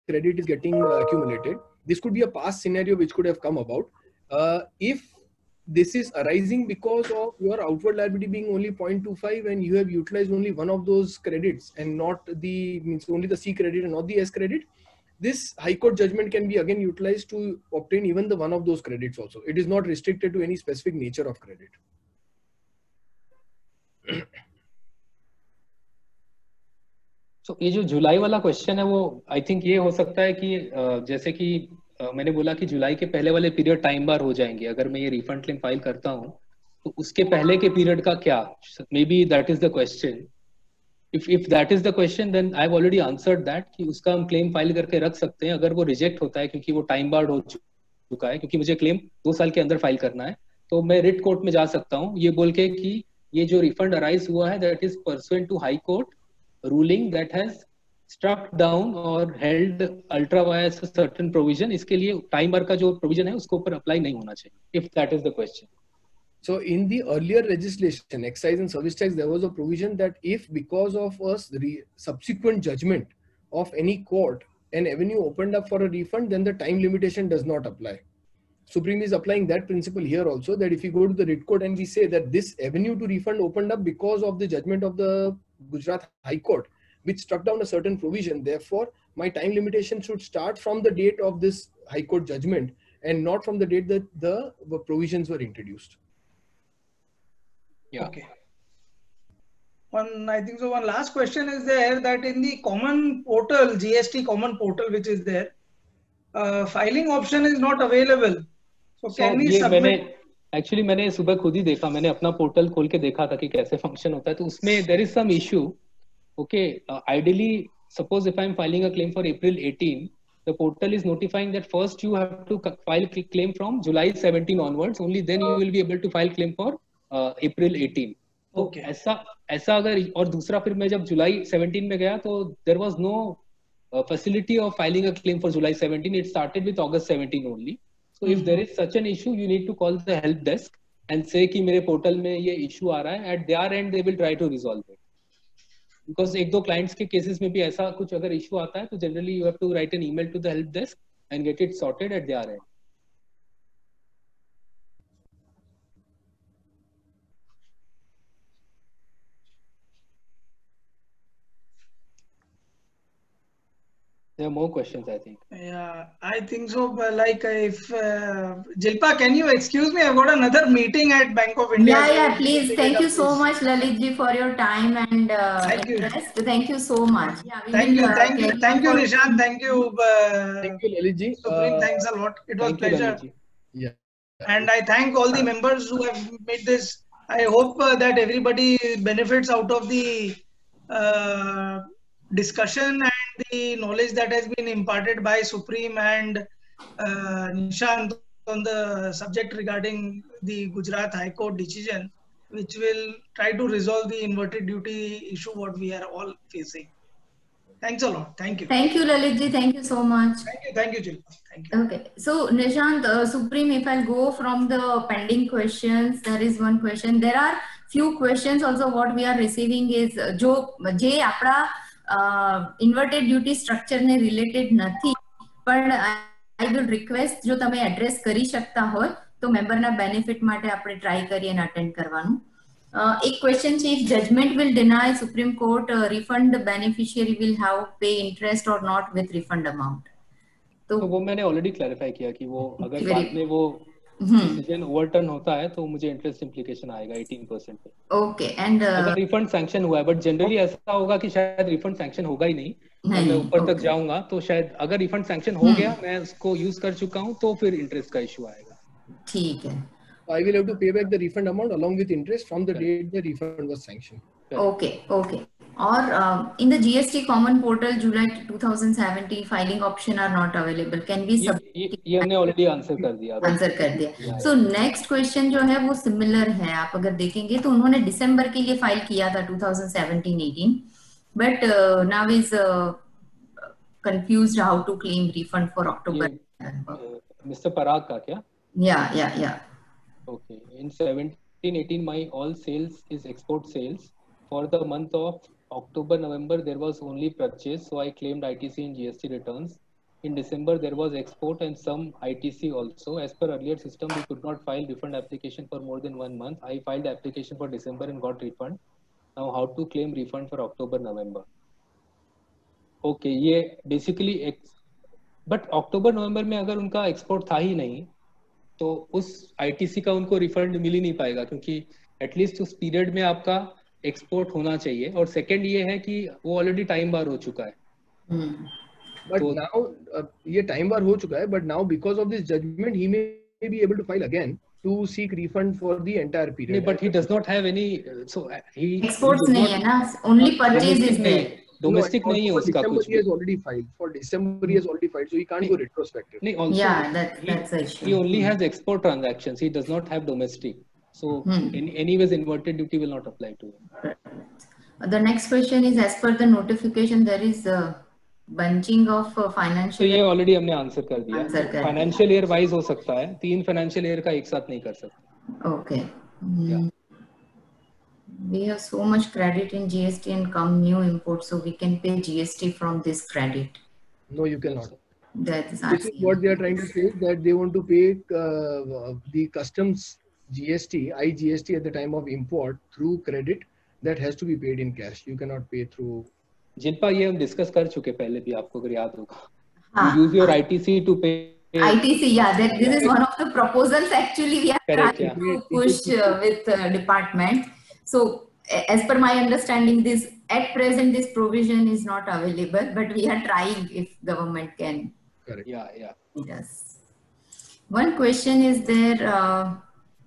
S2: credit is getting accumulated. This could be a past scenario which could have come about. If this is arising because of your outward liability being only 0.25 and you have utilized only one of those credits and not the only the C credit and not the S credit, this High Court judgment can be again utilized to obtain even the one of those credits also. It is not restricted to any specific nature of credit.
S3: So ये जो जुलाई वाला question है वो I think ये हो सकता है कि जैसे कि मैंने बोला कि जुलाई के पहले वाले पीरियड टाइम बार हो जाएंगे अगर मैं ये रिफंड क्लेम फाइल करता हूँ तो उसके पहले के पीरियड का क्या, maybe that is the question. If that is the question then I have already answered that कि उसका हम क्लेम फाइल करके रख सकते हैं अगर वो रिजेक्ट होता है क्योंकि वो टाइम बार्ड हो चुका है, क्योंकि मुझे क्लेम 2 साल के अंदर फाइल करना है, तो मैं रिट कोर्ट में जा सकता हूँ ये बोल के कि ये जो रिफंड अराइज हुआ है that is pursuant to high court ruling that has struck down or held ultra vires a certain provision. इसके लिए टाइम बार का जो प्रोविजन है उसके ऊपर अप्लाई नहीं होना चाहिए, if that is the question.
S2: So in the earlier legislation, excise and service tax, there was a provision that if because of a subsequent judgment of any court an avenue opened up for a refund, then the time limitation does not apply. Supreme is applying that principle here also, that if you go to the writ court and we say that this avenue to refund opened up because of the judgment of the Gujarat High Court, which struck down a certain provision, therefore my time limitation should start from the date of this High Court judgment and not from the date that the provisions were introduced.
S3: Yeah.
S1: Okay. I think so one last question is there that in the common portal, GST common portal which is there, filing option is not available. So can we submit?
S3: Actually मैंने सुबह खुद ही देखा, मैंने अपना portal खोल के देखा था कि कैसे फंक्शन होता है, तो उसमें there is some issue. Okay, ideally suppose if I am filing a claim for April 18, the portal is notifying that first you have to file claim from July 17 onwards, only then you will be able to file claim for April 18.
S1: Okay.
S3: ऐसा अगर, और दूसरा फिर मैं जब जुलाई 17 में गया तो there was no facility of filing a claim for July 17. It started with August 17 only. So if there is such an issue, you need to call the help desk and say कि मेरे portal में ये issue आ रहा है. At their end, they will try to resolve it. Because एक दो clients के cases में भी ऐसा कुछ अगर इशू आता है तो generally you have to write an email to the help desk and get it sorted at their end. There are more questions, I think.
S1: Yeah, I think so. But like, if Jilpa, can you excuse me? I've got another meeting at Bank of India.
S4: Yeah, please. Thank you so much, Lalit ji, for your time and interest. Thank you so much. Yeah,
S1: thank you, Nishant. Thank you.
S2: Thank you, Lalit ji.
S1: Supreme, thanks a lot. It was pleasure.
S2: Yeah.
S1: And I thank all the members who have made this. I hope that everybody benefits out of the discussion and the knowledge that has been imparted by Supreme and Nishant on the subject regarding the Gujarat High Court decision, which will try to resolve the inverted duty issue what we are all facing. Thanks a lot. Thank you.
S4: Thank you, Lalit ji. Thank you so much.
S1: Thank you, Jilpa. Thank you.
S4: Okay. So, Nishant, Supreme, if I go from the pending questions, there is one question. There are few questions also. What we are receiving is J આપણા inverted duty structure ને related નથી, પણ I will request જો તમે address કરી શકતા હોય તો મેમ્બરના બેનિફિટ માટે આપણે ટ્રાય કરીએ અને અટેન્ડ કરવાનું. એક ક્વેશ્ચન છે, if judgment will deny Supreme Court refund, the beneficiary will have pay interest or not with refund amount.
S3: तो वो मैंने ऑलरेडी क्लैरिफाई किया कि वो अगर
S4: Very-
S3: बाद में वो डिसीजन ओवरटर्न होता है तो मुझे इंटरेस्ट इम्प्लीकेशन आएगा 18% पे,
S4: Okay, and
S3: अगर रिफंड सैंक्शन हुआ है. बट जनरली ऐसा होगा कि शायद रिफंड सैंक्शन होगा ही नहीं, और
S4: नहीं,
S3: मैं ऊपर तक
S4: okay.
S3: जाऊंगा तो शायद अगर रिफंड सैंक्शन हो गया, मैं उसको यूज कर चुका हूँ, तो फिर इंटरेस्ट का इशू आएगा.
S4: ठीक है.
S2: I will have to pay back the refund amount along with interest from the date the refund was sanctioned.
S4: Okay, okay. Or in the GST common portal July 2017 filing option are not available. Can we
S3: ये हमने already answer कर दिया.
S4: Answer कर दिया. So next question जो है वो similar है. आप अगर देखेंगे तो उन्होंने दिसंबर के लिए फाइल किया था 2017-18, but now is confused how to claim refund for October.
S3: Mister Parag का क्या?
S4: Yeah.
S3: Okay. In 17-18, my all sales is export sales. For the month of October, November, there was only purchase, so I claimed ITC in GST returns. In December, there was export and some ITC also. As per earlier system, we could not file refund application for more than 1 month. I filed application for December and got refund. Now, how to claim refund for October, November? Okay, ये basically but October, November में अगर उनका export था ही नहीं, तो उस ITC का उनको रिफंड मिल ही नहीं पाएगा, क्योंकि एटलीस्ट उस पीरियड में आपका एक्सपोर्ट होना चाहिए. और सेकंड ये है कि वो ऑलरेडी टाइम बार हो चुका है.
S2: But now ये टाइम बार हो चुका है, but now because of this judgment he may be able to file again to seek refund for the entire period.
S3: नहीं, but he does not have any, so he
S4: Exports नहीं है ना, only purchase is there.
S3: Domestic नहीं है उसका कुछ भी.
S2: He has already filed for December. He has already filed, so he can't go retrospective.
S3: नहीं, also
S4: Yeah, that's the issue.
S3: he only has export transactions. He does not have domestic. So anyways, inverted duty will not apply to him.
S4: The next question is, as per the notification, there is bunching of financial.
S3: तो ये already हमने answer कर दिया.
S4: Answer कर
S3: financial year wise हो सकता है, 3 financial year का एक साथ नहीं कर सकते.
S4: Okay. We have so much credit in GST and come new imports, so we can pay GST from this credit.
S2: No, you cannot.
S4: That is
S2: This is what they are trying to say, that they want to pay the customs GST, IGST at the time of import through credit that has to be paid in cash. You cannot pay through.
S3: जिनपा ये हम discuss कर चुके पहले भी, आपको अगर याद होगा.
S4: हाँ.
S3: You use your ITC to pay.
S4: ITC, yeah, this is one of the proposals actually we are
S3: Correct,
S4: trying to push with department. So as per my understanding, this at present this provision is not available, but we are trying if government can.
S2: Correct.
S3: Yeah.
S4: It does. One question is there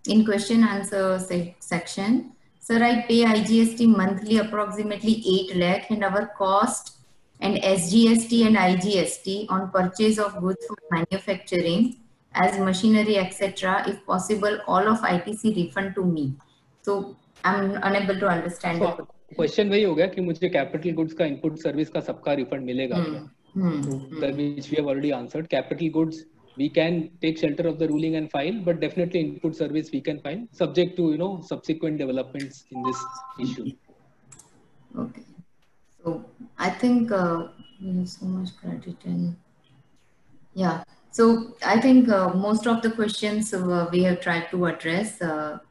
S4: in question answer section. Sir, I pay IGST monthly approximately 8 lakh and our cost and SGST and IGST on purchase of goods for manufacturing as machinery, etc. If possible, all of ITC refund to me. So I'm unable to understand.
S3: So question वही हो गया कि मुझे capital goods का input service का सबका refund मिलेगा क्या? Which we have already answered. Capital goods we can take shelter of the ruling and file, but definitely input service we can file, subject to subsequent developments in this issue.
S4: Okay. So I think we have so much credit and yeah. So I think most of the questions we have tried to address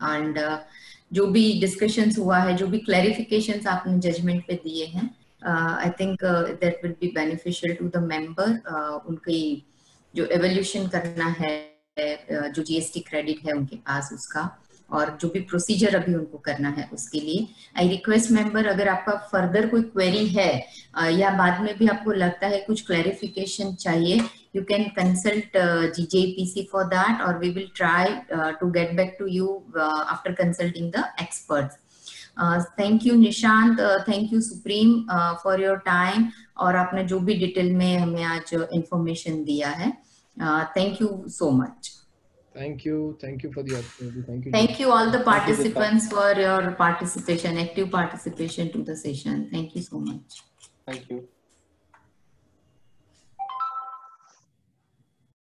S4: and जो भी discussions हुआ है, जो भी clarifications आपने judgment पे दिए हैं, I think that will be beneficial to the member. उनकी जो evaluation करना है, जो GST credit है उनके पास उसका, और जो भी प्रोसीजर अभी उनको करना है उसके लिए आई रिक्वेस्ट मेंबर, अगर आपका फर्दर कोई क्वेरी है या बाद में भी आपको लगता है कुछ क्लैरिफिकेशन चाहिए, you can consult GJPC for that, or we will try to get back to you after consulting the experts. Thank you Nishant, thank you Supreme for your time, और आपने जो भी डिटेल में हमें आज इंफॉर्मेशन दिया है, thank you so much.
S2: Thank you for the opportunity.
S4: Thank you all the participants for your participation, active participation to the session. Thank you so much.
S3: Thank you.